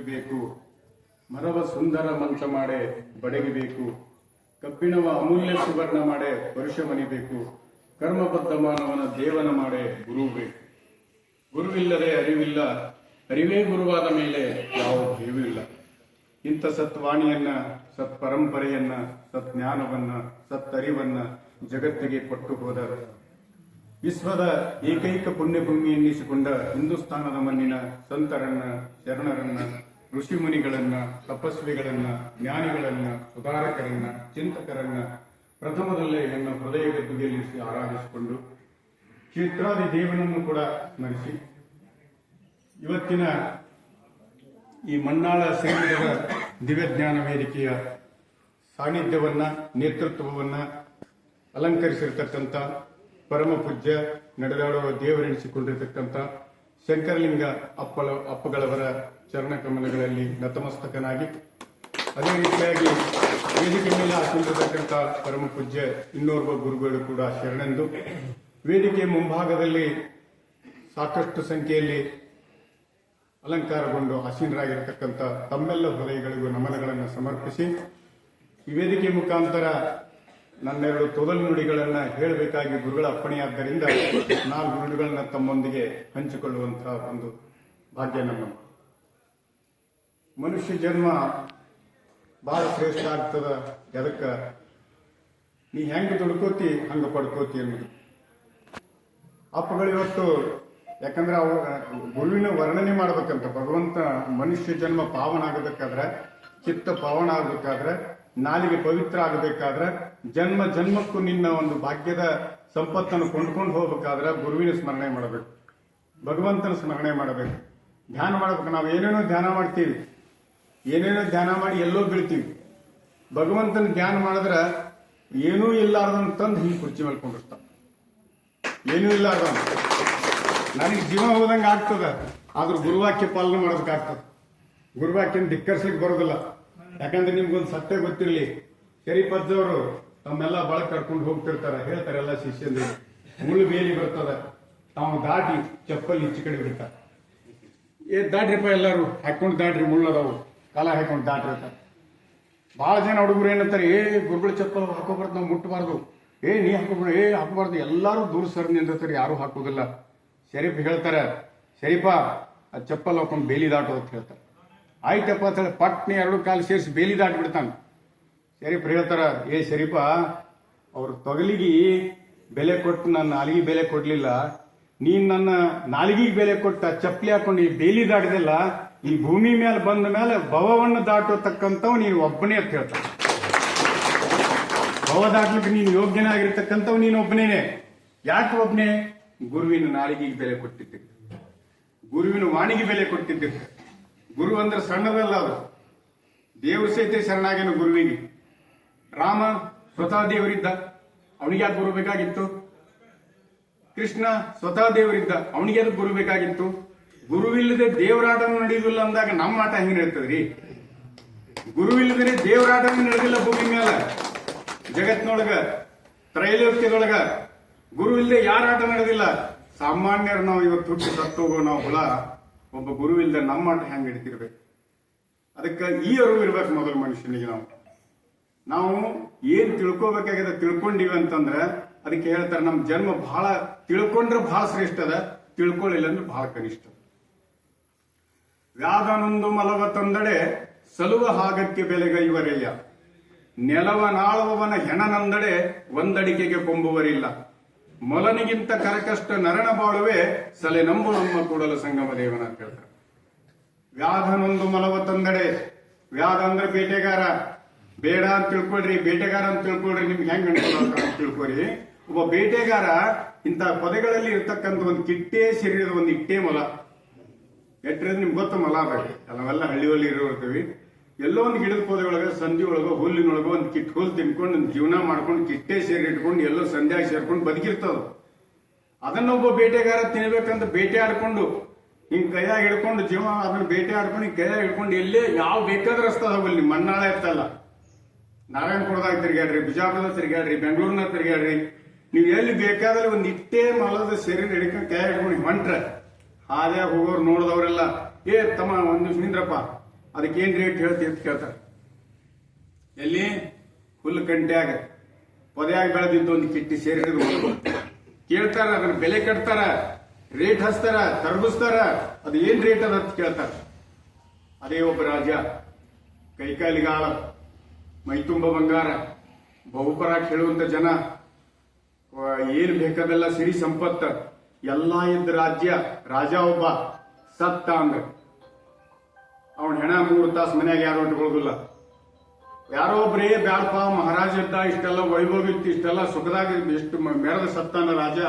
ಒಪ್ಪಿಬೇಕು. ಮರವ ಸುಂದರ ಮಂಚ ಮಾಡೆ ಬಡಗಿಬೇಕು. ಕಬ್ಬಿಣವ ಅಮೂಲ್ಯ ಸುವರ್ಣ ಮಾಡೆ ಪರುಷ ಮನಿಬೇಕು. ಕರ್ಮಬದ್ಧ ಮಾನವನ ದೇವನ ಮಾಡೆ ಗುರು ಬೇಕು. ಗುರುವಿಲ್ಲದೆ ಅರಿವಿಲ್ಲ, ಅರಿವೇ ಗುರುವಾದ ಮೇಲೆ ಯಾವ ಭಯವೂ ಇಲ್ಲ. ಇಂಥ ಸತ್ವಾಣಿಯನ್ನ, ಸತ್ ಪರಂಪರೆಯನ್ನ, ಸತ್ಜ್ಞಾನವನ್ನ, ಸತ್ತರಿವನ್ನ ಜಗತ್ತಿಗೆ ಕೊಟ್ಟು ಹೋದ ವಿಶ್ವದ ಏಕೈಕ ಪುಣ್ಯಭೂಮಿ ಎನ್ನಿಸಿಕೊಂಡ ಹಿಂದೂಸ್ತಾನದ ಮಣ್ಣಿನ ಸಂತರನ್ನ, ಶರಣರನ್ನ, ಋಷಿಮುನಿಗಳನ್ನ, ತಪಸ್ವಿಗಳನ್ನ, ಜ್ಞಾನಿಗಳನ್ನ, ಸುಧಾರಕರನ್ನ, ಚಿಂತಕರನ್ನ ಪ್ರಥಮದಲ್ಲೇ ನನ್ನ ಹೃದಯ ಗದ್ದುಗೆಯಲ್ಲಿರಿಸಿ ಆರಾಧಿಸಿಕೊಂಡು ಕ್ಷೇತ್ರಾದಿ ದೇವನನ್ನು ಕೂಡ ಸ್ಮರಿಸಿ ಇವತ್ತಿನ ಈ ಮಣ್ಣಾಳ ಶ್ರೀಮಠದ ದಿವ್ಯಜ್ಞಾನ ವೇದಿಕೆಯ ಸಾನ್ನಿಧ್ಯವನ್ನ, ನೇತೃತ್ವವನ್ನ ಅಲಂಕರಿಸಿರ್ತಕ್ಕಂಥ ಪರಮ ಪೂಜ್ಯ ನಡೆದಾಡುವ ದೇವರೆನಿಸಿಕೊಂಡಿರ್ತಕ್ಕಂಥ ಶಂಕರಲಿಂಗ ಅಪ್ಪಗಳವರ ಚರಣಕಮಲಗಳಲ್ಲಿ ನತಮಸ್ತಕನಾಗಿ, ಅದೇ ರೀತಿಯಾಗಿ ವೇದಿಕೆ ಮೇಲೆ ಹಾಕೊಂಡಿರತಕ್ಕಂಥ ಪರಮ ಪೂಜ್ಯ ಇನ್ನೋರ್ವ ಗುರುಗಳು ಕೂಡ ಶರಣೆಂದು, ವೇದಿಕೆ ಮುಂಭಾಗದಲ್ಲಿ ಸಾಕಷ್ಟು ಸಂಖ್ಯೆಯಲ್ಲಿ ಅಲಂಕಾರಗೊಂಡು ಆಸೀನರಾಗಿರತಕ್ಕಂಥ ತಮ್ಮೆಲ್ಲ ಹೃದಯಗಳಿಗೂ ನಮನಗಳನ್ನು ಸಮರ್ಪಿಸಿ, ಈ ವೇದಿಕೆ ಮುಖಾಂತರ ನನ್ನೆರಡು ತೊದಲು ನುಡಿಗಳನ್ನು ಹೇಳಬೇಕಾಗಿ ಗುರುಗಳ ಅಪ್ಪಣೆಯಾದ್ದರಿಂದ 4 ನುಡಿಗಳನ್ನ ತಮ್ಮೊಂದಿಗೆ ಹಂಚಿಕೊಳ್ಳುವಂತಹ ಒಂದು ಭಾಗ್ಯ ನಮ್ಮ. ಮನುಷ್ಯ ಜನ್ಮ ಬಹಳ ಶ್ರೇಷ್ಠ ಆಗ್ತದ. ಎದಕ್ಕ ನೀ ಹೆಂಗೆ ದುಡ್ಕೋತಿ ಹಂಗ ಪಡ್ಕೋತಿ ಅನ್ನೋದು ಅಪ್ಪಗಳು ಇವತ್ತು. ಯಾಕಂದ್ರೆ ಅವು ಗುರುವಿನ ವರ್ಣನೆ ಮಾಡ್ಬೇಕಂತ ಭಗವಂತ ಮನುಷ್ಯ ಜನ್ಮ ಪಾವನ ಆಗಬೇಕಾದ್ರೆ, ಚಿತ್ತ ಪಾವನ ಆಗಬೇಕಾದ್ರೆ, ನಾಲಿಗೆ ಪವಿತ್ರ ಆಗಬೇಕಾದ್ರೆ, ಜನ್ಮ ಜನ್ಮಕ್ಕೂ ನಿನ್ನ ಒಂದು ಭಾಗ್ಯದ ಸಂಪತ್ತನ್ನು ಕೊಂಡ್ಕೊಂಡು ಹೋಗ್ಬೇಕಾದ್ರೆ ಗುರುವಿನ ಸ್ಮರಣೆ ಮಾಡಬೇಕು, ಭಗವಂತನ ಸ್ಮರಣೆ ಮಾಡಬೇಕು, ಧ್ಯಾನ ಮಾಡಬೇಕು. ನಾವು ಏನೇನೋ ಧ್ಯಾನ ಮಾಡ್ತೀವಿ, ಏನೇನೋ ಧ್ಯಾನ ಮಾಡಿ ಎಲ್ಲೋ ಬೀಳ್ತೀವಿ. ಭಗವಂತನ ಧ್ಯಾನ ಮಾಡಿದ್ರೆ ಏನೂ ಇಲ್ಲಾರ್ದನ್ ತಂದು ಹಿಂಗೆ ಕುರ್ಚಿ ಮೇಲೆ ಕೊಂಡಿರ್ತಾವ. ಏನೂ ಇಲ್ಲಾರ್ದ ನನಗೆ ಜೀವ ಹೋದಂಗೆ ಆಗ್ತದ. ಆದ್ರೂ ಗುರುವಾಕ್ಯ ಪಾಲನೆ ಮಾಡೋದಕ್ಕಾಗ್ತದ. ಗುರುವಾಕ್ಯನ ಧಿಕ್ಕರಿಸ್ಲಿಕ್ಕೆ ಬರೋದಿಲ್ಲ. ಯಾಕಂದ್ರೆ ನಿಮ್ಗೊಂದು ಸತ್ಯ ಗೊತ್ತಿರಲಿ, ಶರೀಫಜ್ಜವರು ತಮ್ಮೆಲ್ಲ ಬಳಕ ಕರ್ಕೊಂಡು ಹೋಗ್ತಿರ್ತಾರ, ಹೇಳ್ತಾರೆ ಎಲ್ಲ ಶಿಷ್ಯಂದ್ರೆ ಮುಳ್ಳು ಬೇಲಿ ಬರ್ತದ, ತಾವು ದಾಟಿ ಚಪ್ಪಲ್ ಈಚೆ ಕಡೆ ಬಿಡ್ತಾರ. ದಾಟ್ರಿಪ್ಪ ಎಲ್ಲಾರು ಹಾಕೊಂಡು ದಾಟ್ರಿ, ಮುಳ್ಳದವು ಕಾಲ ಹಾಕೊಂಡು ದಾಟಿರ್ತಾರೆ. ಬಹಳ ಜನ ಹುಡುಗರು ಏನಂತಾರೆ, ಗುರುಗಳ ಚಪ್ಪಲ್ ಹಾಕೋಬಾರ್ದು, ನಾವು ಮುಟ್ಟಬಾರ್ದು, ನೀ ಹಾಕೋಬಾರ್ದು, ಹಾಕೋಬಾರ್ದು, ಎಲ್ಲಾರು ದೂರ ಸರ್ ನಿಂದಿರ್ತಾರೆ, ಯಾರು ಹಾಕೋದಿಲ್ಲ. ಶರೀಫ್ ಹೇಳ್ತಾರೆ, ಶರೀಫ ಆ ಚಪ್ಪಲ್ ಹಾಕೊಂಡು ಬೇಲಿ ದಾಟು ಅಂತ ಹೇಳ್ತಾರೆ. ಆಯ್ತಪ್ಪ ಅಂತ ಹೇಳಿ ಪಟ್ನೆ 2 ಕಾಲು ಸೇರಿಸಿ ಬೇಲಿ ದಾಟಿ ಬಿಡ್ತಾನೆ. ಶರೀಫ್ ಹೇಳ್ತಾರ, ಶರೀಫ ಅವ್ರ ತೊಗಲಿಗೆ ಬೆಲೆ ಕೊಟ್ಟು ನನ್ನ ನಾಲಿಗೆ ಬೆಲೆ ಕೊಡ್ಲಿಲ್ಲ, ನೀನ್ ನನ್ನ ನಾಲಿಗೆಗೆ ಬೆಲೆ ಕೊಟ್ಟ ಚಪ್ಪಲಿ ಹಾಕೊಂಡು ಈ ಬೇಲಿ ದಾಟಿದೆಲ್ಲ, ಈ ಭೂಮಿ ಮೇಲೆ ಬಂದ ಮೇಲೆ ಭವವನ್ನು ದಾಟೋತಕ್ಕಂಥವ್ ನೀನು ಒಬ್ಬನೇ ಅಂತ ಹೇಳ್ತಾನೆ. ಭವ ದಾಟ್ಲಿಕ್ಕೆ ನೀನು ಯೋಗ್ಯನಾಗಿರ್ತಕ್ಕಂಥವ್ ನೀನು ಒಬ್ಬನೇನೆ. ಯಾಕೆ ಒಬ್ಬನೇ? ಗುರುವಿನ ನಾಲಿಗೆಗೆ ಬೆಲೆ ಕೊಟ್ಟಿದ್ದೆ, ಗುರುವಿನ ವಾಣಿಗೆ ಬೆಲೆ ಕೊಟ್ಟಿದ್ದೆ. ಗುರು ಅಂದ್ರೆ ಸಣ್ಣದಲ್ಲ, ಅದು ದೇವ್ರ ಸಹಿತ ಶರಣಾಗೇನು ಗುರುವಿಗೆ. ರಾಮ ಸ್ವತಃ ದೇವರಿದ್ದ, ಅವನಿಗೆ ಯಾಕೆ ಗುರು ಬೇಕಾಗಿತ್ತು? ಕೃಷ್ಣ ಸ್ವತಃ ದೇವರಿದ್ದ, ಅವನಿಗೆ ಯಾಕೆ ಗುರು ಬೇಕಾಗಿತ್ತು? ಗುರುವಿಲ್ಲದೆ ದೇವರಾಟ ನಡೆಯುವುದಿಲ್ಲ ಅಂದಾಗ ನಮ್ಮ ಆಟ ಹೆಂಗೆ ನಡೀತದ್ರಿ? ಗುರುವಿಲ್ಲದೆ ದೇವರಾಟ ನಡೆದಿಲ್ಲ ಭೂಮಿ ಮೇಲೆ, ಜಗತ್ನೊಳಗ, ತ್ರೈಲೋಕ್ಯದೊಳಗ ಗುರು ಇಲ್ಲದೆ ಯಾರ ಆಟ ನಡೆದಿಲ್ಲ. ಸಾಮಾನ್ಯರು ನಾವು ಇವತ್ತು ಹುಟ್ಟಿ ಸತ್ತೋಗೋ ನಾವು ಹುಳ, ಒಬ್ಬ ಗುರು ಇಲ್ಲದೆ ನಮ್ಮ ಆಟ ಹೆಂಗೆ ನಡೀತಿರ್ಬೇಕು? ಅದಕ್ಕೆ ಈ ಅರಿವು ಇರ್ಬೇಕು ಮೊದಲು ಮನುಷ್ಯನಿಗೆ. ನಾವು ಏನ್ ತಿಳ್ಕೋಬೇಕಾಗಿದೆ ತಿಳ್ಕೊಂಡಿವಿ ಅಂತಂದ್ರೆ ಅದಕ್ಕೆ ಹೇಳ್ತಾರೆ, ನಮ್ ಜನ್ಮ ಬಹಳ ತಿಳ್ಕೊಂಡ್ರೆ ಬಹಳ ಶ್ರೇಷ್ಠ ಅದ, ತಿಳ್ಕೊಳ್ಳಿಲ್ಲ ಅಂದ್ರೆ ಬಹಳ ಕನಿಷ್ಠ. ವ್ಯಾಧನೊಂದು ಮಲವ ತಂದಡೆ ಸಲುವ ಹಾಗಕ್ಕೆ ಬೆಲೆಗೈವರಯ್ಯ, ನೆಲವ ನಾಳುವವನ ಹೆಣನಂದಡೆ ಒಂದಡಿಕೆಗೆ ಕೊಂಬುವರಿಲ್ಲ, ಮೊಲನಿಗಿಂತ ಕರಕಷ್ಟ ನರಣ ಬಾಳುವೆ ಸಲೆ ನಂಬು ನಮ್ಮ ಕೂಡಲ ಸಂಗಮ ದೇವನ ಅಂತ ಹೇಳ್ತಾರೆ. ವ್ಯಾಧನೊಂದು ಮಲವ ತಂದಡೆ, ವ್ಯಾಧ ಅಂದ್ರೆ ಬೇಟೆಗಾರ. ಬೇಡ ಅಂತ ತಿಳ್ಕೊಳ್ರಿ, ಬೇಟೆಗಾರ ಅಂತ ತಿಳ್ಕೊಳ್ರಿ, ನಿಮ್ಗೆ ಹೆಂಗ್ ಅನ್ಕೊಳ್ಳೋಕ ಅಂತ ತಿಳ್ಕೊರಿ. ಒಬ್ಬ ಬೇಟೆಗಾರ ಇಂಥ ಪೊದೆಗಳಲ್ಲಿ ಇರ್ತಕ್ಕಂಥ ಒಂದು ಕಿಟ್ಟೆ ಶರೀರದ ಒಂದು ಇಟ್ಟೆ ಮೊಲ, ಎಟ್ಟರೆ ನಿಮ್ಗೆ ಗೊತ್ತ ಮೊಲ ಅದಾಗ ನಾವೆಲ್ಲ ಹಳ್ಳಿಯಲ್ಲಿ ಇರ್ತೀವಿ. ಎಲ್ಲೋ ಒಂದು ಗಿಡದ ಪೊದೆಯೊಳಗ ಸಂಧಿ ಒಳಗ ಹುಲ್ಲಿನೊಳಗ ಒಂದು ಕಿಟ್ ಹುಲ್ ತಿನ್ಕೊಂಡು ಜೀವನ ಮಾಡ್ಕೊಂಡು ಕಿಟ್ಟೆ ಸೇರಿ ಇಟ್ಕೊಂಡು ಎಲ್ಲೋ ಸಂಧ್ಯಾಗಿ ಸೇರ್ಕೊಂಡು ಬದುಕಿರ್ತದ. ಅದನ್ನೊಬ್ಬ ಬೇಟೆಗಾರ ತಿನ್ಬೇಕಂತ ಬೇಟೆ ಆಡ್ಕೊಂಡು ಹಿಂಗ್ ಕೈಯಾಗ ಹಿಡ್ಕೊಂಡು ಜೀವ ಅದನ್ನ ಬೇಟೆ ಆಡ್ಕೊಂಡು ಹಿಂಗ್ ಕೈಯಾಗ ಹಿಡ್ಕೊಂಡು ಎಲ್ಲೇ ಯಾವ ಬೇಕಾದ್ರೆ ರಸ್ತೆ ಹೋಗಲಿ, ಮಣ್ಣಾಳ ಇರ್ತಲ್ಲ, ನಾರಾಯಣಪುರದಾಗ ತಿರ್ಗಾಡ್ರಿ, ಬಿಜಾಪುರದಾಗ ತಿರ್ಗಾಡ್ರಿ, ಬೆಂಗಳೂರಿನಾಗ ತಿರ್ಗಾಡ್ರಿ, ನೀವು ಎಲ್ಲಿ ಬೇಕಾದ್ರೆ ಒಂದು ಇಟ್ಟೇ ಮಲದ ಶರೀರ ಹಿಡ್ಕೊಂಡು ಕೈ ಹಿಡ್ಕೊಂಡು ಹೊಂಟ್ರೆ ಹಾದ್ಯಾಗ ಹೋಗೋರು ನೋಡಿದವರೆಲ್ಲ, ತಮ್ಮ ಒಂದ್ ನಿಮಿಷ ನಿಂದ್ರಪ್ಪ, ಅದಕ್ಕೇನ್ ರೇಟ್ ಹೇಳ್ತಿ ಅಂತ ಕೇಳ್ತಾರೆ. ಎಲ್ಲಿ ಹುಲ್ಲು ಕಂಟ್ಯಾಗ ಪೊದೆಯಾಗಿ ಬೆಳೆದಿದ್ದು ಒಂದು ಕಿಟ್ಟಿ ಸೇರಿ ಕೇಳ್ತಾರ, ಅದನ್ನ ಬೆಲೆ ಕಟ್ತಾರ, ರೇಟ್ ಹಚ್ತಾರ, ತರಬಿಸ್ತಾರ. ಅದು ಏನ್ ರೇಟ್ ಅದ ಅಂತ ಕೇಳ್ತಾರ. ಅದೇ ಒಬ್ಬ ರಾಜ, ಕೈಕಾಲಿಗಾಳ, ಮೈತುಂಬ ಬಂಗಾರ, ಬಹುಪರ ಹೇಳುವಂತ ಜನ, ಏನ್ ಬೇಕಾದೆಲ್ಲ ಸಿರಿ ಸಂಪತ್ತ ಎಲ್ಲಾ ಇದ್ದ ರಾಜ್ಯ. ರಾಜ ಒಬ್ಬ ಸತ್ತ ಅಂದ್ರ ಅವನ ಹೆಣ 3 ತಾಸು ಮನ್ಯಾಗ ಯಾರು ಇಟ್ಕೊಳ್ಳೋದಿಲ್ಲ. ಯಾರೋ ಒಬ್ರೇ ಬ್ಯಾಡಪ್ಪ ಮಹಾರಾಜ ಇದ್ದ, ಇಷ್ಟೆಲ್ಲ ವೈಭವ ಇತ್ತು, ಇಷ್ಟೆಲ್ಲ ಸುಖದಾಗ ಎಷ್ಟು ಮೆರೆದ ಸತ್ತಾನ ರಾಜ,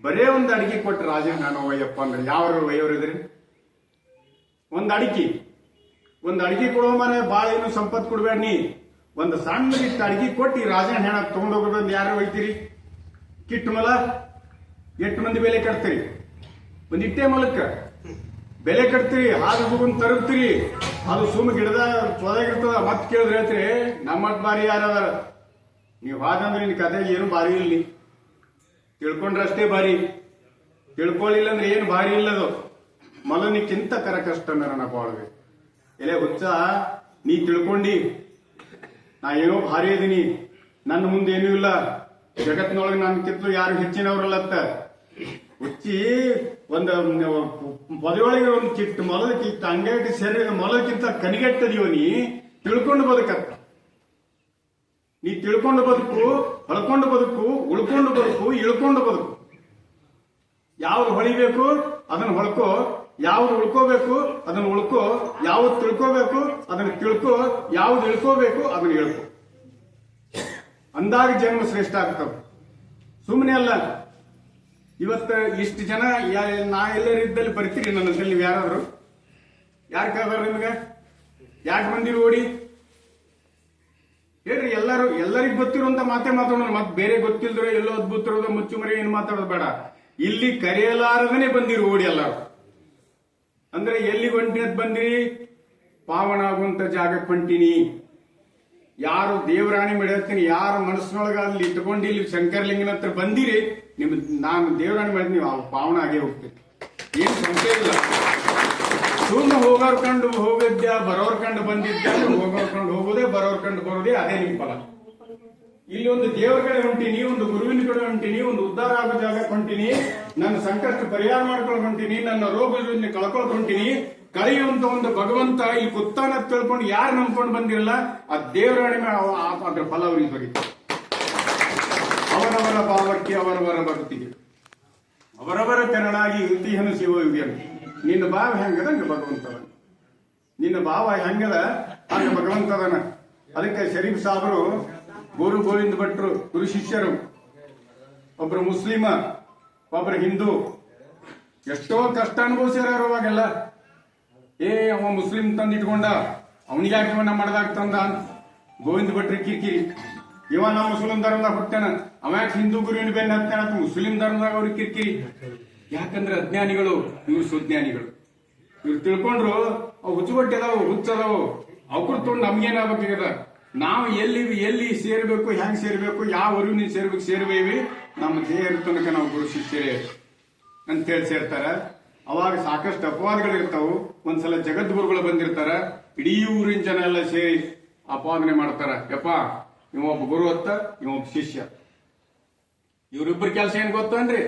ಬರೇ ಒಂದ್ ಅಡಿಗೆ ಕೊಟ್ಟ ರಾಜ ನಾನು ಒಯ್ಯಪ್ಪ ಅಂದ್ರೆ ಯಾವ ಒಯ್ಯೋರಿದ್ರಿ? ಒಂದ್ ಅಡಿಗೆ ಕೊಡೋ ಮನೆ ಬಾಳ ಏನು ಸಂಪತ್ ಕೊಡ್ಬೇಡ ನೀ. ಒಂದು ಸಣ್ಣ ಇಷ್ಟ ಅಡಿಗೆ ಕೊಟ್ಟು ಈ ರಾಜನ ಹೆಣ ತಗೊಂಡೋಗೋದು ಯಾರು ಒಯ್ತೀರಿ? ಕಿಟ್ಟು ಮಲ ಎಷ್ಟು ಮಂದಿ ಬೆಲೆ ಕಟ್ತೀರಿ? ಒಂದಿಟ್ಟೇ ಮಲಕ್ಕ ಬೆಲೆ ಕಟ್ತೀರಿ, ಹಾಗೆ ಹೋಗೊಂಡ್ ತರುತ್ತೀರಿ. ಅದು ಸುಮ್ಮ ಗಿಡದ ಚೊದಾಗಿರ್ತದ. ಮತ್ ಕೇಳಿದ್ರೆ ಹೇಳ್ತೀರಿ ನಮ್ಮಟ್ ಬಾರಿ ಯಾರದಾರ? ನೀವು ಹಾಗಂದ್ರೆ ನಿನ್ ಕತೆ ಏನು ಬಾರಿ ಇಲ್ಲಿ, ತಿಳ್ಕೊಂಡ್ರಷ್ಟೇ ಬಾರಿ, ತಿಳ್ಕೊಳ್ಳಿಲ್ಲ ಅಂದ್ರೆ ಏನು ಬಾರಿ ಇಲ್ಲದು. ಮಲನಿಕ್ಕಿಂತ ಕರ ಕಷ್ಟ ನನ್ನ ಬಾಳ್ವೆ. ಎಲೆ ಹುಚ್ಚ, ನೀ ತಿಳ್ಕೊಂಡಿ ನಾ ಏನೋ ಭಾರಿ ಇದೀನಿ, ನನ್ನ ಮುಂದೆ ಏನೂ ಇಲ್ಲ, ಜಗತ್ತಿನೊಳಗೆ ನನ್ನ ಕಿತ್ತು ಯಾರು ಹೆಚ್ಚಿನವ್ರಲ್ಲತ್ತ ಹುಚ್ಚಿ. ಒಂದು ಪದೆಯೊಳಗೆ ಒಂದು ಕಿತ್ತು ಮೊಲದ ಕಿತ್ತು ಅಂಗಡಿ ಸೇರಿದ ಮೊಲಕ್ಕಿಂತ ಕನಿಗಟ್ಟದೀವ. ನೀ ತಿಳ್ಕೊಂಡು ಬದುಕತ್ತ. ನೀ ತಿಳ್ಕೊಂಡು ಬದುಕು, ಹೊಳ್ಕೊಂಡು ಬದುಕು, ಉಳ್ಕೊಂಡು ಬದುಕು, ಇಳ್ಕೊಂಡು ಬದುಕು. ಯಾವ್ದು ಹೊಳಿಬೇಕು ಅದನ್ನ ಹೊಳ್ಕೋ, ಯಾವ್ದು ಉಳ್ಕೋಬೇಕು ಅದನ್ನ ಉಳ್ಕೋ, ಯಾವ್ದು ತಿಳ್ಕೋಬೇಕು ಅದನ್ನ ತಿಳ್ಕೋ, ಯಾವ್ದು ಇಳ್ಕೋಬೇಕು ಅದನ್ನ ಇಳ್ಕೋ. ಅಂದಾಗ ಜನ್ಮ ಶ್ರೇಷ್ಠ ಆಗ್ತವ. ಸುಮ್ಮನೆ ಅಲ್ಲ. ಇವತ್ತ ಇಷ್ಟು ಜನ ನಾ ಎಲ್ಲರಿದ್ದಲ್ಲಿ ಬರ್ತೀರಿ ನನ್ನಲ್ಲಿ, ನೀವು ಯಾರಾದ್ರು ಯಾರು ಕೇಳ್ದಾರ ನಿಮ್ಗೆ? ಯಾಕೆ ಬಂದಿರು ಓಡಿ ಹೇಳ್ರಿ? ಎಲ್ಲರಿಗೂ ಗೊತ್ತಿರುವಂತ ಮಾತೇ ಮಾತಾಡೋಣ. ಮತ್ ಬೇರೆ ಗೊತ್ತಿಲ್ದ್ರೆ ಎಲ್ಲೋ ಅದ್ಭುತರದ ಮುಚ್ಚುಮರಿ ಏನ್ ಮಾತಾಡೋದು ಬೇಡ. ಇಲ್ಲಿ ಕರೆಯಲಾರದನೆ ಬಂದಿರು ಓಡಿ ಎಲ್ಲಾರು. ಅಂದ್ರೆ ಎಲ್ಲಿಗೆ ಹೊಂಟಿದ್ ಬಂದಿರಿ? ಪಾವನ ಆಗುವಂತ ಜಾಗಕ್ಕೆ ಹೊಂಟಿನಿ. ಯಾರು ದೇವರಾಣಿ ಮಾಡಿರ್ತೀನಿ, ಯಾರ ಮನಸ್ಸಿನೊಳಗ ಅಲ್ಲಿ ಇಟ್ಕೊಂಡು ಇಲ್ಲಿ ಶಂಕರಲಿಂಗನ ಹತ್ರ ಬಂದಿರಿ, ನಾನು ದೇವರಾಣಿ ಮಾಡಿದ್ ನೀವು ಪಾವನ ಆಗೇ ಹೋಗ್ತೀರಿ, ಏನ್ ಸಂಶಯ ಇಲ್ಲ. ಸುಮ್ಮ ಹೋಗೋರ್ ಕಂಡು ಹೋಗಿದ್ದ, ಬರೋರ್ ಕಂಡು ಬಂದಿದ್ದ, ಹೋಗೋರ್ ಕಂಡು ಹೋಗೋದೇ, ಬರೋರ್ ಕಂಡು ಬರೋದೇ, ಅದೇ ನಿಮ್ ಫಲ. ಇಲ್ಲಿ ಒಂದು ದೇವರ ಕಡೆ ಹೊಂಟಿನಿ, ಒಂದು ಗುರುವಿನ ಕಡೆ ಹೊಂಟಿನಿ, ಒಂದು ಉದ್ಧಾರ ಆಗೋ ಜಾಗಕ್ಕೆ ಹೊಂಟಿನಿ, ನನ್ನ ಸಂಕಷ್ಟ ಪರಿಹಾರ ಮಾಡ್ಕೊಂಡು ಹೊಂಟಿನಿ, ನನ್ನ ರೋಗದಿಂದ ಕಳ್ಕೊಳ್ ಹೊಂಟಿನಿ. ಕಳೆಯುವಂತ ಒಂದು ಭಗವಂತ ಈ ಕುತ್ತಾನ ತಿಳ್ಕೊಂಡು ಯಾರು ನಂಬ್ಕೊಂಡು ಬಂದಿರಲ್ಲ, ಆ ದೇವರಾಣಿ ಅದ್ರ ಫಲ ಅವ್ರಿಗೆ ದೊರೀತಾರೆ. ಅವರವರ ಭಾವಕ್ಕೆ, ಅವರವರ ಭಕ್ತಿಗೆ, ಅವರವರ ತೆರನಾಗಿ ಯುತಿಹನು ಶಿವ ಯುಗಿಯನು. ನಿನ್ನ ಭಾವ ಹೆಂಗದ ಹಂಗ ಭಗವಂತದ, ನಿನ್ನ ಭಾವ ಹೆಂಗದ ಹಂಗ ಭಗವಂತದನ. ಅದಕ್ಕೆ ಶರೀಫ್ ಸಾಬರು, ಗುರು ಗೋವಿಂದ ಭಟ್ರು ಗುರು ಶಿಷ್ಯರು, ಒಬ್ರು ಮುಸ್ಲಿಮ, ಒಬ್ರು ಹಿಂದೂ, ಎಷ್ಟೋ ಕಷ್ಟ ಅನುಭವಿಸ್ಯಾರ ಅವಾಗೆಲ್ಲ. ಅವ ಮುಸ್ಲಿಂ ತಂದಿಟ್ಕೊಂಡ, ಅವನಿಗೆ ಯಾಕೆ ಇವನ್ನ ಮಾಡ್ದಾಗ ತಂದ ಗೋವಿಂದ ಭಟ್ರಿ ಕಿರಿಕಿರಿ. ಇವ ನಮ್ಮ ಮುಸ್ಲಿಂ ಧರ್ಮದಾಗ ಹುಟ್ಟಾನ, ಅವ ಯಾಕೆ ಹಿಂದೂ ಗುರುವಿನ ಬೆನ್ನ ಹತ್ತಾನ ಅಂತ ಮುಸ್ಲಿಂ ಧರ್ಮದಾಗ ಅವ್ರಿಗೆ ಕಿರಿಕಿರಿ. ಯಾಕಂದ್ರೆ ಅಜ್ಞಾನಿಗಳು, ಇವ್ರು ಸುಜ್ಞಾನಿಗಳು. ಇವ್ರು ತಿಳ್ಕೊಂಡ್ರು ಅವು ಹುಚ್ಚುಗೊಟ್ಟಿದಾವು, ಹುಚ್ಚದಾವು, ಅವ್ರು ತೊಗೊಂಡು ನಮ್ಗೇನಾಗಬೇಕದ. ನಾವು ಎಲ್ಲಿ ಸೇರ್ಬೇಕು, ಹೆಂಗ್ ಸೇರ್ಬೇಕು, ಯಾವ ಅರಿವಿನ ಸೇರ್ಬೇಕು ಸೇರ್ಬೇವಿ, ನಮ್ಮ ದೇಹ ತನಕ ನಾವು ಗುರು ಶಿಷ್ಯರೇ ಅಂತ ಹೇಳಿ ಸೇರ್ತಾರ. ಅವಾಗ ಸಾಕಷ್ಟು ಅಪವಾದಗಳಿರ್ತಾವು. ಒಂದ್ಸಲ ಜಗದ್ಗುರುಗಳು ಬಂದಿರ್ತಾರ, ಇಡೀ ಊರಿನ ಜನ ಎಲ್ಲ ಸೇರಿ ಅಪವಾದನೆ ಮಾಡ್ತಾರ. ಯಪ್ಪ ಇವೊಬ್ಬ ಗುರು ಹೊತ್ತ, ಇವೊಬ್ಬ ಶಿಷ್ಯ. ಇವ್ರಿಬ್ಬರ ಕೆಲಸ ಏನ್ ಗೊತ್ತನ್ರಿ?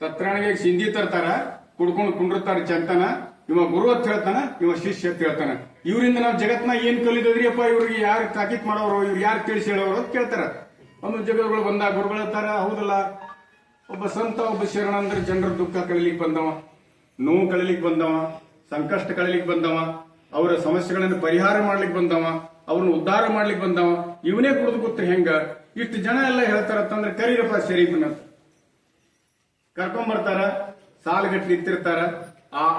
ತತ್ರಾಣಿಗೆ ಸಿಂಧಿ ತರ್ತಾರ, ಕುಡ್ಕೊಂಡು ಕುಂಡಿರ್ತಾರ ಚಂತನ. ಇವ ಗುರು ಅಂತ ಹೇಳ್ತಾನ, ಇವ ಶಿಷ್ಯ ಅಂತ ಹೇಳ್ತಾನ. ಇವರಿಂದ ನಾವು ಜಗತ್ನ ಏನ್ ಕಲಿದ್ರಿ ಅಪ್ಪ, ಇವ್ರಿಗೆ ಯಾರು ತಾಕೀತ್ ಮಾಡೋರು, ಇವ್ರು ಯಾರು ತಿಳಿಸಿ ಹೇಳೋರು ಅಂತ ಕೇಳ್ತಾರ. ಒಂದು ಜಗದ್ಗಳು ಬಂದಾಗ ಗುರುಗಳು ಹೇಳ್ತಾರ, ಹೌದಲ್ಲ, ಒಬ್ಬ ಸಂತ, ಒಬ್ಬ ಶರಣ ಅಂದ್ರೆ ಜನರ ದುಃಖ ಕಳಿಲಿಕ್ಕೆ ಬಂದವ, ನೋವು ಕಳಿಲಿಕ್ಕೆ ಬಂದವ, ಸಂಕಷ್ಟ ಕಳಿಲಿಕ್ಕೆ ಬಂದವ, ಅವರ ಸಮಸ್ಯೆಗಳನ್ನು ಪರಿಹಾರ ಮಾಡ್ಲಿಕ್ಕೆ ಬಂದವ, ಅವ್ರನ್ನ ಉದ್ಧಾರ ಮಾಡ್ಲಿಕ್ಕೆ ಬಂದವ. ಇವನೇ ಕುಡಿದು ಕೂತ್ ಹೆಂಗ? ಇಷ್ಟು ಜನ ಎಲ್ಲ ಹೇಳ್ತಾರತ್ತಂದ್ರೆ ಕರೀರಪ್ಪ ಶರೀಫನ ಕರ್ಕೊಂಡ್ಬರ್ತಾರ, ಸಾಲುಗಟ್ಟಿ ನಿಂತಿರ್ತಾರ.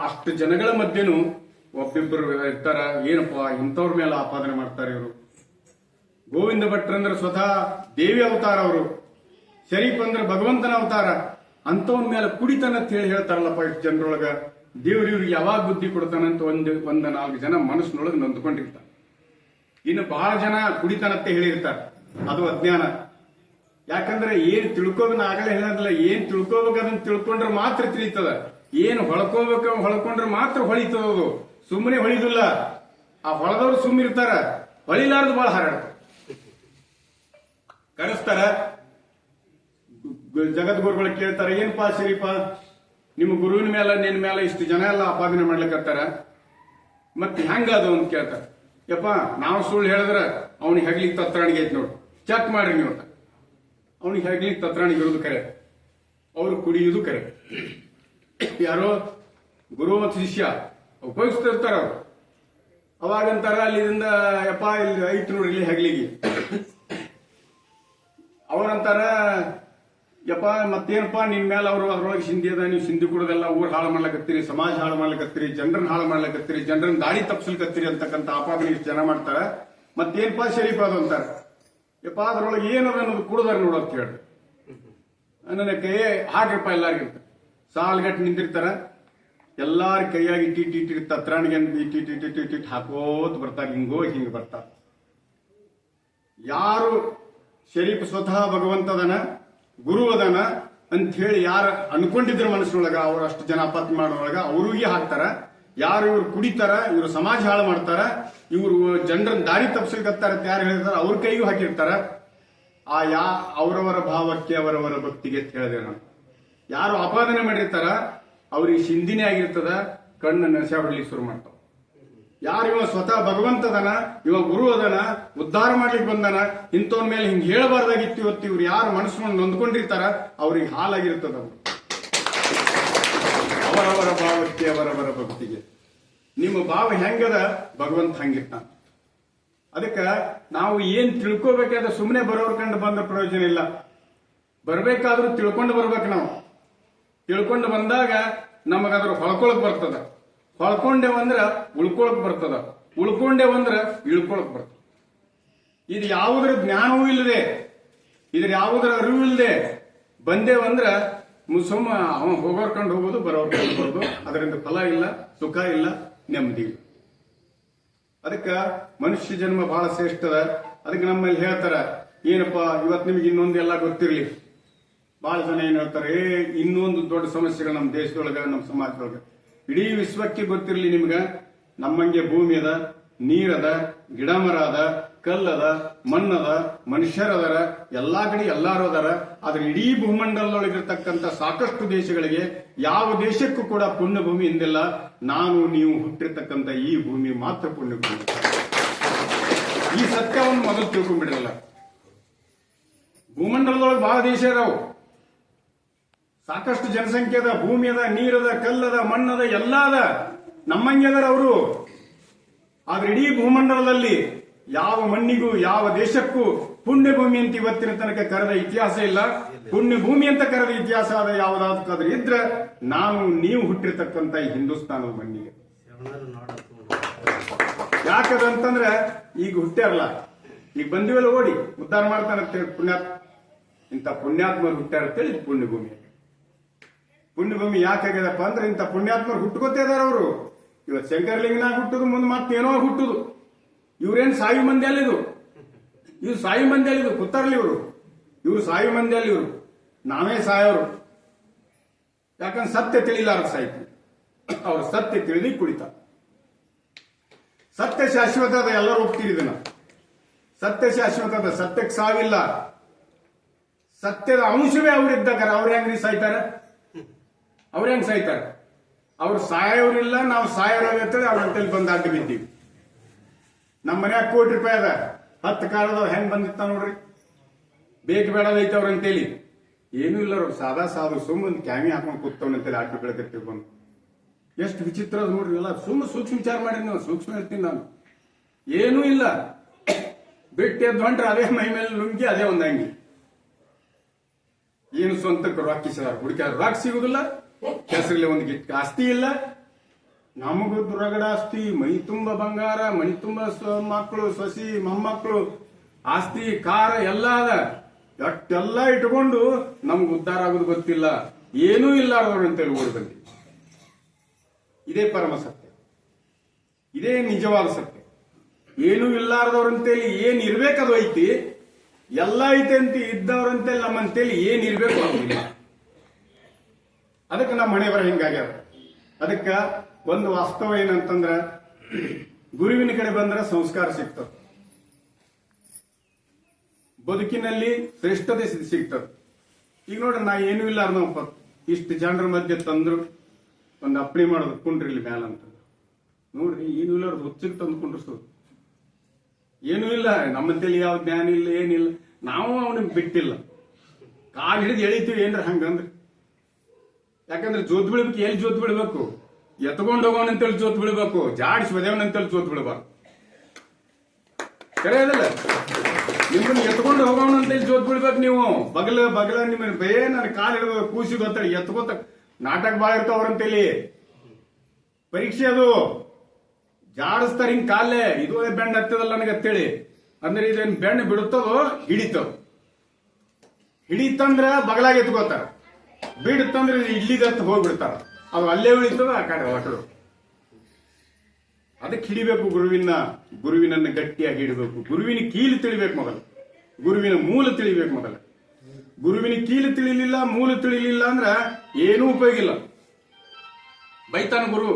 ಅಷ್ಟು ಜನಗಳ ಮಧ್ಯೆನೂ ಒಬ್ಬಿಬ್ಬರು ಇರ್ತಾರ, ಏನಪ್ಪ ಇಂಥವ್ರ ಮೇಲೆ ಆಪಾದನೆ ಮಾಡ್ತಾರೆ ಇವರು. ಗೋವಿಂದ ಭಟ್ರಂದ್ರೆ ಸ್ವತಃ ದೇವಿ ಅವತಾರ ಅವರು, ಶರೀಫ್ ಅಂದ್ರೆ ಭಗವಂತನ ಅವತಾರ. ಅಂತವನ್ ಮೇಲೆ ಕುಡಿತಾನ ಅಂತ ಹೇಳಿ ಹೇಳ್ತಾರಲ್ಲಪ್ಪ ಇಷ್ಟು ಜನರೊಳಗ. ದೇವ್ರ ಇವ್ರಿಗೆ ಯಾವಾಗ ಬುದ್ಧಿ ಕೊಡ್ತಾನಂತ ಒಂದು 4 ಜನ ಮನಸ್ಸಿನೊಳಗೆ ನೊಂದ್ಕೊಂಡಿರ್ತಾರ. ಇನ್ನು ಬಹಳ ಜನ ಕುಡಿತಾನಂತ ಹೇಳಿರ್ತಾರ, ಅದು ಅಜ್ಞಾನ. ಯಾಕಂದ್ರೆ ಏನ್ ತಿಳ್ಕೋಬೇಕು, ಆಗಲೇ ಹೇಳೋದಿಲ್ಲ, ಏನ್ ತಿಳ್ಕೋಬೇಕು ಅದನ್ನ ತಿಳ್ಕೊಂಡ್ರೆ ಮಾತ್ರ ತಿಳಿತದ. ಏನ್ ಹೊಳ್ಕೋಬೇಕು ಹೊಳ್ಕೊಂಡ್ರೆ ಮಾತ್ರ ಹೊಳಿತದ. ಅದು ಸುಮ್ಮನೆ ಹೊಳಿದಿಲ್ಲ. ಆ ಹೊಳದವ್ರು ಸುಮ್ಮಿರ್ತಾರ, ಹೊಳಿಲಾರ್ದು ಬಹಳ ಹಾರಾಡ್ತಾರ. ಕರೆಸ್ತಾರ, ಜಗದ್ಗುರುಗಳು ಕೇಳ್ತಾರ, ಏನಪ್ಪಾ ಶರೀಫ ನಿಮ್ಮ ಗುರುವಿನ ಮೇಲೆ ನಿನ್ನ ಮೇಲೆ ಇಷ್ಟು ಜನ ಎಲ್ಲ ಆಪಾದನೆ ಮಾಡ್ಲಿಕ್ಕತ್ತಾರ, ಮತ್ತೆ ಹೆಂಗದು ಅಂತ ಕೇಳ್ತಾರ. ಯಪ್ಪ ನಾವು ಸುಳ್ಳು ಹೇಳಿದ್ರ ಅವ್ನಿಗೆ ಹೆಗ್ಲಿಕ್ಕೆ ತತ್ರಾಣಿಗೆ ಐತಿ ನೋಡಿ, ಚೆಕ್ ಮಾಡ್ರಿ ನೀವು. ಅವ್ನಿಗೆ ಹೆಗ್ಲಿಕ್ಕೆ ತತ್ರಾಣಿಗೆ ಇರೋದು ಕರೆ, ಅವ್ರು ಕುಡಿಯುವುದು ಕರೆ. ಯಾರೋ ಗುರು ಮತ್ತು ಶಿಷ್ಯ ಉಪಯೋಗಿಸ್ತಿರ್ತಾರ ಅವ್ರು. ಅವಾಗಂತಾರ ಅಲ್ಲಿಂದ ಯಪ್ಪ ಇಲ್ಲಿ ಐತಿ ನೋಡ್ರಿ ಇಲ್ಲಿ ಹೆಗ್ಲಿಗೆ. ಅವರಂತಾರ ಯಪ್ಪ ಮತ್ತೇನಪ್ಪ ನಿನ್ ಮೇಲೆ ಅವರು ಅದ್ರೊಳಗೆ ಸಿಂಧಿ ಅದ, ನೀವು ಸಿಂಧಿ ಕುಡೋದೆಲ್ಲ ಊರ್ ಹಾಳು ಮಾಡ್ಲಕತ್ತೀರಿ, ಸಮಾಜ ಹಾಳು ಮಾಡ್ಲಕತ್ತೀರಿ, ಜನರನ್ನ ಹಾಳು ಮಾಡ್ಲಕತ್ತೀರಿ, ಜನರನ್ನ ದಾರಿ ತಪ್ಪಿಸ್ಲಿಕತ್ತೀರಿ ಅಂತಕ್ಕಂಥ ಆಪಾದನೆ ಇಷ್ಟು ಜನ ಮಾಡ್ತಾರ. ಮತ್ತೇನಪ್ಪ ಶರೀಫ್ ಅದು ಅಂತಾರ. ಯಪ್ಪ ಅದ್ರೊಳಗೆ ಏನದ ಅನ್ನೋದು ಕುಡದಾರ ನೋಡೋದ್ ಕೇಳ್ರಿ. ನನ್ನ ಕೈ ಹಾಕ್ರಪ್ಪ ಎಲ್ಲಾರ್ಗಿಂತ ಸಾಲ್ಗಟ್ಟು ನಿಂತಿರ್ತಾರ, ಎಲ್ಲಾರ ಕೈಯಾಗಿ ಇಟ್ಟಿಟ್ಟು ತತ್ರಾಣಿಗೆ ಇಟ್ಟಿಟ್ಟು ಹಾಕೋತ್ ಬರ್ತಾರ, ಹಿಂಗೋ ಹಿಂಗ್ ಬರ್ತಾರ. ಯಾರು ಶರೀಫ್ ಸ್ವತಃ ಭಗವಂತದನ ಗುರು ಅದನ ಅಂತ ಹೇಳಿ ಯಾರು ಅನ್ಕೊಂಡಿದ್ರ ಮನಸ್ಸಿನೊಳಗ, ಅವ್ರು ಅಷ್ಟು ಜನ ಅಪಾತ್ಮ ಮಾಡೋಳಗ ಅವ್ರಿಗೆ ಹಾಕ್ತಾರ. ಯಾರು ಇವ್ರು ಕುಡಿತಾರ, ಇವ್ರು ಸಮಾಜ ಹಾಳು ಮಾಡ್ತಾರ, ಇವ್ರು ಜನರನ್ನ ದಾರಿ ತಪ್ಪಿಸ್ಲಿಕತ್ತಾರ ಅಂತ ಯಾರು ಹೇಳಿದಾರ ಅವ್ರ ಕೈಗೂ ಹಾಕಿರ್ತಾರ. ಅವರವರ ಭಾವಕ್ಕೆ ಅವರವರ ಭಕ್ತಿಗೆ ಅಂತ ಹೇಳಿದೆ ನಾನು. ಯಾರು ಅಪಾದನೆ ಮಾಡಿರ್ತಾರ ಅವ್ರಿಗೆ ಸಿಂಧಿನೇ ಆಗಿರ್ತದ, ಕಣ್ಣು ನಶೆ ಹೊಡ್ಲಿಕ್ಕೆ ಶುರು ಮಾಡ್ತಾವ. ಯಾರು ಇವ ಸ್ವತಃ ಭಗವಂತದನ, ಇವ ಗುರು ಅದನ, ಉದ್ಧಾರ ಮಾಡ್ಲಿಕ್ಕೆ ಬಂದನ, ಇಂಥವ್ರ ಮೇಲೆ ಹಿಂಗ್ ಹೇಳಬಾರ್ದಾಗಿತ್ತು. ಇವತ್ತು ಇವ್ರು ಯಾರು ಮನಸ್ಸನ್ನು ನೊಂದ್ಕೊಂಡಿರ್ತಾರ ಅವ್ರಿಗೆ ಹಾಲಾಗಿರ್ತದ. ಅವರವರ ಭಾವಕ್ಕೆ ಅವರವರ ಭಕ್ತಿಗೆ. ನಿಮ್ಮ ಭಾವ ಹೆಂಗದ ಭಗವಂತ ಹಂಗಿರ್ತಾನ. ಅದಕ್ಕ ನಾವು ಏನ್ ತಿಳ್ಕೋಬೇಕಾದ್ರೆ ಸುಮ್ಮನೆ ಬರೋರ್ ಕಂಡು ಬಂದ ಪ್ರಯೋಜನ ಇಲ್ಲ. ಬರ್ಬೇಕಾದ್ರೂ ತಿಳ್ಕೊಂಡು ಬರ್ಬೇಕು. ನಾವು ತಿಳ್ಕೊಂಡು ಬಂದಾಗ ನಮಗದ್ರ ಹೊಳ್ಕೊಳಕ್ ಬರ್ತದ, ಹೊಳ್ಕೊಂಡೇವಂದ್ರ ಉಳ್ಕೊಳಕ್ ಬರ್ತದ, ಉಳ್ಕೊಂಡೇವಂದ್ರ ಇಳ್ಕೊಳಕ್ ಬರ್ತದ. ಇದು ಯಾವುದರ ಜ್ಞಾನವೂ ಇಲ್ಲದೆ, ಇದ್ರ ಯಾವುದರ ಅರಿವು ಇಲ್ಲದೆ ಬಂದೇವಂದ್ರ ಸುಮ್ಮ ಅವ ಹೋಗೋರ್ ಕಂಡು ಹೋಗೋದು, ಬರೋರ್ ಕಂಡು ಬರೋದು. ಅದರಿಂದ ಫಲ ಇಲ್ಲ, ಸುಖ ಇಲ್ಲ, ನೆಮ್ಮದಿ ಇಲ್ಲ. ಅದಕ್ಕ ಮನುಷ್ಯ ಜನ್ಮ ಬಹಳ ಶ್ರೇಷ್ಠದ. ಅದಕ್ಕೆ ನಮ್ಮಲ್ಲಿ ಹೇಳ್ತಾರ, ಏನಪ್ಪಾ ಇವತ್ತು ನಿಮ್ಗೆ ಇನ್ನೊಂದು ಎಲ್ಲ ಗೊತ್ತಿರ್ಲಿ. ಬಹಳ ಜನ ಏನ್ ಹೇಳ್ತಾರೆ, ಇನ್ನೊಂದು ದೊಡ್ಡ ಸಮಸ್ಯೆಗಳು ನಮ್ಮ ದೇಶದೊಳಗ, ನಮ್ಮ ಸಮಾಜದೊಳಗ, ಇಡೀ ವಿಶ್ವಕ್ಕೆ ಗೊತ್ತಿರ್ಲಿ ನಿಮ್ಗ, ನಮ್ಮಂಗೆ ಭೂಮಿ ಅದ, ನೀರದ, ಗಿಡ ಮರ ಅದ, ಕಲ್ಲದ, ಮಣ್ಣದ, ಮನುಷ್ಯರದರ, ಎಲ್ಲಾ ಕಡೆ ಎಲ್ಲಾರು ಅದಾರ. ಆದ್ರೆ ಇಡೀ ಭೂಮಂಡಲದೊಳಗಿರ್ತಕ್ಕಂಥ ಸಾಕಷ್ಟು ದೇಶಗಳಿಗೆ ಯಾವ ದೇಶಕ್ಕೂ ಕೂಡ ಪುಣ್ಯಭೂಮಿ ಎಂದಿಲ್ಲ. ನಾನು ನೀವು ಹುಟ್ಟಿರ್ತಕ್ಕಂಥ ಈ ಭೂಮಿ ಮಾತ್ರ ಪುಣ್ಯಭೂಮಿ. ಈ ಸತ್ಯವನ್ನು ಮೊದಲು ತಿಳ್ಕೊಂಡ್ಬಿಡಲ್ಲ. ಭೂಮಂಡಲದೊಳಗೆ ಬಹಳ ದೇಶ ಇದಾವು, ಸಾಕಷ್ಟು ಜನಸಂಖ್ಯೆ ಅದ, ಭೂಮಿ ಅದ, ನೀರದ, ಕಲ್ಲದ, ಮಣ್ಣದ, ಎಲ್ಲ ಅದ, ನಮ್ಮಂಗೆ ಅದಾರ ಅವರು. ಆದ್ರೆ ಇಡೀ ಭೂಮಂಡಲದಲ್ಲಿ ಯಾವ ಮಣ್ಣಿಗೂ ಯಾವ ದೇಶಕ್ಕೂ ಪುಣ್ಯಭೂಮಿ ಅಂತ ಇವತ್ತಿನ ತನಕ ಕರೆದ ಇತಿಹಾಸ ಇಲ್ಲ. ಪುಣ್ಯಭೂಮಿ ಅಂತ ಕರೆದ ಇತಿಹಾಸ ಅದ ಯಾವುದಾದ್ರೂ ಇದ್ರೆ ನಾನು ನೀವು ಹುಟ್ಟಿರ್ತಕ್ಕಂಥ ಈ ಹಿಂದೂಸ್ತಾನದ ಮಣ್ಣಿಗೆ. ಯಾಕದಂತಂದ್ರೆ ಈಗ ಹುಟ್ಟ್ಯಾರಲ್ಲ, ಈಗ ಬಂದಿವಲ್ಲ ಓಡಿ ಉದ್ಧಾರ ಮಾಡ್ತಾರಂತೇಳಿ ಪುಣ್ಯಾತ್ಮ, ಇಂಥ ಪುಣ್ಯಾತ್ಮರು ಹುಟ್ಟ್ಯಾರಂತೇಳಿ ಪುಣ್ಯಭೂಮಿ. ಪುಣ್ಯಭೂಮಿ ಯಾಕಾಗ್ಯದಪ್ಪ ಅಂದ್ರೆ ಇಂಥ ಪುಣ್ಯಾತ್ಮರು ಹುಟ್ಟುಕೊತೇ ಇದಾರ ಅವರು. ಇವತ್ತು ಶಂಕರಲಿಂಗನಾಗ ಹುಟ್ಟುದು, ಮುಂದೆ ಮತ್ತೇನೋ ಹುಟ್ಟುದು. ಇವ್ರೇನ್ ಸಾಯಿ ಮಂದಿ ಅಲ್ಲ, ಇವ್ರು ಸಾಯಿ ಮಂದಿ ಅಲ್ಲ, ಕೂತಾರಲ್ಲ ಇವ್ರು ಸಾಯಿ ಮಂದಿ ಅಲ್ಲ, ಇವ್ರು ನಾವೇ ಸಾಯೋರು. ಯಾಕಂದ್ರೆ ಸತ್ಯ ತಿಳಿಲಾರ ಸಾಯ್ತಿ, ಅವ್ರು ಸತ್ಯ ತಿಳಿದು ಕುಡಿತಾರ. ಸತ್ಯ ಶಾಶ್ವತ ಅದ, ಎಲ್ಲರೂ ಒಪ್ತೀರಿ ಇದನ್ನ. ಸತ್ಯ ಶಾಶ್ವತ ಅದ, ಸತ್ಯಕ್ಕೆ ಸಾವಿಲ್ಲ. ಸತ್ಯದ ಅಂಶವೇ ಅವ್ರಿದ್ದಾಗ ಅವ್ರ ಹೆಂಗ್ರಿ ಸಾಯ್ತಾರ? ಅವ್ರ ಹೆಂಗ್ ಸಾಯ್ತಾರ? ಅವ್ರು ಸಾಯೋರಿಲ್ಲ, ನಾವು ಸಾಯೋರ ಅಂತೇಳಿ ಅವ್ರ ಅಂತೇಳಿ ಬಂದು ಅಡ್ಡ ಬಿದ್ದೀವಿ. ನಮ್ಮ ಮನ್ಯಾಗ ₹1 ಅದ, 10 ಕಾಲದವ್ ಹೆಂಗ್ ಬಂದಿತ್ತ ನೋಡ್ರಿ. ಬೇಕು ಬೇಡದೈತೆ ಅವ್ರ ಅಂತೇಳಿ ಏನೂ ಇಲ್ಲ. ಅವ್ರು ಸಾದಾ ಸಾಧು ಸುಮ್ಮನೆ ಕ್ಯಾಮಿ ಹಾಕೊಂಡು ಕೂತವನಂತೇಳಿ ಆಟ ಬೆಳಕತ್ತೀವಿ ಬಂದು. ಎಷ್ಟು ವಿಚಿತ್ರ ಅದ ನೋಡ್ರಿ. ಎಲ್ಲ ಸುಮ್ಮನೆ ಸೂಕ್ಷ್ಮ ವಿಚಾರ ಮಾಡಿ, ನಾವು ಸೂಕ್ಷ್ಮ ಹೇಳ್ತೀನಿ ನಾನು. ಏನೂ ಇಲ್ಲ, ಬಿಟ್ಟು ಎದ್ದು ಹೊಂಟ್ರೆ ಅದೇ ಮೈ ಮೇಲೆ ಲುಂಗಿ, ಅದೇ ಒಂದ್ ಅಂಗಿ. ಏನು ಸ್ವಂತಕ್ಕೆ ರೊಕ್ಕಿಸಿದಾರ, ಹುಡುಕ್ಯಾರ ರೊಕ್ಕ ಸಿಗುದಿಲ್ಲ. ಹೆಸರಲ್ಲಿ ಒಂದು ಗಿಟ್ ಆಸ್ತಿ ಇಲ್ಲ. ನಮಗೂ ದುರಗಡ ಆಸ್ತಿ, ಮೈ ತುಂಬ ಬಂಗಾರ, ಮನಿ ತುಂಬ ಮಕ್ಕಳು, ಸೊಸಿ, ಮೊಮ್ಮಕ್ಕಳು, ಆಸ್ತಿ, ಕಾರ ಎಲ್ಲ ಅದ. ಎಷ್ಟೆಲ್ಲ ಇಟ್ಕೊಂಡು ನಮ್ಗೆ ಉದ್ಧಾರ ಆಗೋದು ಗೊತ್ತಿಲ್ಲ. ಏನೂ ಇಲ್ಲಾರ್ದವ್ರು ಅಂತೇಳಿ ಓಡಿ ಬಂದಿ. ಇದೇ ಪರಮ ಸತ್ಯ, ಇದೇ ನಿಜವಾದ ಸತ್ಯ. ಏನೂ ಇಲ್ಲಾರ್ದವ್ರಂತೇಳಿ ಏನ್ ಇರ್ಬೇಕದು ಐತಿ, ಎಲ್ಲ ಐತೆ ಅಂತ ಇದ್ದವ್ರಂತೇಳಿ ನಮ್ಮಂತೇಳಿ ಏನ್ ಇರ್ಬೇಕು ಅನ್ನೋದಿಲ್ಲ. ಅದಕ್ಕೆ ನಮ್ಮ ಮನೆ ಬರ ಹಿಂಗಾಗ್ಯಾರ. ಅದಕ್ಕ ಒಂದು ವಾಸ್ತವ ಏನಂತಂದ್ರ, ಗುರುವಿನ ಕಡೆ ಬಂದ್ರೆ ಸಂಸ್ಕಾರ ಸಿಗ್ತದೆ, ಬದುಕಿನಲ್ಲಿ ಶ್ರೇಷ್ಠತೆ ಸಿಗ್ತದೆ. ಈಗ ನೋಡ್ರಿ, ನಾ ಏನೂ ಇಲ್ಲ ಅರ್ನಪ್ಪ, ಇಷ್ಟು ಜನರ ಮಧ್ಯೆ ತಂದ್ರು ಒಂದು ಅಪ್ಪಣೆ ಮಾಡೋದು ಕುಂಡ್ರಿ ಇಲ್ಲಿ ಮ್ಯಾಲ ಅಂತ ನೋಡ್ರಿ, ಏನೂ ಇಲ್ಲ ಅವ್ರದ್ದು ಹುಚ್ಚಿಗೆ ತಂದು ಕುಂಡ್ರಿಸೋದು. ಏನೂ ಇಲ್ಲ, ನಮ್ಮಂತೇಳಿ ಯಾವ ಜ್ಞಾನ ಇಲ್ಲ, ಏನಿಲ್ಲ. ನಾವು ಅವನಿಗೆ ಬಿಟ್ಟಿಲ್ಲ, ಕಾಲು ಹಿಡಿದು ಎಳಿತೀವಿ ಏನ್ರ ಹಂಗಂದ್ರೆ. ಯಾಕಂದ್ರೆ ಜೋತ್ ಬಿಡ್ಬೇಕು, ಎಲ್ಲಿ ಜೋತ್ ಬಿಡ್ಬೇಕು? ಎತ್ಕೊಂಡು ಹೋಗೋಣ ಅಂತೇಳಿ ಜೋತ್ ಬಿಡ್ಬೇಕು, ಜಾಡಿಸಿ ಬದೇವನ ಅಂತೇಳಿ ಜೋತ್ ಬಿಡಬಾರ್ದು. ಕರೆ ಅದಲ್ಲ, ನಿಮ್ಮನ್ನ ಎತ್ಕೊಂಡು ಹೋಗೋಣ ಅಂತೇಳಿ ಜೋತ್ ಬಿಡ್ಬೇಕು. ನೀವು ಬಗಲ ನಿಮ್ಮ ಬೇ ನನ್ನ ಕಾಲು ಹಿಡಿದು ಕೂಸಿ ಗೊತ್ತಾಳಿ ಎತ್ಕೋತ ನಾಟಕ ಬಾಳ ಇರ್ತಾವ್ರಂತೇಳಿ. ಪರೀಕ್ಷೆ ಅದು ಜಾಡಿಸ್ತಾರ ಹಿಂಗ್ ಕಾಲೇ, ಇದು ಬೆಣ್ಣ ಹತ್ತದಲ್ಲ ನನಗತ್ತೇಳಿ. ಅಂದ್ರೆ ಇದೇನ್ ಬೆಣ್ಣ ಬಿಡುತ್ತದೋ ಹಿಡಿತಂದ್ರ ಬಗಲಾಗಿ ಎತ್ಕೋತಾರ, ಬಿಡುತ್ತಂದ್ರೆ ಇಡ್ಲಿದತ್ತ ಹೋಗ್ಬಿಡ್ತಾರ. ಅದು ಅಲ್ಲೇ ಉಳಿತದ, ಆ ಕಡೆ ಹೊಟ್ಟರು. ಅದಕ್ಕೆ ಹಿಡಿಬೇಕು ಗುರುವಿನನ್ನ ಗಟ್ಟಿಯಾಗಿ ಹಿಡಬೇಕು. ಗುರುವಿನ ಕೀಲು ತಿಳಿಬೇಕು ಮೊದಲು, ಗುರುವಿನ ಮೂಲ ತಿಳಿಬೇಕು ಮೊದಲು. ಗುರುವಿನ ಕೀಲು ತಿಳಿಲಿಲ್ಲ, ಮೂಲ ತಿಳಿಲಿಲ್ಲ ಅಂದ್ರ ಏನೂ ಉಪಯೋಗ ಇಲ್ಲ. ಬೈತಾನ ಗುರು,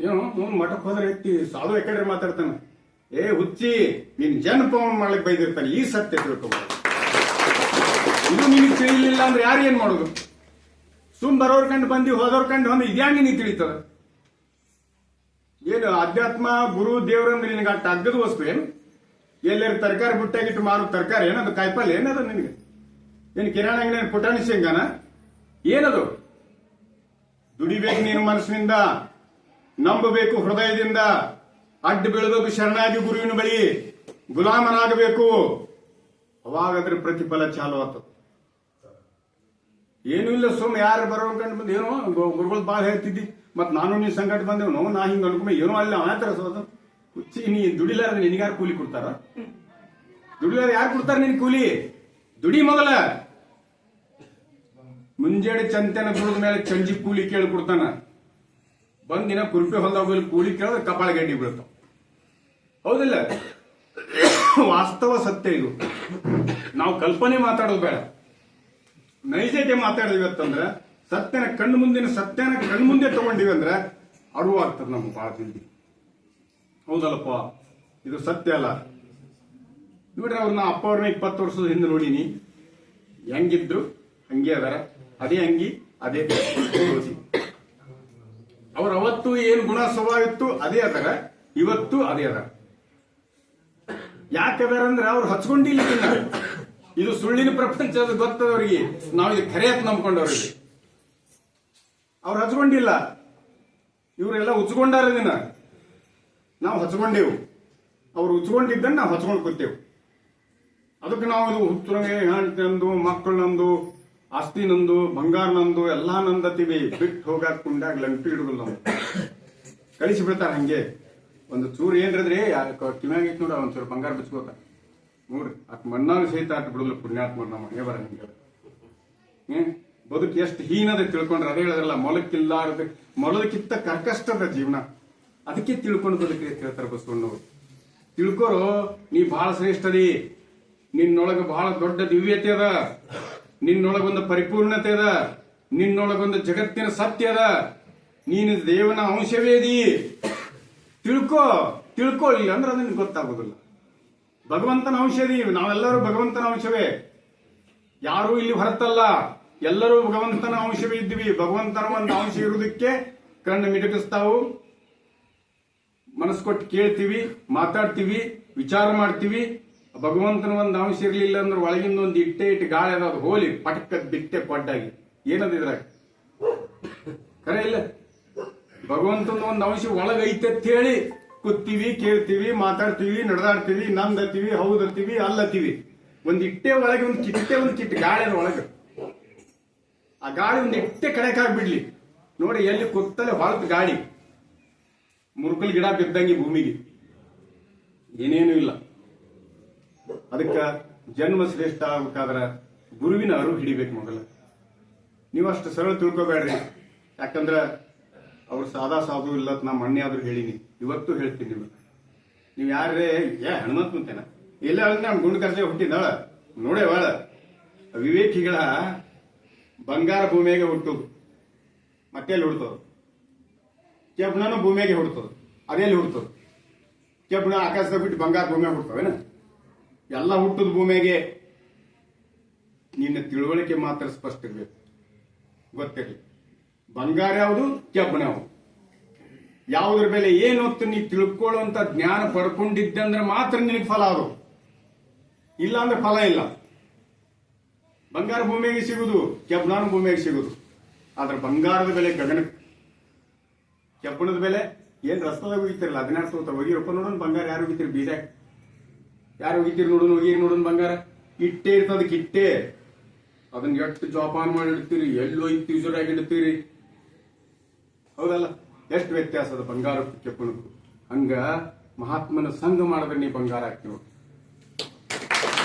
ಏನು ಮಠಕ್ಕೆ ಹೋದ್ರೆ ಎತ್ತಿ ಸಾಧು ಎಕಡೆ ಮಾತಾಡ್ತಾನ, ಏ ಹುಚ್ಚಿ ನಿನ್ ಜನಪವನ್ ಮಾಡ್ಲಿಕ್ಕೆ ಬೈದಿರ್ತಾನೆ. ಈ ಸತ್ಯ ತಿಳ್ಕೊಬೋದು. ಇದು ನಿನಗೆ ತಿಳಿಲಿಲ್ಲ ಅಂದ್ರೆ ಯಾರು ಏನ್ ಮಾಡೋದು? ಸುಮ್ ಬರೋರ್ ಕಂಡು ಬಂದಿ, ಹೋದವ್ರ ಕಂಡು ಬಂದು ಇದ್ಯಾ ನಿನಗೆ ತಿಳಿತದ? ಏನು ಅಧ್ಯಾತ್ಮ ಗುರು ದೇವರಂದ್ರೆ ನಿನಗೆ ಅಟ್ಟ ಅಗ್ಗದ ವಸ್ತು ಏನು? ಎಲ್ಲರೂ ತರಕಾರಿ ಬುಟ್ಟಾಗಿಟ್ಟು ಮಾರೋ ತರಕಾರಿ ಏನದು? ಕಾಯಿಪಲ್ಯ ಏನದು ನಿನಗೆ? ಏನ್ ಕಿರಾಣಿ ಅಂಗಡಿ ಪುಟಾಣಿ ಶೇಂಗಾನ ಏನದು? ದುಡಿಬೇಕು ನೀನು ಮನಸ್ಸಿನಿಂದ, ನಂಬಬೇಕು ಹೃದಯದಿಂದ, ಅಡ್ಡ ಬೀಳಬೇಕು ಶರಣಾಗಿ ಗುರುವಿನ ಬಳಿ, ಗುಲಾಮನಾಗಬೇಕು. ಅವಾಗದ್ರ ಪ್ರತಿಫಲ ಚಾಲು ಆತದ. ಏನೂ ಇಲ್ಲ, ಸುಮ್ ಯಾರು ಬರೋ ಕಂಡು ಬಂದು ಏನೋ ಗುರುಗಳು ಬಾಳ ಹೇಳ್ತಿದ್ದಿ, ಮತ್ ನಾನು ನೀನ್ ಸಂಕಟ ಬಂದೇವನು, ನಾ ಹಿಂಗ ಅನ್ಕೊಂಬ ಏನೋ ಅಲ್ಲ ಆ ತರ ಸೋದ ಹುಚ್ಚಿ. ನೀ ದುಡಿಲಾರ ನಿನಗಾರು ಕೂಲಿ ಕೊಡ್ತಾರ? ದುಡಿಲಾರ ಯಾರು ಕೊಡ್ತಾರ ನಿನ್ ಕೂಲಿ? ದುಡಿ ಮೊದಲ. ಮುಂಜಾನೆ ಚಂತನ ದುಡಿದ ಮೇಲೆ ಚಂಜಿ ಕೂಲಿ ಕೇಳಿ ಕೊಡ್ತಾನ. ಬಂದಿನ ಕುರುಪೆ ಹೊಲದಾಗ ಕೂಲಿ ಕೇಳಿದ್ರೆ ಕಪಾಳ ಗಡ್ಡಿ ಬೀಳ್ತಾವ. ಹೌದಿಲ್ಲ? ವಾಸ್ತವ ಸತ್ಯ ಇದು. ನಾವು ಕಲ್ಪನೆ ಮಾತಾಡೋದು ಬೇಡ, ನೈಜತೆ ಮಾತಾಡಿವತ್ತಂದ್ರ ಸತ್ಯನ ಕಣ್ಣು ಮುಂದೆ ತಗೊಂಡಿವಿ ಅಂದ್ರ ಅರಿವು ಆಗ್ತದ ನಮ್ಗೆ ಬಹಳ ಜಲ್ದಿ. ಹೌದಲ್ಲಪ್ಪ, ಇದು ಸತ್ಯ ಅಲ್ಲ. ನೋಡ್ರಿ, ಅವ್ರನ್ನ ಅಪ್ಪ ಅವ್ರನ್ನ 20 ವರ್ಷದ ಹಿಂದೆ ನೋಡಿನಿ, ಹೆಂಗಿದ್ರು ಹಂಗೆ ಅದಾರ, ಅದೇ ಅಂಗಿ ಅದೇ ದೋಸಿ. ಅವ್ರ ಅವತ್ತು ಏನು ಗುಣ ಸ್ವಭಾವ ಇತ್ತು ಅದೇ ಅದಾರ, ಇವತ್ತು ಅದೇ ಅದಾರ. ಯಾಕದಾರ ಅಂದ್ರೆ ಅವ್ರು ಹಚ್ಕೊಂಡಿಲ್ಲ. ಇದು ಸುಳ್ಳಿನ ಪ್ರಪಂಚ ಅದು ಗೊತ್ತದವ್ರಿಗೆ, ನಾವು ಇದು ಖರೆ ಅಂತ ನಂಬ್ಕೊಂಡವ್ರಿಗೆ. ಅವ್ರು ಹಚ್ಕೊಂಡಿಲ್ಲ, ಇವರೆಲ್ಲ ಉಚ್ಕೊಂಡಾರ. ದಿನ ನಾವು ಹಚ್ಕೊಂಡೇವು, ಅವ್ರು ಉಚ್ಕೊಂಡಿದ್ದನ್ನ ನಾವು ಹಚ್ಕೊಂಡು ಕೂತೇವು. ಅದಕ್ಕೆ ನಾವು ಇದು ಹುಚ್ಚರಂಗೆ ಹೆಂಡತಿ ನಂದು, ಮಕ್ಕಳು ನಂದು, ಆಸ್ತಿ ನಂದು, ಬಂಗಾರ ನಂದು ಎಲ್ಲಾ ನಂದತೀವಿ. ಬಿಟ್ಟು ಹೋಗಾಕ ಕುಂಡಾಗ ಲಂಟಿ ಹಿಡುದಿಲ್ಲ, ನಾವು ಕಳಿಸಿ ಬಿಡ್ತಾರ. ಹಂಗೆ ಒಂದು ಚೂರು ಏನ್ರದ್ರಿ ಕಿವ್ಯಾಗ ಐತಿ ನೋಡ, ಒಂಚೂರು ಬಂಗಾರ ಬಿಚ್ಕೋತ ನೋಡ್ರಿ, ಅಟ್ ಮಣ್ಣಾಗ ಸಹಿತ ಅಟ್ ಬಿಡುದಿಲ್ಲ. ಪುಣ್ಯಾತ್ಮರು ನಮ್ಮ ಮನೆ ಬರ ನಿಮ್ಗೆ ಬದುಕು ಎಷ್ಟು ಹೀನದ ತಿಳ್ಕೊಂಡ್ರೆ. ಅದೇ ಹೇಳೋದಲ್ಲ, ಮೊಲದಕ್ಕಿಂತ ಕರ್ಕಷ್ಟದ ಜೀವನ. ಅದಕ್ಕೆ ತಿಳ್ಕೊಂಡು ಬದುಕಿ ಅಂತ ಹೇಳ್ತಾರೆ ಬಸವಣ್ಣವರು. ತಿಳ್ಕೊರು, ನೀ ಬಹಳ ಶ್ರೇಷ್ಠದಿ, ನಿನ್ನೊಳಗ ಬಹಳ ದೊಡ್ಡ ದಿವ್ಯತೆ ಅದ, ನಿನ್ನೊಳಗೊಂದು ಪರಿಪೂರ್ಣತೆ ಅದ, ನಿನ್ನೊಳಗೊಂದು ಜಗತ್ತಿನ ಸತ್ಯ ಅದ, ನೀನು ದೇವನ ಅಂಶವೇದಿ. ತಿಳ್ಕೊಳ್ಳಿ ಅಂದ್ರೆ ಅದನ್ನ ಗೊತ್ತಾಗೋದಿಲ್ಲ. ಭಗವಂತನ ಅಂಶದಿ, ನಾವೆಲ್ಲರೂ ಭಗವಂತನ ಅಂಶವೇ, ಯಾರೂ ಇಲ್ಲಿ ಹೊರತಲ್ಲ, ಎಲ್ಲರೂ ಭಗವಂತನ ಅಂಶವೇ ಇದ್ವಿ. ಭಗವಂತನ ಒಂದು ಅಂಶ ಇರುವುದಕ್ಕೆ ಕಣ್ಣು ಮಿಟಕಿಸ್ತಾವು, ಮನಸ್ಸು ಕೊಟ್ಟು ಕೇಳ್ತೀವಿ, ಮಾತಾಡ್ತೀವಿ, ವಿಚಾರ ಮಾಡ್ತೀವಿ. ಭಗವಂತನ ಒಂದು ಅಂಶ ಇರ್ಲಿಲ್ಲ ಅಂದ್ರೆ ಒಳಗಿಂದ ಒಂದು ಇಟ್ಟು ಗಾಳಿ ಅದಾದ ಹೋಲಿ ಪಟಕದ್ ಬಿಟ್ಟೆ ಕೊಡ್ಡಾಗಿ ಏನದ ಇದ್ರಾಗ ಕರೆ ಇಲ್ಲ. ಭಗವಂತನ ಒಂದು ಅಂಶ ಒಳಗೈತೆ ಅಂತ ಹೇಳಿ ಕೂತೀವಿ, ಕೇಳ್ತೀವಿ, ಮಾತಾಡ್ತೀವಿ, ನಡೆದಾಡ್ತೀವಿ, ನಂದತ್ತೀವಿ, ಹೌದತ್ತೀವಿ, ಅಲ್ಲತ್ತೀವಿ. ಒಂದಿಟ್ಟೆ ಒಳಗೆ ಒಂದು ಕಿಟ್ಟೆ ಗಾಳಿ ಅದ ಒಳಗೆ. ಆ ಗಾಳಿ ಒಂದು ಇಟ್ಟೆ ಕಡೆಕಾಗ್ಬಿಡ್ಲಿ ನೋಡಿ, ಎಲ್ಲಿ ಕೂತಲೆ ಹೊಳತ್ ಗಾಳಿ, ಮುರುಕಲ್ ಗಿಡ ಬಿದ್ದಂಗೆ ಭೂಮಿಗೆ, ಏನೇನು ಇಲ್ಲ. ಅದಕ್ಕ ಜನ್ಮ ಶ್ರೇಷ್ಠ ಆಗ್ಬೇಕಾದ್ರ ಗುರುವಿನ ಅರಿವು ಹಿಡಿಬೇಕು ಮೊದಲ. ನೀವಷ್ಟು ಸರಳ ತಿಳ್ಕೊಬೇಡ್ರಿ, ಯಾಕಂದ್ರ ಅವ್ರು ಸಾದಾ ಸಾಧು ಇಲ್ಲ. ನಾ ಮೊನ್ನೆ ಆದ್ರೂ ಹೇಳಿನಿ, ಇವತ್ತು ಹೇಳ್ತೀನಿ. ನೀವು ಯಾರೇ ಹನುಮಂತ ಮುಂತೇನ ಎಲ್ಲ ಹೇಳಿದ್ರೆ ನಮ್ ಗುಂಡು ಕರ್ಜೆ ಹುಟ್ಟಿದಾಳ ನೋಡೇವಾಳ. ವಿವೇಕಿಗಳ ಬಂಗಾರ ಭೂಮಿಯಾಗೆ ಹುಟ್ಟುದು, ಮತ್ತೆ ಎಲ್ಲಿ ಹುಡ್ತದ? ಕೆಬ್ಬನೂ ಭೂಮಿಯಾಗೆ ಹುಡ್ತದ, ಅದೆಲ್ಲಿ ಹುಡ್ತದ? ಕೆಬ್ಬಣ ಆಕಾಶದಾಗ ಬಿಟ್ಟು ಬಂಗಾರ ಭೂಮಿಯಾಗ ಹುಡ್ತಾವೇನ? ಎಲ್ಲ ಹುಟ್ಟದ ಭೂಮಿಯಾಗೆ. ನಿನ್ನ ತಿಳುವಳಿಕೆ ಮಾತ್ರ ಸ್ಪಷ್ಟ ಇರಬೇಕು, ಗೊತ್ತಿರಲಿ. ಬಂಗಾರ ಯಾವುದು, ಕೆಬ್ಬಣ ಯಾವುದು, ಯಾವುದ್ರ ಬೆಲೆ ಏನು ಹೊತ್ತು ನೀ ತಿಳ್ಕೊಳ್ಳುವಂತ ಜ್ಞಾನ ಪಡ್ಕೊಂಡಿದ್ದೆ ಅಂದ್ರೆ ಮಾತ್ರ ನಿನಗೆ ಫಲ ಅದು, ಇಲ್ಲ ಅಂದ್ರೆ ಫಲ ಇಲ್ಲ. ಬಂಗಾರ ಭೂಮಿಯಾಗೆ ಸಿಗುದು, ಕೆಬ್ಬಣಾನು ಭೂಮಿಯಾಗೆ ಸಿಗುದು. ಆದ್ರೆ ಬಂಗಾರದ ಬೆಲೆ ಗಗನ, ಕೆಬ್ಬಣದ ಬೆಲೆ ಏನ್ ರಸ್ತಾದಾಗ ಹೋಗಿತಿರಲ್ಲ 16 ತಗೋತಾರ. ಹೋಗಿರಪ್ಪ ನೋಡೋಣ ಬಂಗಾರ ಯಾರು ಹೋಗಿತೀರಿ, ಬೀದ್ಯಾಗ ಯಾರು ಹೋಗಿತೀರಿ ನೋಡೋಣ, ಹೋಗಿ ನೋಡೋಣ ಬಂಗಾರ ಇಟ್ಟೇ ಇರ್ತದಕ್ಕೆ ಇಟ್ಟೇ. ಅದನ್ನ ಎಷ್ಟು ಜೋಪಾನ ಮಾಡಿ ಇಡ್ತೀರಿ, ಎಲ್ಲಿ ಹೋಗಿ ಯೂಸರಾಗಿ ಇಡ್ತೀರಿ, ಹೌದಲ್ಲ? ಎಷ್ಟು ವ್ಯತ್ಯಾಸ ಅದ ಬಂಗಾರಕ್ಕೂ ಕೆಬ್ಬಣಕ್ಕೂ. ಹಂಗ ಮಹಾತ್ಮನ ಸಂಘ ಮಾಡಿದ್ರೆ ನೀ ಬಂಗಾರ ಆಗ್ತಿ ನೋಡಿ.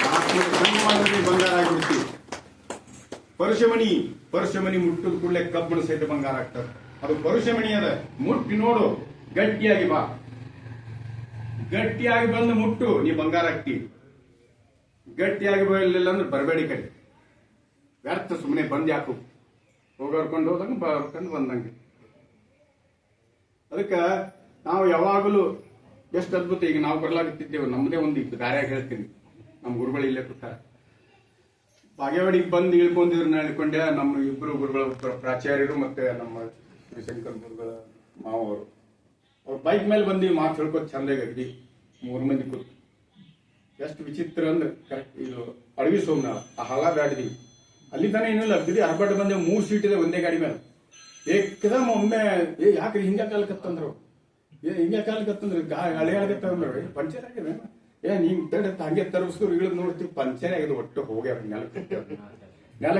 ಮಹಾತ್ಮನ ಸಂಘ ಮಾಡಿದ್ರೆ ನೀ ಬಂಗಾರ ಆಗಿಬಿಡ್ತೀವಿ. ಪರಶಮಣಿ ಮುಟ್ಟದ ಕೂಡಲೇ ಕಬ್ಬಣ ಸಹಿತ ಬಂಗಾರ ಆಗ್ತದೆ. ಅದು ಪರಶಮಣಿ ಅದ, ಮುಟ್ಟಿ ನೋಡು, ಗಟ್ಟಿಯಾಗಿ ಬಾ, ಗಟ್ಟಿಯಾಗಿ ಬಂದು ಮುಟ್ಟು, ನೀ ಬಂಗಾರ ಆಗ್ತಿ. ಗಟ್ಟಿಯಾಗಿ ಬರಲಿಲ್ಲ ಅಂದ್ರೆ ಬರಬೇಡಿ ಕಡೆ, ವ್ಯರ್ಥ. ಸುಮ್ಮನೆ ಬಂದ್ ಯಾಕು, ಹೋಗರ್ಕೊಂಡು ಹೋದಂಗ ಬರ್ಕೊಂಡು ಬಂದಂಗೆ. ಅದಕ್ಕ ನಾವು ಯಾವಾಗಲೂ ಎಷ್ಟು ಅದ್ಭುತ. ಈಗ ನಾವು ಬರ್ಲಾಗುತ್ತಿದ್ದೇವೆ, ನಮ್ಮದೇ ಒಂದು ಇತ್ತು ದಾರ್ಯಾಗ ಹೇಳ್ತೀನಿ. ನಮ್ಮ ಗುರುಗಳು ಇಲ್ಲೇ ಕೂತಾರ, ಬಾಗೇವಾಡಿಗೆ ಬಂದು ಇಳ್ಕೊಂಡಿದ್ರು. ನಾ ಇಳ್ಕೊಂಡೆ. ನಮ್ಮ ಇಬ್ಬರು ಗುರುಗಳು, ಪ್ರಾಚಾರ್ಯರು ಮತ್ತೆ ನಮ್ಮ ಶ್ರೀಶಂಕರ್ ಗುರುಗಳ ಮಾವರು, ಅವ್ರ ಬೈಕ್ ಮೇಲೆ ಬಂದು ಮಾತು ಹೇಳ್ಕೊತ ಚಂದಾಗಿ 3 ಮಂದಿ ಕೂತು. ಎಷ್ಟು ವಿಚಿತ್ರ ಅಂದ್ರೆ ಕರೆಕ್ಟ್ ಇದು ಅಡವಿ ಸೋಮನಾಳ ಆ ಹಲ ದಾಡಿದೀವಿ. ಅಲ್ಲಿ ತಾನೇ ಏನಿಲ್ಲ, ಬಿಡಿ ಅರ್ಬಟ್ ಬಂದೆ, 3 ಸೀಟ್ ಇದೆ ಒಂದೇ ಗಾಡಿ ಮೇಲೆ. ಏಕದಮ್ ಒಮ್ಮೆ ಯಾಕ್ರಿ ಹಿಂಗ ಕಾಲಕತ್ತಂದ್ರು, ಹಿಂಗೆ ಕಾಲಕತ್ತಂದ್ರೆ ಹಳೆ ಆಗತ್ತಂದ್ರೆ ಪಂಚರ್ ಆಗಿದೆ. ನೀವ್ ತಡೆ ಹಂಗೆ ತರಿಸಿದ್ರು ಇಳಿದ್ ನೋಡ್ತೀವಿ ಪಂಚರ್ ಆಗಿದೆ, ಒಟ್ಟು ಹೋಗ್ಯಾರ ನೆಲ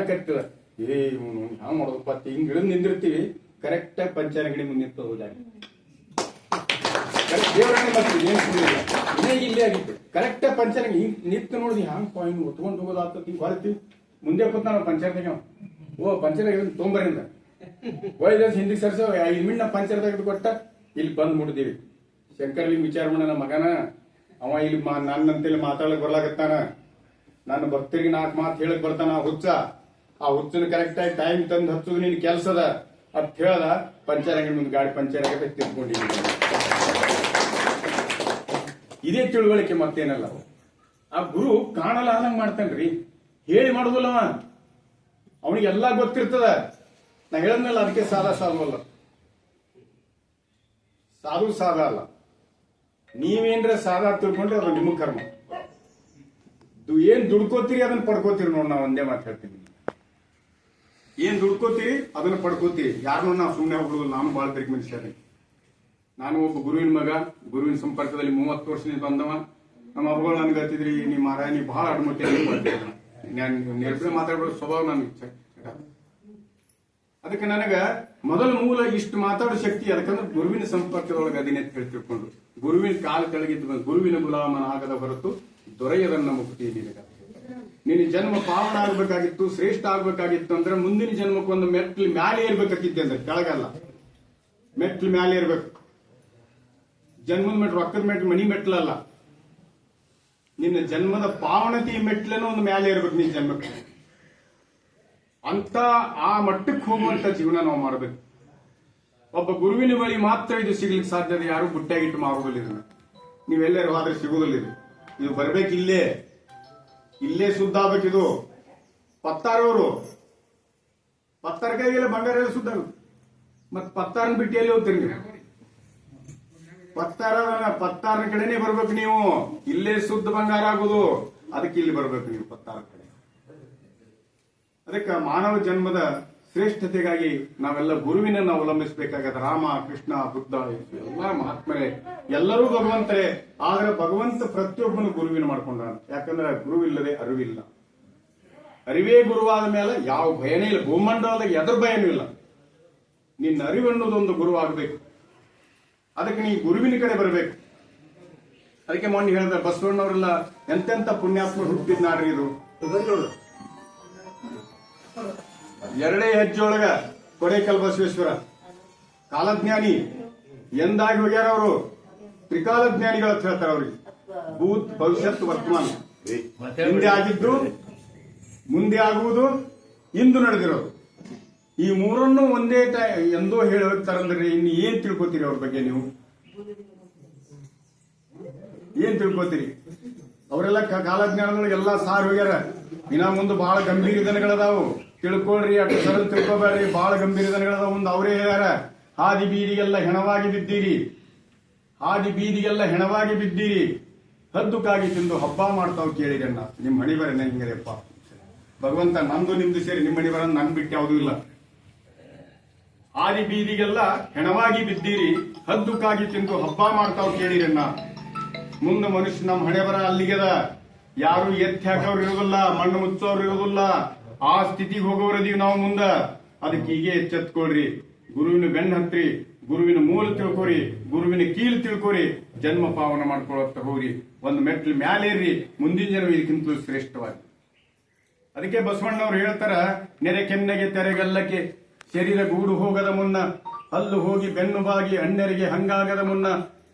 ಕಟ್ಟಿದ. ಹ್ಯಾಂಗ ಮಾಡೋದಪ್ಪ, ಹಿಂಗ್ ಇಳಿದ್ ನಿಂದಿರ್ತೀವಿ, ಕರೆಕ್ಟ್ ಆಗಿ ಪಂಚರ್ ಅಂಗಡಿ ಮುಂದೆ ನಿಂತು ಹೋದಾಗ ದೇವರಾಣಿ ಬರ್ತೀವಿ. ಏನ್ ಸುಮ್ಮನೆ ಇಲ್ಲೇ ಇಲ್ಲೇ ಆಗಿತ್ತು, ಕರೆಕ್ಟ್ ಆಗಿ ಪಂಚರ್ ಅಂಗಡಿ ಹಿಂಗ್ ನಿಂತು ನೋಡಿ ಹ್ಯಾಂಗ್ ಪಾಯಿಂಟ್ ಉತ್ಕೊಂಡು ಹೋಗೋದಾಗ್ತದೆ. ಹಿಂಗ್ ಬರ್ತೀವಿ, ಮುಂದೆ ಕೂತ ನಾವು ಪಂಚರ್ ತೆಗ, ಓ ಪಂಚರ್ ಆಗಿದೆ ತೊಂಬರಿಂದ ಒಯ್ದ ಹಿಂದಿಗೆ ಸರ್ಸ 5 ಮಿನಿಟ್ ನಾವು ಪಂಚರ್ ತೆಗೆದು ಕೊಟ್ಟ ಇಲ್ಲಿ ಬಂದ್ ಮುಟ್ಟಿದೀವಿ. ಶಂಕರ್ಲಿಂಗ್ ವಿಚಾರ ಮಾಡ, ನಮ್ಮ ಮಗನ ಅವ ಇಲ್ಲಿ ನನ್ನಂತೇಳಿ ಮಾತಾಡಕ್ ಬರ್ಲಾಗತ್ತಾನ, ನನ್ನ ಭಕ್ತರಿಗೆ 4 ಮಾತು ಹೇಳಕ್ ಬರ್ತಾನ ಹುಚ್ಚ. ಆ ಹುಚ್ಚನ ಕರೆಕ್ಟ್ ಆಗಿ ಟೈಮ್ ತಂದು ಹಚ್ಚೋದು ನಿನ್ ಕೆಲ್ಸದ ಅಂತ ಹೇಳ್ದ. ಪಂಚರ್ ಅಂಗಡಿ ಮುಂದೆ ಗಾಡಿ ಪಂಚರ್ ಆಗತ್ತೆ ತಿಳ್ಕೊಂಡಿದ್ದೀನಿ. ಇದೇ ತಿಳುವಳಿಕೆ ಮತ್ತೇನಲ್ಲ. ಆ ಗುರು ಕಾಣಲ್ಲ ಅನ್ನಂಗ್ ಮಾಡ್ತಾನ್ರಿ, ಹೇಳಿ ಮಾಡುದಿಲ್ಲವ. ಅವನಿಗೆಲ್ಲಾ ಗೊತ್ತಿರ್ತದ. ನಾ ಹೇಳದ್ನಲ್ಲ, ಅದಕ್ಕೆ ಸಾಧು ಅಲ್ಲ, ಸಾಧು ಅಲ್ಲ. ನೀವೇನ್ರ ಸಾಧಾ ತಿಳ್ಕೊಂಡ್ರೆ ಅದು ನಿಮ್ಮ ಕರ್ಮ. ಏನ್ ದುಡ್ಕೋತೀರಿ ಅದನ್ನ ಪಡ್ಕೋತೀರಿ ನೋಡಿ. ನಾವು ಒಂದೇ ಮಾತು ಹೇಳ್ತೀನಿ, ಏನ್ ದುಡ್ಕೋತೀರಿ ಅದನ್ನ ಪಡ್ಕೋತೀರಿ. ಯಾರನ್ನೂ ನಾವು ಸುಮ್ಮನೆ ಹೋಗ್ಬಿಡುದು. ನಾನು ಬಾಳ ಬೆರಕೆ ಮನುಷ್ಯನೇ. ನಾನು ಒಬ್ಬ ಗುರುವಿನ ಮಗ, ಗುರುವಿನ ಸಂಪರ್ಕದಲ್ಲಿ 30 ವರ್ಷದಿಂದ ಬಂದವ. ನಮ್ಮ ಅಬ್ಬಗಳು ನನ್ಗೆ ಹತ್ತಿದ್ರಿ, ನೀ ಮಾರಾಯ ನೀ ಬಹಳ ಅಡ್ಮಟ್ಟಿ ನಿರ್ಭಯ ಮಾತಾಡ್ಬಿಡೋ ಸ್ವಭಾವ ನನ್ಗೆ. ಅದಕ್ಕೆ ನನಗ ಮೊದಲ ಮೂಲ ಇಷ್ಟು ಮಾತಾಡೋ ಶಕ್ತಿ, ಅದಕ್ಕಂದ್ರೆ ಗುರುವಿನ ಸಂಪರ್ಕದೊಳಗೆ ಅದಿನೇ ತಿಳ್ಕೊಂಡು, ಗುರುವಿನ ಕಾಲ ಕೆಳಗಿದ್ದು ಗುರುವಿನ ಗುಲಾಮನ ಆಗದ ಹೊರತು ದೊರೆಯದನ್ನ ಮುಕ್ತಿ ನಿನಗ. ನಿನ್ನ ಜನ್ಮ ಪಾವನ ಆಗ್ಬೇಕಾಗಿತ್ತು, ಶ್ರೇಷ್ಠ ಆಗ್ಬೇಕಾಗಿತ್ತು ಅಂದ್ರೆ ಮುಂದಿನ ಜನ್ಮಕ್ಕೊಂದು ಮೆಟ್ಲು ಮ್ಯಾಲೆ ಏರ್ಬೇಕಾಗಿತ್ತೆ. ಅಂದ್ರೆ ಕೆಳಗಲ್ಲ, ಮೆಟ್ಲು ಮ್ಯಾಲೆ ಇರ್ಬೇಕು. ಜನ್ಮದ ಮೆಟ್ಲು ರೊಕ್ಕದ ಮೆಟ್ಲು, ಮನಿ ಮೆಟ್ಲಲ್ಲ. ನಿನ್ನ ಜನ್ಮದ ಪಾವನತಿ ಮೆಟ್ಲನ್ನು ಒಂದು ಮ್ಯಾಲೆ ಇರ್ಬೇಕು ನಿನ್ನ ಜನ್ಮಕ್ಕೆ. ಅಂತ ಆ ಮಟ್ಟಕ್ಕೆ ಹೋಗುವಂತ ಜೀವನ ನಾವು ಮಾಡಬೇಕು. ಒಬ್ಬ ಗುರುವಿನ ಬಳಿ ಮಾತ್ರ ಇದು ಸಿಗ್ಲಿಕ್ಕೆ ಸಾಧ್ಯತೆ. ಯಾರು ಬುಟ್ಟಾಗಿಟ್ಟು ಮಾರುವುದಿಲ್ಲ. ಇದನ್ನ ನೀವೆಲ್ಲರೂ ಆದ್ರೆ ಸಿಗುವುದಿಲ್ಲ. ಇದು ಬರ್ಬೇಕು, ಇಲ್ಲೇ ಶುದ್ಧ ಆಗ್ಬೇಕಿದು. ಪತ್ತಾರವರು ಪತ್ತಾರ ಕೈಗೆಲ್ಲ ಬಂಗಾರ ಎಲ್ಲ ಶುದ್ಧ ಆಗುತ್ತೆ. ಮತ್ ಪತ್ತಾರನ ಬಿಟ್ಟು ಎಲ್ಲಿ ಹೋಗ್ತೀರಿ ನೀವು? ಪತ್ತಾರನ ಕಡೆನೆ ಬರ್ಬೇಕು ನೀವು. ಇಲ್ಲೇ ಶುದ್ಧ ಬಂಗಾರ ಆಗುದು. ಅದಕ್ಕೆ ಇಲ್ಲಿ ಬರ್ಬೇಕು ನೀವು ಪತ್ತಾರ ಕಡೆ. ಅದಕ್ಕೆ ಮಾನವ ಜನ್ಮದ ಶ್ರೇಷ್ಠತೆಗಾಗಿ ನಾವೆಲ್ಲ ಗುರುವಿನನ್ನು ಅವಲಂಬಿಸಬೇಕಾಗದ. ರಾಮ, ಕೃಷ್ಣ, ಬುದ್ಧ ಎಲ್ಲ ಮಹಾತ್ಮರೇ, ಎಲ್ಲರೂ ಭಗವಂತರೇ. ಆದ್ರೆ ಭಗವಂತ ಪ್ರತಿಯೊಬ್ಬನು ಗುರುವಿನ ಮಾಡ್ಕೊಂಡ. ಯಾಕಂದ್ರೆ ಗುರುವಿಲ್ಲದೆ ಅರಿವಿಲ್ಲ. ಅರಿವೇ ಗುರುವಾದ ಮೇಲೆ ಯಾವ ಭಯನೇ ಇಲ್ಲ. ಭೂಮಂಡಲದಾಗ ಎದ್ರ ಭಯನೂ ಇಲ್ಲ. ನಿನ್ನ ಅರಿವನ್ನೋದೊಂದು ಗುರು ಆಗಬೇಕು. ಅದಕ್ಕೆ ನೀ ಗುರುವಿನ ಕಡೆ ಬರಬೇಕು. ಅದಕ್ಕೆ ಮೊನ್ನೆ ಹೇಳಿದ್ರೆ ಬಸವಣ್ಣವರೆಲ್ಲ ಎಂತೆಂತ ಪುಣ್ಯಾತ್ಮರು ಹುಟ್ಟಿದ್ ನಾಡ್ರಿ. ಇದು 2 ಹೆಜ್ಜೆಯೊಳಗ ಕೊಡೇಕಲ್ ಬಸವೇಶ್ವರ ಕಾಲಜ್ಞಾನಿ ಎಂದಾಗಿ ಹೋಗ್ಯಾರ. ಅವರು ತ್ರಿಕಾಲಜ್ಞಾನಿಗಳು ಅಂತ ಹೇಳ್ತಾರೆ. ಅವ್ರಿಗೆ ಭೂತ್, ಭವಿಷ್ಯತ್, ವರ್ತಮಾನ. ಹಿಂದೆ ಆಗಿದ್ದು, ಮುಂದೆ ಆಗುವುದು, ಇಂದು ನಡೆದಿರೋದು. ಈ ಮೂರನ್ನು ಒಂದೇ ಎಂದೋ ಹೇಳಿ ಹೋಗ್ತಾರಂದ್ರೆ ಇನ್ನು ಏನ್ ತಿಳ್ಕೊತೀರಿ ಅವ್ರ ಬಗ್ಗೆ ನೀವು? ಏನ್ ತಿಳ್ಕೊತೀರಿ? ಅವರೆಲ್ಲ ಕಾಲಜ್ಞಾನದೊಳಗೆ ಎಲ್ಲಾ ಸಾರ್ ಹೋಗ್ಯಾರ. ಇನ್ನ ಮುಂದೆ ಬಹಳ ಗಂಭೀರ ದಿನಗಳದಾವು, ತಿಳ್ಕೊಳ್ರಿ, ಅಷ್ಟು ಸರಳ ತಿಳ್ಕೊಬೇಡ್ರಿ, ಬಹಳ ಗಂಭೀರ ದಿನಗಳದಾವ ಮುಂದೆ. ಅವರೇ ಹೇಳ್ಯಾರ, ಹಾದಿ ಬೀದಿಗೆಲ್ಲ ಹೆಣವಾಗಿ ಬಿದ್ದೀರಿ, ಹಾದಿ ಬೀದಿಗೆಲ್ಲ ಹೆಣವಾಗಿ ಬಿದ್ದೀರಿ, ಹದ್ದುಕಾಗಿ ತಿಂದು ಹಬ್ಬ ಮಾಡ್ತಾವ್ ಕೇಳಿರಣ್ಣ. ನಿಮ್ ಹಣಿ ಬರ ಹೆಂಗಪ್ಪ ಭಗವಂತ, ನಂದು ನಿಮ್ದು ಸೇರಿ ನಿಮ್ಮ ಹಣಿ ಬರ ನನ್ ಬಿಟ್ಟು ಯಾವುದೂ ಇಲ್ಲ. ಹಾದಿ ಬೀದಿಗೆಲ್ಲ ಹೆಣವಾಗಿ ಬಿದ್ದೀರಿ, ಹದ್ದುಕಾಗಿ ತಿಂದು ಹಬ್ಬ ಮಾಡ್ತಾವ್ ಕೇಳಿರಣ್ಣ. ಮುಂದೆ ಮನುಷ್ಯ ನಮ್ಮ ಹಣೆ ಬರ ಅಲ್ಲಿಗೆದ. ಯಾರು ಎತ್ತಿ ಹಾಕೋರು ಇರೋದಿಲ್ಲ, ಮಣ್ಣು ಮುಚ್ಚೋರು ಇರೋದಿಲ್ಲ, ಆ ಸ್ಥಿತಿಗೆ ಹೋಗೋರದೀವಿ ನಾವು ಮುಂದ. ಅದಕ್ಕೆ ಹೀಗೆ ಎಚ್ಚೆತ್ಕೊಳ್ರಿ, ಗುರುವಿನ ಬೆನ್ನ ಹತ್ರಿ, ಗುರುವಿನ ಮೂಲ ತಿಳ್ಕೊರಿ, ಗುರುವಿನ ಕೀಲು ತಿಳ್ಕೊರಿ, ಜನ್ಮ ಪಾವನ ಮಾಡ್ಕೊಳತ್ತ ಹೋಗ್ರಿ. ಒಂದು ಮೆಟ್ಲು ಮ್ಯಾಲೇರ್ರಿ, ಮುಂದಿನ ಜನ್ಮ ಇದಕ್ಕಿಂತಲೂ ಶ್ರೇಷ್ಠವಾಗಿ. ಅದಕ್ಕೆ ಬಸವಣ್ಣವ್ರು ಹೇಳ್ತಾರ, ನೆರೆ ಕೆನ್ನೆಗೆ ತೆರೆಗಲ್ಲಕ್ಕೆ ಶರೀರ ಗೂಡು ಹೋಗದ ಮುನ್ನ, ಹಲ್ಲು ಹೋಗಿ ಬೆನ್ನು ಬಾಗಿ ಅಣ್ಣರಿಗೆ ಹಂಗಾಗದ ಮುನ್ನ,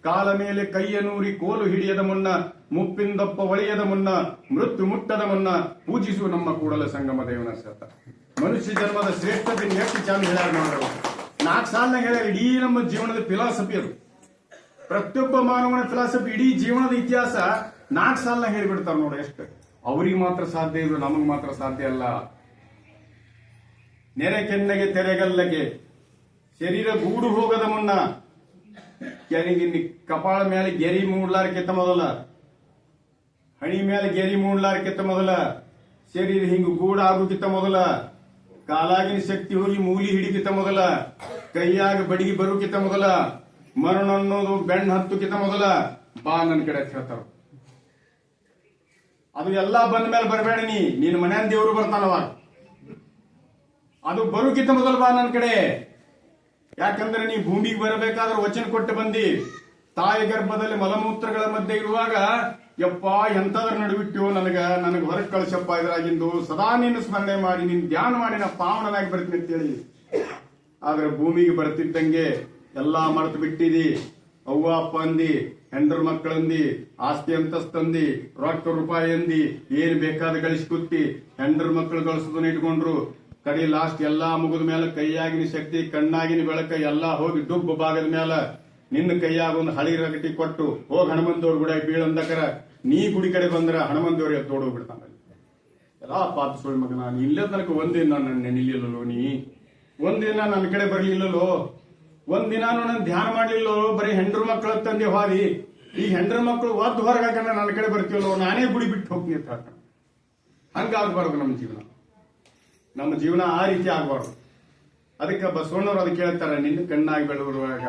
ಕಾಲ ಮೇಲೆ ಕೈಯ ನೂರಿ ಕೋಲು ಹಿಡಿಯದ ಮುನ್ನ, ಮುಪ್ಪಿಂದಪ್ಪ ಒಳೆಯದ ಮುನ್ನ, ಮೃತ್ಯು ಮುಟ್ಟದ ಮುನ್ನ, ಪೂಜಿಸುವ ನಮ್ಮ ಕೂಡಲ ಸಂಗಮ ದೇವನ ಸತ. ಮನುಷ್ಯ ಜನ್ಮದ ಶ್ರೇಷ್ಠತೆ ಎಷ್ಟು ಚಾಲ ಹೇಳ್ಯಾರ ನೋಡ್ರಿ. 4 ಸಾಲನಾಗ ಹೇಳ್ಯಾರ. ಇಡೀ ನಮ್ಮ ಜೀವನದ ಫಿಲಾಸಫಿ ಅದು. ಪ್ರತಿಯೊಬ್ಬ ಮಾನವನ ಫಿಲಾಸಫಿ, ಇಡೀ ಜೀವನದ ಇತಿಹಾಸ 4 ಸಾಲನಾಗ ಹೇಳಿಬಿಡ್ತಾರ ನೋಡಿ. ಎಷ್ಟು ಅವ್ರಿಗೆ ಮಾತ್ರ ಸಾಧ್ಯ ಇದು, ನಮಗ್ ಮಾತ್ರ ಸಾಧ್ಯ ಅಲ್ಲ. ನೆರೆ ಕೆನ್ನೆಗೆ ತೆರೆಗಲ್ಲಗೆ ಶರೀರ ಗೂಡು ಹೋಗದ ಮುನ್ನ, ಕಪಾಳ ಮೇಲೆ ಗೆರಿ ಮೂಡ್ಲಾರ್ಕಿಂತ ಮೊದಲ, ಹಣಿ ಮೇಲೆ ಗೆರಿ ಮೂಡ್ಲಾರ್ಕಿಂತ ಮೊದಲ, ಶರೀರ ಹಿಂಗ ಗೂಡ ಆಗೋಕ್ಕಿಂತ ಮೊದಲ, ಕಾಲಾಗಿನ ಶಕ್ತಿ ಹೋಗಿ ಮೂಲಿ ಹಿಡಿಕಿಂತ ಮೊದಲ, ಕೈಯಾಗ ಬಡಿಗೆ ಬರೋಕ್ಕಿಂತ ಮೊದಲ, ಮರಣ ಅನ್ನೋದು ಬೆಣ್ಣ ಹತ್ತಕ್ಕಿಂತ ಮೊದಲ ಬಾ ನನ್ನ ಕಡೆ ಹೇಳ್ತಾರ. ಅದು ಎಲ್ಲಾ ಬಂದ ಮೇಲೆ ಬರಬೇಡ, ನಿನ್ನ ಮನೆಯ ದೇವರು ಬರ್ತಾನವ. ಅದು ಬರೋಕ್ಕಿಂತ ಮೊದಲು ಬಾ ನನ್ನ ಕಡೆ. ಯಾಕಂದ್ರೆ ನೀ ಭೂಮಿಗೆ ಬರಬೇಕಾದ್ರೆ ವಚನ ಕೊಟ್ಟು ಬಂದಿ. ತಾಯಿ ಗರ್ಭದಲ್ಲಿ ಮಲಮೂತ್ರಗಳ ಮಧ್ಯೆ ಇರುವಾಗ, ಯಪ್ಪ ಎಂತದ್ರ ನಡುವಿಟ್ಟು ನನಗ ಹೊರಗೆ ಕಳಿಸಪ್ಪ, ಇದ್ರಾಗಿಂದು ಸದಾ ನಿನ್ನ ಸ್ಮರಣೆ ಮಾಡಿ, ನಿನ್ ಧ್ಯಾನ ಮಾಡಿ ನಾ ಪಾವನನಾಗಿ ಬರ್ತೀನಿ ಅಂತೇಳಿ. ಆದ್ರೆ ಭೂಮಿಗೆ ಬರ್ತಿದ್ದಂಗೆ ಎಲ್ಲಾ ಮರೆತು ಬಿಟ್ಟಿದಿ. ಅವ್ವ ಅಪ್ಪ ಅಂದಿ, ಹೆಂಡ್ರ ಮಕ್ಕಳಂದಿ, ಆಸ್ತಿ ಅಂತಸ್ತಂದಿ, ರೊಕ್ಕ ರೂಪಾಯಿ ಅಂದಿ, ಏನ್ ಬೇಕಾದ ಗಳಿಸ್ಕೊತ್ತಿ. ಹೆಂಡ್ರ ಮಕ್ಕಳು ಗಳಿಸೋದನ್ನ ಇಟ್ಕೊಂಡ್ರು. ಕಡೆ ಲಾಸ್ಟ್ ಎಲ್ಲಾ ಮುಗಿದ ಮೇಲೆ ಕೈಯಾಗಿನ ಶಕ್ತಿ, ಕಣ್ಣಾಗಿನ ಬೆಳಕ ಎಲ್ಲಾ ಹೋಗಿ ಡುಬ್ಬ ಭಾಗದ ಮೇಲೆ ನಿನ್ನ ಕೈಯಾಗ ಒಂದು ಹಳಿ ರಗಟಿ ಕೊಟ್ಟು, ಹೋಗಿ ಹನುಮಂತವ್ರ ಗುಡ ಬೀಳಂದಕರ ನೀ ಗುಡಿ ಕಡೆ ಬಂದ್ರ ಹನುಮಂತವ್ರಿಗೆ ತೋಡೋಗ್ಬಿಡ್ತಾನ. ಎಲ್ಲಾ ಪಾಪ ಸುಳ್ಳು ಮಗನ, ನೀ ಇಲ್ಲೇ ತನಕ ಒಂದಿನ ನನ್ನ ನಿಲ್ಲಿಲ್ಲೋ, ನೀ ಒಂದಿನ ನನ್ನ ಕಡೆ ಬರ್ಲಿಲ್ಲೋ, ಒಂದಿನ ನನ್ನ ಧ್ಯಾನ ಮಾಡ್ಲಿಲ್ಲೋ, ಬರೀ ಹೆಂಡ್ರ ಮಕ್ಕಳ ತಂದೆ ಹಾದಿ. ಈ ಹೆಂಡ್ರ ಮಕ್ಕಳು ಒದ್ದು ಹೊರಗಾಕ ನನ್ನ ಕಡೆ ಬರ್ತೀವಲ್ಲೋ, ನಾನೇ ಗುಡಿ ಬಿಟ್ಟು ಹೋಗ್ತೀನಿ ಅಂತ ಹೇಳ್ತಾನೆ. ಹಂಗಾಗಬಾರ್ದು ನಮ್ಮ ಜೀವನ. ನಮ್ಮ ಜೀವನ ಆ ರೀತಿ ಆಗಬಾರ್ದು. ಅದಕ್ಕೆ ಬಸವಣ್ಣವ್ರು ಅದಕ್ಕೆ ಹೇಳ್ತಾರೆ, ನಿನ್ನ ಕಣ್ಣಾಗಿ ಬೆಳೆದಿರುವಾಗ,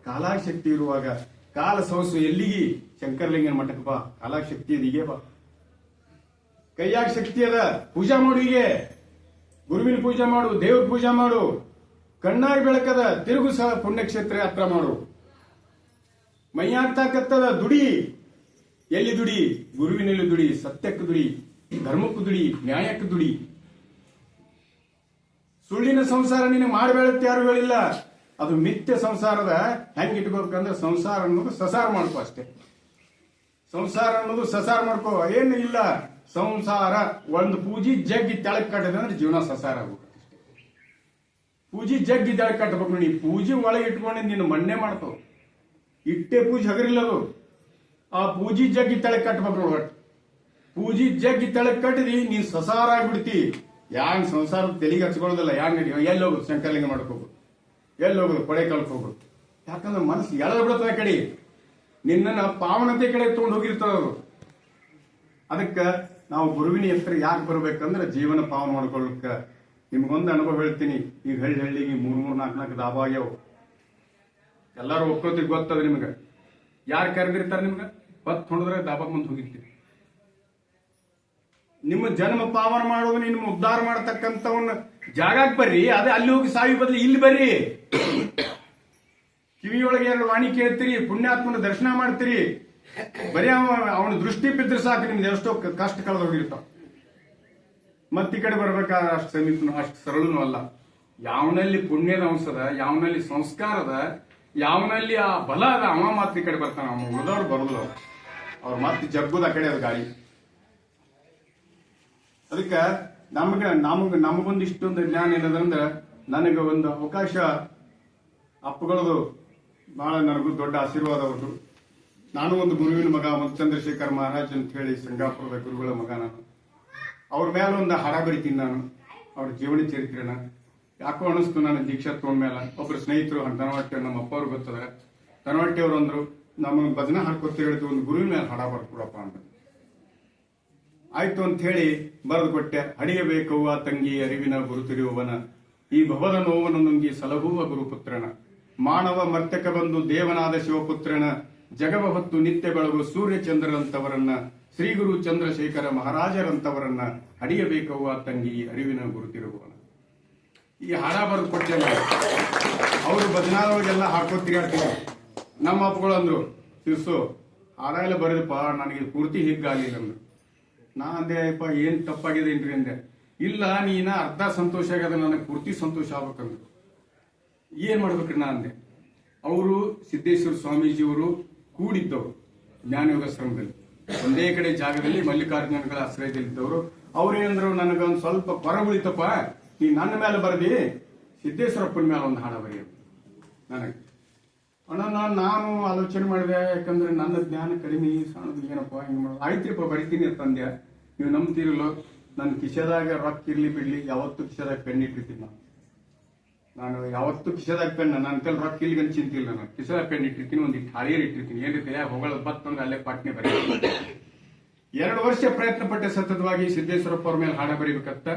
ಕಾಲಾಗ ಶಕ್ತಿ ಇರುವಾಗ, ಕಾಲ ಸೌಸು ಎಲ್ಲಿಗಿ ಶಂಕರಲಿಂಗನ ಮಠಕ್ಕೆ ಬಾ. ಕಾಲಾಗ ಶಕ್ತಿ ಅದ, ಹೀಗೆ ಬಾ. ಕೈಯಾಗ ಶಕ್ತಿ ಅದ, ಪೂಜಾ ಮಾಡು, ಹೀಗೆ ಗುರುವಿನ ಪೂಜೆ ಮಾಡು, ದೇವ್ರ ಪೂಜೆ ಮಾಡು. ಕಣ್ಣಾಗಿ ಬೆಳಕದ, ತಿರುಗು ಸಹ ಪುಣ್ಯಕ್ಷೇತ್ರ ಯಾತ್ರಾ ಮಾಡು. ಮೈಯಾಗ್ತಾಕತ್ತದ, ದುಡಿ. ಎಲ್ಲಿ ದುಡಿ? ಗುರುವಿನಲ್ಲಿ ದುಡಿ, ಸತ್ಯಕ್ಕೆ ದುಡಿ, ಧರ್ಮಕ್ಕೂ ದುಡಿ, ನ್ಯಾಯಕ್ಕೆ ದುಡಿ. ಸುಳ್ಳಿನ ಸಂಸಾರ ನೀನು ಮಾಡಬೇಡತ್ತೆ ಯಾರು ಹೇಳಿಲ್ಲ. ಅದು ಮಿಥ್ಯ ಸಂಸಾರದ ಹೆಂಗ್ ಇಟ್ಕೋಬೇಕಂದ್ರೆ, ಸಂಸಾರ ಅನ್ನೋದು ಸಸಾರ ಮಾಡ್ಕೋ ಅಷ್ಟೇ. ಸಂಸಾರ ಅನ್ನೋದು ಸಸಾರ ಮಾಡ್ಕೋ, ಏನು ಇಲ್ಲ. ಸಂಸಾರ ಒಂದು ಪೂಜಿ ಜಗ್ಗಿ ತೆಳಗ್ ಕಟ್ಟದ ಅಂದ್ರೆ ಜೀವನ ಸಸಾರ ಆಗ್ಬೇಕು. ಪೂಜಿ ಜಗ್ಗಿ ತೆಳಗ್ ಕಟ್ಟಬೇಕು. ನೀ ಪೂಜೆ ಒಳಗೆ ಇಟ್ಕೊಂಡು ನೀನು ಮಣ್ಣೆ ಮಾಡ್ತಾವ. ಇಟ್ಟೆ ಪೂಜೆ ಹಗರಿಲ್ಲದು. ಆ ಪೂಜಿ ಜಗ್ಗಿ ತೆಳಗ್ ಕಟ್ಟಬೇಕು ನೋಡ. ಪೂಜಿ ಜಗ್ಗಿ ತೆಳಗ್ ಕಟ್ಟಿದಿ, ನೀನ್ ಸಸಾರ ಆಗ್ಬಿಡ್ತಿ. ಯಾಂಗ್ ಸಂಸಾರ ತೆಲಿಗೆ ಹಚ್ಕೊಳ್ಳೋದಿಲ್ಲ. ಯಾಂಗ್ ಎಲ್ಲಿ ಹೋಗುದು? ಶಂಕರಲಿಂಗ ಮಾಡ್ಕೋಬಹುದು. ಎಲ್ಲಿ ಹೋಗುದು? ಕೊಡೆಕಾಲಕ್ಕೆ ಹೋಗುದು. ಯಾಕಂದ್ರೆ ಮನಸ್ಸು ಎಳೆದ ಬಿಡುತ್ತದೆ ಕಡೆ, ನಿನ್ನ ಪಾವನತೆ ಕಡೆ ತಗೊಂಡು ಹೋಗಿರ್ತಾರವರು. ಅದಕ್ಕೆ ನಾವು ಗುರುವಿನ ಹೆಸರು ಯಾಕೆ ಬರ್ಬೇಕಂದ್ರೆ, ಜೀವನ ಪಾವನ ಮಾಡ್ಕೊಳ್ಳಕ್ಕ. ನಿಮ್ಗೊಂದು ಅನುಭವ ಹೇಳ್ತೀನಿ. ಈಗ ಹಳ್ಳಿಗೆ 3-4 ದಾಬಾ ಆಗ್ಯಾವ. ಎಲ್ಲಾರು ಒಪ್ಕೋತಿಗೆ ಗೊತ್ತದ ನಿಮ್ಗೆ. ಯಾರು ಕರೆದಿರ್ತಾರೆ ನಿಮ್ಗೆ? ಹೊತ್ತು ಹೊಡೆದ್ರೆ ದಾಬಾಕ್ ಮುಂದೆ ಹೋಗಿರ್ತೀವಿ. ನಿಮ್ಮ ಜನ್ಮ ಪಾವನ ಮಾಡೋದು, ನಿಮ್ಮ ಉದ್ಧಾರ ಮಾಡತಕ್ಕಂಥವನ್ನ ಜಾಗಕ್ಕೆ ಬರ್ರಿ. ಅದೇ ಅಲ್ಲಿ ಹೋಗಿ ಸಾವಿ ಬದಲು ಇಲ್ಲಿ ಬರ್ರಿ. ಕಿವಿಯೊಳಗೆ 2 ವಾಣಿ ಕೇಳ್ತೀರಿ, ಪುಣ್ಯಾತ್ಮನ ದರ್ಶನ ಮಾಡ್ತೀರಿ. ಬರೀ ಅವನ ದೃಷ್ಟಿ ಬಿದ್ದರೆ ಸಾಕು, ನಿಮ್ದು ಎಷ್ಟೋ ಕಷ್ಟ ಕಳೆದು ಹೋಗಿರ್ತಾವ. ಮತ್ತಿ ಕಡೆ ಬರ್ಬೇಕಾದ್ರೆ ಅಷ್ಟು ಸಮೀಪನು ಅಷ್ಟು ಸರಳನು ಅಲ್ಲ. ಯಾವನಲ್ಲಿ ಪುಣ್ಯದ ಅಂಶದ, ಯಾವನಲ್ಲಿ ಸಂಸ್ಕಾರದ, ಯಾವನಲ್ಲಿ ಆ ಬಲ ಅದ, ಅವ ಮಾತ್ರ ಈ ಕಡೆ ಬರ್ತಾನ. ಅವ ಉಳಿದವ್ರು ಬರೋದಿಲ್ಲ. ಅವ್ರ ಮತ್ತೆ ಜಗ್ಗುದ ಆ ಕಡೆ ಅದು ಗಾಳಿ. ಅದಕ್ಕೆ ನಮಗೊಂದು ಇಷ್ಟೊಂದು ಜ್ಞಾನ ಏನದಂದ್ರೆ, ನನಗೆ ಒಂದು ಅವಕಾಶ ಅಪ್ಪಗಳದು ಬಹಳ ನನಗೂ ದೊಡ್ಡ ಆಶೀರ್ವಾದ. ಅವರು ನಾನು ಒಂದು ಗುರುವಿನ ಮಗ, ಒಂದು ಚಂದ್ರಶೇಖರ್ ಮಹಾರಾಜ್ ಅಂತ ಹೇಳಿ ಸಂಗಾಪುರದ ಗುರುಗಳ ಮಗ ನಾನು. ಅವ್ರ ಮೇಲೆ ಒಂದು ಹಾಡ ಬರಿತೀನಿ ನಾನು, ಅವ್ರ ಜೀವನ ಚರಿತ್ರೆನ. ಯಾಕೋ ಅನಿಸ್ತು ನಾನು ದೀಕ್ಷಾ ತಗೊಂಡ್ಮೇಲೆ. ಒಬ್ರು ಸ್ನೇಹಿತರು ತನವಟ್ಟೆ, ನಮ್ಮ ಅಪ್ಪ ಅವ್ರು ಗೊತ್ತದ, ತನವಟ್ಟೆ ಅವರು ಅಂದ್ರು, ನಮ್ಮ ಭಜನೆ ಹಾಡ್ಕೊತ ಹೇಳಿದ್ರು, ಒಂದು ಗುರುವಿನ ಮೇಲೆ ಹಾಡ ಬರ್ಕೊಡಪ್ಪ ಅಂತ. ಆಯ್ತು ಅಂತ ಹೇಳಿ ಬರೆದು ಕೊಟ್ಟೆ. ಹಡಿಯಬೇಕವ್ವ ತಂಗಿ ಅರಿವಿನ ಗುರುತಿರುವವನ, ಈ ಭವದ ನೋವನ ನುಂಗಿ ಸಲಹುವ ಗುರುಪುತ್ರನ, ಮಾನವ ಮರ್ತಕ ಬಂದು ದೇವನಾದ ಶಿವಪುತ್ರನ, ಜಗವ ಹೊತ್ತು ನಿತ್ಯ ಬೆಳಗು ಸೂರ್ಯಚಂದ್ರರಂತವರನ್ನ, ಶ್ರೀ ಗುರು ಚಂದ್ರಶೇಖರ ಮಹಾರಾಜರಂತವರನ್ನ ಹಡಿಯಬೇಕವ್ವ ತಂಗಿ ಅರಿವಿನ ಗುರುತಿರುವವನ. ಈ ಹಾಡ ಬರೆದು ಕೊಟ್ಟೆಲ್ಲ ಅವರು ಭಜನಾದೊಳಗೆಲ್ಲ ಹಾಡ್ಕೊತ ತಿರುಗಾಡ್ತೀವಿ. ನಮ್ಮ ಅಪ್ಪಗಳು ಅಂದ್ರು, ಶಿವಸು ಹಾಡ ಎಲ್ಲ ಬರೆದಪ್ಪ, ನನಗೆ ಪೂರ್ತಿ ಹಿಗ್ಗಾಗಲಿಲ್ಲ ಅಂದ್ರು. ನಾ ಅಂದೆ, ಅಪ್ಪ ಏನ್ ತಪ್ಪಾಗಿದೆ ಏನ್ರಿ ಅಂದೆ. ಇಲ್ಲ, ನೀನ ಅರ್ಧ ಸಂತೋಷ ಆಗ್ಯದ, ನನಗೆ ಪೂರ್ತಿ ಸಂತೋಷ ಆಗ್ಬೇಕಂದ್ರು. ಏನ್ ಮಾಡ್ಬೇಕ್ರಿ ನಾ ಅಂದೆ. ಅವರು ಸಿದ್ದೇಶ್ವರ ಸ್ವಾಮೀಜಿಯವರು ಕೂಡಿದ್ದವರು ಜ್ಞಾನಯೋಗಾಶ್ರಮದಲ್ಲಿ, ಒಂದೇ ಕಡೆ ಜಾಗದಲ್ಲಿ ಮಲ್ಲಿಕಾರ್ಜುನಗಳ ಆಶ್ರಯದಲ್ಲಿದ್ದವರು. ಅವ್ರೇನಂದ್ರು, ನನಗೊಂದು ಸ್ವಲ್ಪ ಕೊರ ಉಳಿತಪ್ಪ, ನೀ ನನ್ನ ಮೇಲೆ ಬರದಿ, ಸಿದ್ದೇಶ್ವರಪ್ಪನ ಮೇಲೆ ಒಂದು ಹಾಡ ಬರೆಯ ನನಗೆ. ಅಣ್ಣ ನಾನು ಆಲೋಚನೆ ಮಾಡಿದೆ, ಯಾಕಂದ್ರೆ ನನ್ನ ಜ್ಞಾನ ಕಡಿಮೆ, ಸಣ್ಣದು ಏನಪ್ಪ ಹಿಂಗೆ ಮಾಡೋದು. ಆಯ್ತ್ರಿಪ್ಪ ಬರಿತೀನಿ ಅಂತಂದೆ. ನೀವು ನಂಬ್ತಿರಲ್ಲೋ, ನನ್ನ ಕಿಶೆದಾಗ ರೊಕ್ಕ ಇರ್ಲಿ ಬಿಡ್ಲಿ, ಯಾವತ್ತೂ ಕಿಶೆದಾಗ ಪೆನ್ ಇಟ್ಟಿರ್ತೀನಿ ನಾನು ಯಾವತ್ತೂ ಕಿಶೆದಾಗ ಪೆನ್, ನನ್ನ ಕೈಲಿ ರೊಕ್ಕ ಇಲ್ಲಿಗಂತ ಚಿಂತಿಲ್ಲ. ನಾನು ಕಿಶೆದಾಗ ಪೆನ್ ಇಟ್ಟಿರ್ತೀನಿ, ಒಂದಿಟ್ಟು ಹಾಳಿಯರ್ ಇಟ್ಟಿರ್ತೀನಿ, ಏನ್ರಿ ಕೈಯಾಗ ಹೊಗಳದ್ ಬತ್ತಂದ್ರೆ ಅಲ್ಲೇ ಪಾಟ್ನೆ ಬರೀ. 2 ವರ್ಷ ಪ್ರಯತ್ನ ಪಟ್ಟೆ ಸತತವಾಗಿ ಸಿದ್ದೇಶ್ವರಪ್ಪ ಅವ್ರ ಮೇಲೆ ಹಾಡ ಬರೀಬೇಕಂತ.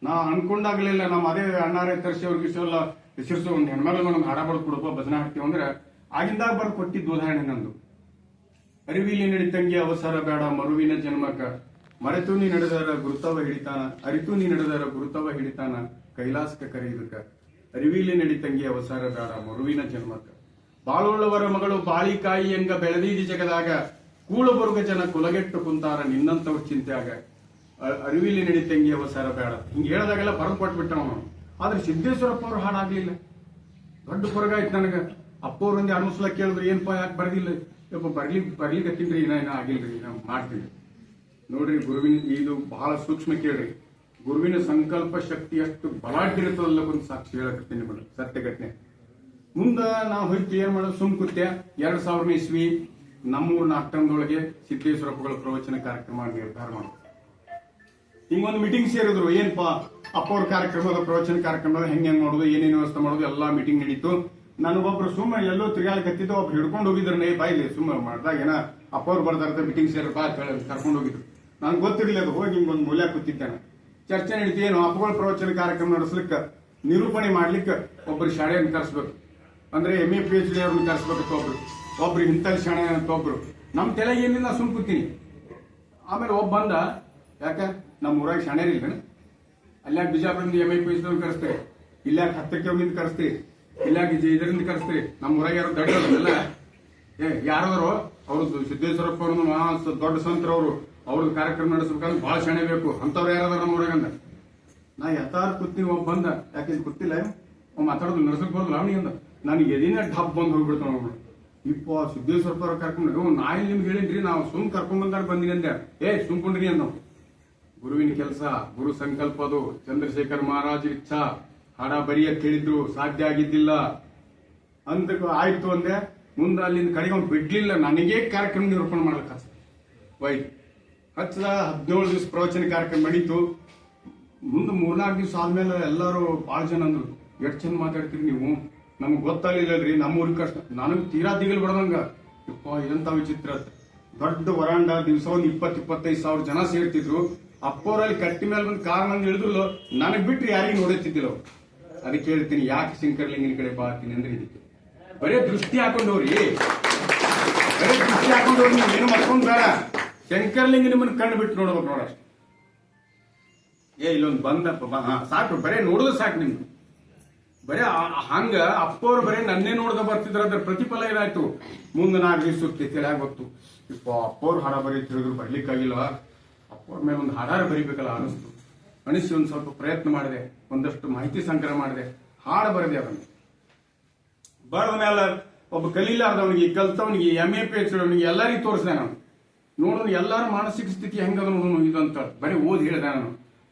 ನಾ ಅನ್ಕೊಂಡಾಗ್ಲಿಲ್ಲ. ನಮ್ಮ ಅದೇ ಅಣ್ಣಾರೇ ತರಿಸಿ ಅವ್ರಿಗೆ ಇಷ್ಟೆಲ್ಲ ಹೆಸರಿಸು, ಒಂದು ಹೆಣ್ಮಗಳ ಒಂದು ಹಾಡ ಬರೆದು ಕೊಡಪ್ಪ, ಭಜನೆ ಹಾಡ್ತೀವಿ ಅಂದ್ರೆ ಆಗಿಂದಾಗ ಬರೆದು ಕೊಟ್ಟಿದ್ದು ಉದಾಹರಣೆ ನಂದು. ಅರಿವಿಲಿ ನಡಿತಂಗಿ ಅವಸರ ಬೇಡ ಮರುವಿನ ಜನ್ಮಕ, ಮರೆತು ನೀ ನಡೆದಾರ ಗುರುತವ ಹಿಡಿತಾನ, ಅರಿತು ನೀ ನಡೆದಾರ ಗುರುತವ ಹಿಡಿತಾನ, ಕೈಲಾಸಕ ಕರೆಯುವುದಕ್ಕ. ಅರಿವಿಲಿ ನಡಿತಂಗಿ ಅವಸರ ಬೇಡ ಮರುವಿನ ಜನ್ಮಕ, ಬಾಳುಳ್ಳವರ ಮಗಳು ಬಾಳಿಕಾಯಿ ಎಂಗ ಬೆಳೆದೀದಿ ಜಗದಾಗ, ಕೂಳಬರುಗ ಜನ ಕುಲಗೆಟ್ಟು ಕುಂತಾರ ನಿನ್ನಂತವ್ರ ಚಿಂತೆಯಾಗ. ಅರಿವಿಲಿ ನಡಿತಂಗಿ ಅವಸರ ಬೇಡ ಹಿಂಗೆ ಹೇಳಿದಾಗೆಲ್ಲ ಬರೆದು ಕೊಟ್ಬಿಟ್ಟ ಅವನು. ಆದ್ರೆ ಸಿದ್ದೇಶ್ವರಪ್ಪ ಅವ್ರು ಹಾಡಾಗ್ಲಿಲ್ಲ. ದೊಡ್ಡ ಹೊರಗಾಯ್ತು ನನಗ. ಅಪ್ಪ ಅವ್ರೊಂದು ಅನುಸಲ ಕೇಳಿದ್ರು, ಏನಪ್ಪ ಯಾಕೆ ಬರ್ದಿಲ್ಲ? ಯಪ್ಪ ಬರ್ಲಿಕ್ಕತ್ತೀನ್ರಿ, ಇನ್ನ ಆಗಿಲ್ರಿ, ನಾ ಮಾಡ್ತೀನಿ. ನೋಡ್ರಿ, ಗುರುವಿನ ಇದು ಬಹಳ ಸೂಕ್ಷ್ಮ ಕೇಳ್ರಿ. ಗುರುವಿನ ಸಂಕಲ್ಪ ಶಕ್ತಿ ಎಷ್ಟು ಬಲಾಢ್ಯರ್ತದಲ್ಲ ಒಂದು ಸಾಕ್ಷಿ ಹೇಳಕತ್ತೀನಿ ನಿಮಗೆ, ಸತ್ಯ ಘಟನೆ. ಮುಂದ ನಾವು ಹೋಯ್ತು ಏನ್ ಮಾಡೋದು, ಸುಮ್ ಕೂತೆ. 2000 ಇಸ್ವಿ ನಮ್ಮೂರಿನ ಅಕ್ಟಂದೊಳಗೆ ಸಿದ್ದೇಶ್ವರಪ್ಪಗಳ ಪ್ರವಚನ ಕಾರ್ಯಕ್ರಮ ನಿರ್ಧಾರ ಮಾಡೋದು. ಹಿಂಗೊಂದು ಮೀಟಿಂಗ್ ಸೇರಿದ್ರು. ಏನಪ್ಪಾ ಅಪ್ಪ ಅವ್ರ ಕಾರ್ಯಕ್ರಮದ ಪ್ರವಚನ ಕಾರ್ಯಕ್ರಮದ ಹೆಂಗ್ ಮಾಡೋದು, ಏನೇನು ವ್ಯವಸ್ಥೆ ಮಾಡೋದು, ಎಲ್ಲಾ ಮೀಟಿಂಗ್ ನಡೀತು. ನನಗೊಬ್ರು ಸುಮ್ಮ ಎಲ್ಲೋ ತಿರುಗಾಲಿಕತ್ತಿದ್ದು, ಒಬ್ರು ಹಿಡ್ಕೊಂಡು ಹೋಗಿದ್ರು ನೇ ಬಾಯಿಲಿ. ಸುಮ್ಮ ಮಾಡ್ದಾಗ ಏನ ಅಪ್ಪ ಅವ್ರು ಬರ್ದಾರ ಮೀಟಿಂಗ್ ಸೇರಿ ಬಾ ಕರ್ಕೊಂಡು ಹೋಗಿದ್ರು. ನನ್ಗೆ ಗೊತ್ತಿರಲಿಲ್ಲ ಅದು. ಹೋಗಿ ಹಿಂಗೊಂದು ಮೂಲ್ಯ ಕೂತಿದ್ದಾನೆ, ಚರ್ಚೆ ನಡೀತಿ. ಏನು ಅಪ್ಪಗಳ ಪ್ರವಚನ ಕಾರ್ಯಕ್ರಮ ನಡೆಸ್ಲಿಕ್ಕೆ, ನಿರೂಪಣೆ ಮಾಡ್ಲಿಕ್ಕೆ ಒಬ್ಬರು ಶಾಣೆಯನ್ನು ಕರೆಸ್ಬೇಕು. ಅಂದ್ರೆ MA PhD ಅವ್ರನ್ನ ಕರೆಸ್ಬೇಕಂತ ಒಬ್ರು ಇಂಥಲ್ಲಿ ಶಾಣೆ ಅಂತ ಒಬ್ರು. ನಮ್ಮ ತಲೆಗೆ ಏನಿಲ್ಲ, ಸುಮ್ ಕೂತೀನಿ. ಆಮೇಲೆ ಒಬ್ಬ ಬಂದ, ಯಾಕೆ ನಮ್ಮ ಊರಾಗ ಶಾಣೆರಿಲ್ಲ, ಅಲ್ಲಾಗ ಬಿಜಾಪುರದಿಂದ MA PhD ಅವ್ರನ್ನ ಕರೆಸ್ತೇವೆ, ಇಲ್ಲಾಗ 10ಕ್ಕೆ ಹೋಗಿಂದ ಕರೆಸ್ತೀವಿ, ಇಲ್ಲಾಗ ಇದರಿಂದ ಕರೆಸ್ತೀವಿ. ನಮ್ಮ ಊರಾಗ ಯಾರು ದಡ್ಡಲ್ಲ, ಯಾರಾದ್ರು ಅವ್ರದ್ದು ಸಿದ್ದೇಶ್ವರಪ್ಪ ಅವ್ರದ್ದು ಮಹಾ ದೊಡ್ಡ ಸಂತರವರು, ಅವ್ರದ್ದು ಕಾರ್ಯಕ್ರಮ ನಡೆಸ್ಬೇಕಂದ್ರೆ ಬಹಳ ಶಾಣೆ ಬೇಕು ಅಂತವ್ರು ಯಾರಾದ್ರು ನಮ್ಮ ಊರಾಗಂದ. ನಾ ಯಥಾರ್ಥ ಕೂತೀನಿ. ಒಬ್ಬ ಬಂದ, ಯಾಕೆ ಗೊತ್ತಿಲ್ಲ, ಮಾತಾಡೋದು ನಡೆಸಕ್ ಬರೋದಿಲ್ಲ ಅವನಿಗೆ ಅಂದ. ನನಗೆ ಎದಿನ ಡಬ್ ಬಂದು ಹೋಗ್ಬಿಡ್ತಾವ ಅವ್ರು. ಇಪ್ಪ ಸಿದ್ದೇಶ್ವರಪ್ಪ ಅವ್ರ ಕರ್ಕೊಂಡು, ನಾ ಇಲ್ಲಿ ನಿಮ್ಗೆ ಹೇಳಿನ್ರಿ, ನಾವು ಸುಮ್ ಕರ್ಕೊಂಡ್ ಬಂದಾಗ ಬಂದಿನಿ ಅಂದೆ. ಸುಮ್ಕೊಂಡ್ರಿ ಅಂದ. ಗುರುವಿನ ಕೆಲಸ, ಗುರು ಸಂಕಲ್ಪ ಅದು. ಚಂದ್ರಶೇಖರ್ ಮಹಾರಾಜ್ ಇಚ್ಛಾ ಹಾಡ ಬರಿಯಕ್ ಹೇಳಿದ್ರು, ಸಾಧ್ಯ ಆಗಿದ್ದಿಲ್ಲ ಅಂತ ಆಯ್ತು ಅಂದೆ. ಮುಂದೆ ಅಲ್ಲಿಂದ ಕಡೆಗೆ ಅವ್ನು ಬಿಡ್ಲಿಲ್ಲ. ನನಗೇ ಕಾರ್ಯಕ್ರಮ ನಿರೂಪಣೆ ಮಾಡ್ಲಿಕ್ಕೆ ಹಚ್ಚದ 17 ದಿವಸ ಪ್ರವಚನ ಕಾರ್ಯಕ್ರಮ ನಡೀತು. ಮುಂದೆ 3-4 ದಿವಸ ಆದ್ಮೇಲೆ ಎಲ್ಲರೂ ಬಹಳ ಜನ ಅಂದ್ರು, ಎಷ್ಟು ಚಂದ ಮಾತಾಡ್ತೀರಿ ನೀವು, ನಮ್ಗೆ ಗೊತ್ತಾಗ್ಲಿಲ್ಲಲ್ರಿ, ನಮ್ಮೂರಿಗೆ ಕಷ್ಟ. ನನಗೆ ತೀರಾ ದಿಗಲ್ ಬಡದಂಗ, ಇಪ್ಪ ಇದಂತ ವಿಚಿತ್ರ. ದೊಡ್ಡ ವರಾಂಡ, ದಿವಸ ಒಂದು 20-25 ಸಾವಿರ ಜನ ಸೇರ್ತಿದ್ರು. ಅಪ್ಪೋರಲ್ಲಿ ಕಟ್ಟಿ ಮೇಲೆ ಬಂದು ಕಾರ್ ಮಂದಿ ಇಳಿದ್ರು, ನನಗ್ ಬಿಟ್ರೆ ಯಾರಿಗೆ ನೋಡುತ್ತಿದ್ದಿಲ್ಲ. ಅದಕ್ಕೆ ಹೇಳ್ತೀನಿ, ಯಾಕೆ ಶಂಕರ್ಲಿಂಗನ ಕಡೆ ಬಾತೀನಿ ಅಂದ್ರೆ ಇದಕ್ಕೆ. ಬರೇ ದೃಷ್ಟಿ ಹಾಕೊಂಡವ್ರಿ, ಬರೇ ದೃಷ್ಟಿ ಹಾಕೊಂಡವ್ರಿ. ನೀವು ಏನು ಮಾಡ್ಕೊಂಡ್ ಬೇಡ, ಶಂಕರ್ಲಿಂಗ ನಿಮ್ಮನ್ನ ಕಣ್ಣು ಬಿಟ್ಟು ನೋಡ್ಬೇಕು ನೋಡಷ್ಟು. ಇಲ್ಲೊಂದು ಬಂದ ಸಾಕು, ಬರೇ ನೋಡುದು ಸಾಕು ನಿಮ್ಗೆ. ಬರೇ ಹಂಗ ಅಪ್ಪವ್ರು ಬರೇ ನನ್ನೇ ನೋಡ್ದ ಬರ್ತಿದ್ರ, ಅದ್ರ ಪ್ರತಿಫಲ ಏನಾಯ್ತು ಮುಂದೆ 4 ದಿವಸ ತಿಳಿಯಾಗ ಗೊತ್ತು. ಇಪ್ಪ ಅಪ್ಪವ್ರು ಹಾಡ ಬರೀ ತಿಳಿದ್ರು, ಬರ್ಲಿಕ್ಕಾಗಿಲ್ಲ. ಅಪ್ಪವ್ರ ಮೇಲೆ ಒಂದು ಹಾಡಾರ ಬರಿಬೇಕಲ್ಲ ಅನಿಸ್ತು. ಅನಿಸಿ ಒಂದ್ ಸ್ವಲ್ಪ ಪ್ರಯತ್ನ ಮಾಡಿದೆ, ಒಂದಷ್ಟು ಮಾಹಿತಿ ಸಂಗ್ರಹ ಮಾಡಿದೆ, ಹಾಡು ಬರದೆ. ಅವನಿಗೆ ಬರದ ಮೇಲೆ ಒಬ್ಬ ಕಲೀಲಾರ್ದವನಿಗೆ, ಕಲ್ತವನಿಗೆ, MA PhD ಅವನಿಗೆ ಎಲ್ಲರಿಗೂ ತೋರಿಸಿದೆ ನಾನು. ನೋಡೋಣ ಎಲ್ಲಾರ ಮಾನಸಿಕ ಸ್ಥಿತಿ ಹೆಂಗದ ನೋಡೋಣ ಇದಂತ ಬರೀ ಓದಿ ಹೇಳಿದೆ ನಾನು.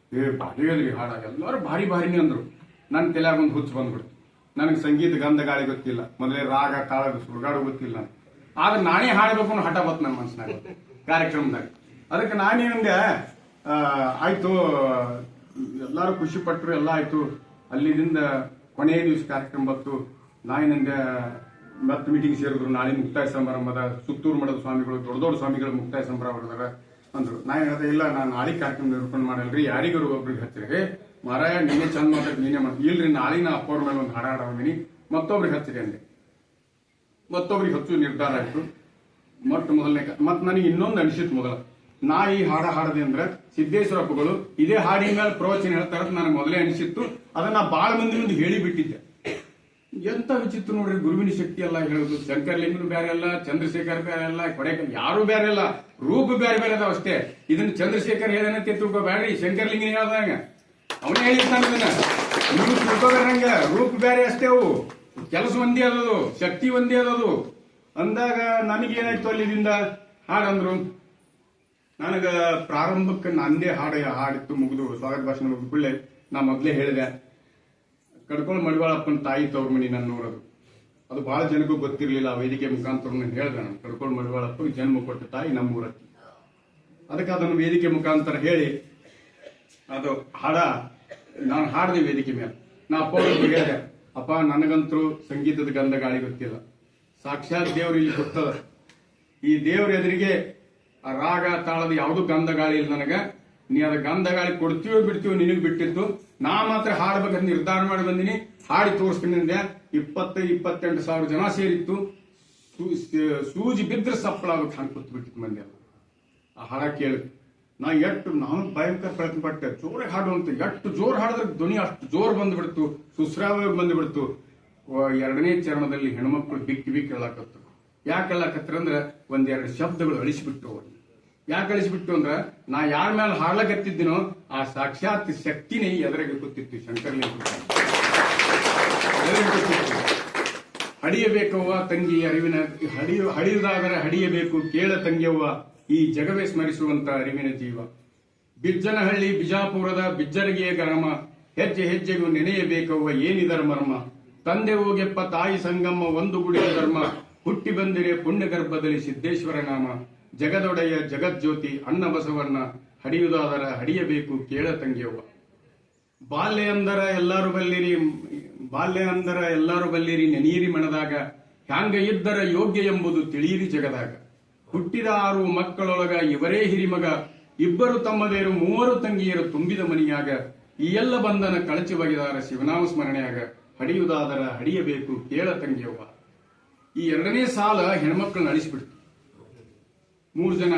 ಭಾರಿ ಅದ್ರಿ ಹಾಡ, ಎಲ್ಲರೂ ಭಾರಿ ಭಾರಿನೇ ಅಂದ್ರು. ನನ್ನ ತಲೆಯಾಗ ಒಂದು ಹುಚ್ಚು ಬಂದ್ಬಿಡ್ತು. ನನಗೆ ಸಂಗೀತ ಗಂಧ ಗಾಳಿ ಗೊತ್ತಿಲ್ಲ, ಮೊದಲೇ ರಾಗ ತಾಳ ಸುಡುಗಾಡು ಗೊತ್ತಿಲ್ಲ. ಆದ್ರೆ ನಾನೇ ಹಾಡ್ಬೇಕು ಅನ್ನೋ ಹಠ ಬತ್ತು ನನ್ನ ಮನಸ್ಸಿನಾಗ ಕಾರ್ಯಕ್ರಮದಾಗ. ಅದಕ್ಕೆ ನಾನೇನಂದೆ, ಆಯ್ತು ಎಲ್ಲಾರು ಖುಷಿ ಪಟ್ರು, ಎಲ್ಲ ಆಯ್ತು. ಅಲ್ಲಿದಿಂದ ಕೊನೆಯ ದಿವಸ ಕಾರ್ಯಕ್ರಮ ಬತ್ತು. ನಾನೇನಂದೆ ಮತ್ತೆ ಮೀಟಿಂಗ್ ಸೇರಿದ್ರು. ನಾಳೆ ಮುಕ್ತಾಯ ಸಮಾರಂಭದ ಸುತ್ತೂರು ಮಠದ ಸ್ವಾಮಿಗಳು, ದೊಡ್ಡ ದೊಡ್ಡ ಸ್ವಾಮಿಗಳು ಮುಕ್ತಾಯ ಸಮಾರಂಭದಾಗ ಅಂದ್ರು. ನಾ ಹೇಳಿದೆ, ಇಲ್ಲ ನಾನು ನಾಳೆ ಕಾರ್ಯಕ್ರಮ ನಿರೂಪಣೆ ಮಾಡಲ್ರಿ, ಯಾರಿಗಾರು ಒಬ್ರಿಗೆ ಹಚ್ಚಿರಿ. ಮಾರಾಯ ನೀನೇ ಚಂದ ಮಾತಾಡಿ ನೀನೇ ಮಾಡ್ತೀನಿ. ಇಲ್ರಿ ನಾಳೆ ನಾ ಅಪ್ಪವ್ರ ಮೇಲೆ ಒಂದು ಹಾಡ ಹಾಡೋದಿನಿ, ಮತ್ತೊಬ್ರಿಗೆ ಹಚ್ಚಿರಿ ಅಂದೆ. ಮತ್ತೊಬ್ರಿಗೆ ಹಚ್ಚು ನಿರ್ಧಾರ ಆಯ್ತು. ಮೊಟ್ಟ ಮೊದಲನೇ ಮತ್ ನನಗೆ ಇನ್ನೊಂದು ಅನಿಸಿತ್ತು. ಮೊದಲ ನಾ ಈ ಹಾಡ ಹಾಡದೆ ಅಂದ್ರೆ ಸಿದ್ದೇಶ್ವರಪ್ಪಗಳು ಇದೇ ಹಾಡಿನ ಮೇಲೆ ಪ್ರವಚನ ಹೇಳ್ತಾರ ನನಗೆ ಮೊದಲೇ ಅನಿಸಿತ್ತು. ಅದನ್ನ ಬಾಳ ಮಂದಿ ಮುಂದೆ ಹೇಳಿ ಬಿಟ್ಟಿದ್ದೆ. ಎಂತ ವಿಚಿತ್ರ ನೋಡ್ರಿ, ಗುರುವಿನ ಶಕ್ತಿ ಎಲ್ಲ ಹೇಳುದು. ಶಂಕರ್ಲಿಂಗನು ಬೇರೆ ಅಲ್ಲ, ಚಂದ್ರಶೇಖರ್ ಬೇರೆ ಅಲ್ಲ, ಕೊಡೆಕಲ್ ಯಾರು ಬೇರೆ ಅಲ್ಲ, ರೂಪ ಬೇರೆ ಬೇರೆ ಅದಾವ ಅಷ್ಟೇ. ಇದನ್ನ ಚಂದ್ರಶೇಖರ್ ಹೇಳನಂತೆ ತಿಳ್ಕೊಬೇಡ್ರಿ, ಶಂಕರ್ಲಿಂಗನ ಹೇಳ್ದಂಗ ಅವನೇ ಹೇಳಿರ್ತಾನ. ನೀವು ತಿಳ್ಕೊಬೇಡ್ರಂಗ, ರೂಪ ಬೇರೆ ಅಷ್ಟೇ, ಅವು ಕೆಲಸ ಒಂದೇ ಅದದು, ಶಕ್ತಿ ಒಂದೇ ಅದದು ಅಂದಾಗ ನನಗೇನಾಯ್ತು, ಅಲ್ಲಿದಿಂದ ಹಾಡಂದ್ರು. ನನಗ ಪ್ರಾರಂಭಕ್ಕೆ ನಂದೇ ಹಾಡಿತ್ತು ಮುಗಿದು ಸ್ವಾಗತ ಭಾಷಣ ಮುಗಿದು ಕೂಡಲೇ ನಾ ಮೊದಲೇ ಹೇಳಿದೆ, ಕಡ್ಕೊಂಡು ಮಡಿವಾಳಪ್ಪನ ತಾಯಿ ತವ್ರ ಮನಿ ನನ್ನ ನೋಡೋದು. ಅದು ಬಹಳ ಜನಕ್ಕೂ ಗೊತ್ತಿರಲಿಲ್ಲ. ಆ ವೇದಿಕೆ ಮುಖಾಂತರ ನಾನು ಹೇಳಿದೆ, ನಾನು ಕಡ್ಕೊಂಡು ಮಡಿವಾಳಪ್ಪಗೆ ಜನ್ಮ ಕೊಟ್ಟ ತಾಯಿ ನಮ್ಮೂರಕ್ಕೆ. ಅದಕ್ಕೆ ಅದನ್ನು ವೇದಿಕೆ ಮುಖಾಂತರ ಹೇಳಿ ಅದು ಹಾಡ ನಾನು ಹಾಡಿದೆ ವೇದಿಕೆ ಮೇಲೆ. ನಾ ಅಪ್ಪ ಹೇಳಿದೆ, ಅಪ್ಪ ನನಗಂತರೂ ಸಂಗೀತದ ಗಂಧ ಗಾಳಿ ಗೊತ್ತಿಲ್ಲ, ಸಾಕ್ಷಾತ್ ದೇವ್ರು ಇಲ್ಲಿ ಗೊತ್ತದ. ಈ ದೇವ್ರ ಎದುರಿಗೆ ಆ ರಾಗ ತಾಳದ ಯಾವ್ದು ಗಂಧ ಗಾಳಿ ಇಲ್ಲ ನನಗ. ನೀ ಅದ ಗಂಧ ಗಾಳಿ ಕೊಡ್ತೀವೋ ಬಿಡ್ತೀವೋ ನಿನಗ್ ಬಿಟ್ಟಿತ್ತು. ನಾ ಮಾತ್ರ ಹಾಡ್ಬೇಕಂತ ನಿರ್ಧಾರ ಮಾಡಿ ಬಂದಿನಿ, ಹಾಡಿ ತೋರಿಸ್ತೀನಿ ಅಂದೆ. 20-28 ಸಾವಿರ ಜನ ಸೇರಿತ್ತು. ಸೂಜಿ ಬಿದ್ರೆ ಸಪ್ಪಳಾಗುತ್ತೆ ಹಂಗೆ ಕೂತ್ ಬಿಟ್ಟಿತ್ತು ಮಂದಿ ಎಲ್ಲ ಆ ಹಾಡ ಕೇಳಿ. ನಾನು ಭಯಂಕರ ಪ್ರಯತ್ನ ಪಟ್ಟೆ ಜೋರಾಗಿ ಹಾಡು ಅಂತ. ಎಷ್ಟು ಜೋರ್ ಹಾಡಿದ್ರೆ ಧ್ವನಿ ಅಷ್ಟು ಜೋರ್ ಬಂದ್ಬಿಡ್ತು, ಸುಸ್ರಾವ ಬಂದ್ಬಿಡ್ತು. 2ನೇ ಚರಣದಲ್ಲಿ ಹೆಣ್ಮಕ್ಳು ಬಿಕ್ಕಿ ಹೇಳಾಕತ್ತು. ಯಾಕೆ ಹೇಳಾಕತ್ರ ಅಂದ್ರೆ ಒಂದೆರಡು ಶಬ್ದಗಳು ಅಳಿಸಿಬಿಟ್ಟು. ಅವ್ರು ಯಾಕೆ ಅಳಿಸಿಬಿಟ್ಟು ಅಂದ್ರ ನಾ ಯಾರ ಮೇಲೆ ಹಾಡ್ಲಕತ್ತಿದ್ದೀನೋ ಆ ಸಾಕ್ಷಾತ್ ಶಕ್ತಿನೇ ಎದುರಿಗೆ ಕೂತಿತ್ತು. ಶಂಕರ್ಲಿಂಗ ಹಡಿಯಬೇಕವ್ವ ತಂಗಿ ಅರಿವಿನ ಹಡಿಯುವುದಾದರೆ ಹಡಿಯಬೇಕು ಕೇಳ ತಂಗಿಯವ್ವ, ಈ ಜಗವೇ ಸ್ಮರಿಸುವಂತ ಅರಿವಿನ ಜೀವ. ಬಿಜ್ಜನಹಳ್ಳಿ ಬಿಜಾಪುರದ ಬಿಜ್ಜರಿಗೆಯ ಗ್ರಾಮ, ಹೆಜ್ಜೆ ಹೆಜ್ಜೆಗೂ ನೆನೆಯಬೇಕವ್ವ ಏನಿದರ ಮರ್ಮ. ತಂದೆ ಹೋಗೆಪ್ಪ ತಾಯಿ ಸಂಗಮ್ಮ ಒಂದು ಗುಡಿಯ ಧರ್ಮ, ಹುಟ್ಟಿ ಬಂದಿರೆ ಪುಣ್ಯ ಗರ್ಭದಲ್ಲಿ ಸಿದ್ದೇಶ್ವರ ನಾಮ. ಜಗದೊಡೆಯ ಜಗಜ್ಯೋತಿ ಅಣ್ಣ ಬಸವಣ್ಣ, ಹಡಿಯುವುದಾದರ ಹಡಿಯಬೇಕು ಕೇಳ ತಂಗಿಯವ್ವ. ಬಾಲ್ಯ ಅಂದರ ಎಲ್ಲಾರು ಬಲ್ಲಿರಿ ನೆನೀರಿ ಮನದಾಗ, ಹ್ಯಾಂಗ ಇದ್ದರ ಯೋಗ್ಯ ಎಂಬುದು ತಿಳಿಯಿರಿ ಜಗದಾಗ. ಹುಟ್ಟಿದ 6 ಮಕ್ಕಳೊಳಗ ಇವರೇ ಹಿರಿಮಗ, ಇಬ್ಬರು ತಮ್ಮದೇರು 3 ತಂಗಿಯರು ತುಂಬಿದ ಮನಿಯಾಗ. ಈ ಎಲ್ಲ ಬಂಧನ ಕಳಚಿ ಒಗೆದಾರ ಶಿವನಾಮ ಸ್ಮರಣೆಯಾಗ, ಹಡಿಯುವುದಾದರ ಹಡಿಯಬೇಕು ಕೇಳ ತಂಗಿಯವ್ವ. ಈ 2ನೇ ಸಾಲ ಹೆಣ್ಮಕ್ಳನ್ನ ಅಳಿಸಿಬಿಡ್ತು. 3 ಜನ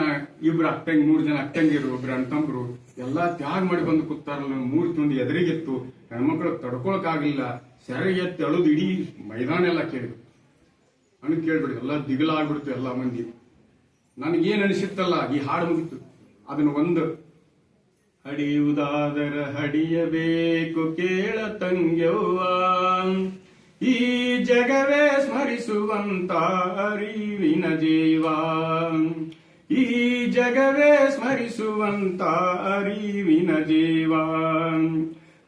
ಅಕ್ಕಂಗಿರು, 1 ಅಣ್ತಂಬ್ರು ಎಲ್ಲಾ ತ್ಯಾಗ ಮಾಡಿ ಬಂದು ಕೂತಾರಲ್ಲ. 3 ತುಂಡು ಎದುರಿಗಿತ್ತು. ಹೆಣ್ಮಕ್ಳು ತಡ್ಕೊಳಕಾಗ್ಲಿಲ್ಲ. ಸೆರೆ ಎತ್ತಿ ಅಳುದು ಇಡೀ ಮೈದಾನ ಎಲ್ಲ ಕೇಳಿದ್ರು. ನನಗೆ ಕೇಳ್ಬಿಡ್ತು, ಎಲ್ಲ ದಿಗಲಾಗ್ಬಿಡ್ತು ಎಲ್ಲ ಮಂದಿ. ನನಗೇನ್ ಅನಿಸಿತ್ತಲ್ಲ, ಈ ಹಾಡು ಮುಗಿತು. ಅದನ್ನು ಒಂದು ಹಡಿಯುವುದಾದರ ಹಡಿಯಬೇಕು ಕೇಳ ತಂಗ್ಯವ್ವ, ಈ ಜಗವೇ ಸ್ಮರಿಸುವಂತ ಅರಿವಿನ ಜೀವ. ಈ ಜಗವೇ ಸ್ಮರಿಸುವಂತ ಅರಿವಿನ ಜೀವ.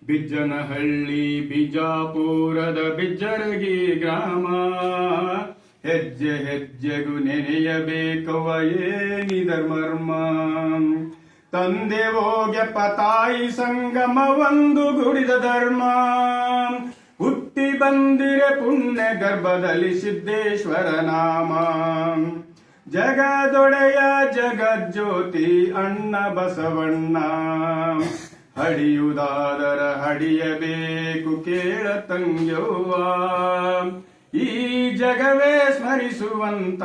ಬಿಜ್ಜನಹಳ್ಳಿ ಬಿಜಾಪುರದ ಬಿಜ್ಜರಗಿ ಗ್ರಾಮ, ಹೆಜ್ಜೆ ಹೆಜ್ಜೆಗೂ ನೆನೆಯಬೇಕವ ಏನಿದರ ಮರ್ಮ. ತಂದೆ ಹೋಗ್ಯಪ್ಪ ತಾಯಿ ಸಂಗಮ ಒಂದು ಗುಡಿದ ಧರ್ಮ, ಹುಟ್ಟಿ ಬಂದಿರೆ ಪುಣ್ಯ ಗರ್ಭದಲ್ಲಿ ಸಿದ್ದೇಶ್ವರ ನಾಮ. ಜಗದೊಡೆಯ ಜಗಜ್ಯೋತಿ ಅಣ್ಣ ಬಸವಣ್ಣ, ಹಡಿಯುವುದಾದರ ಹಡಿಯಬೇಕು ಕೇಳ ತಂಗ್ಯವ್ವ, ಈ ಜಗವೇ ಸ್ಮರಿಸುವಂತ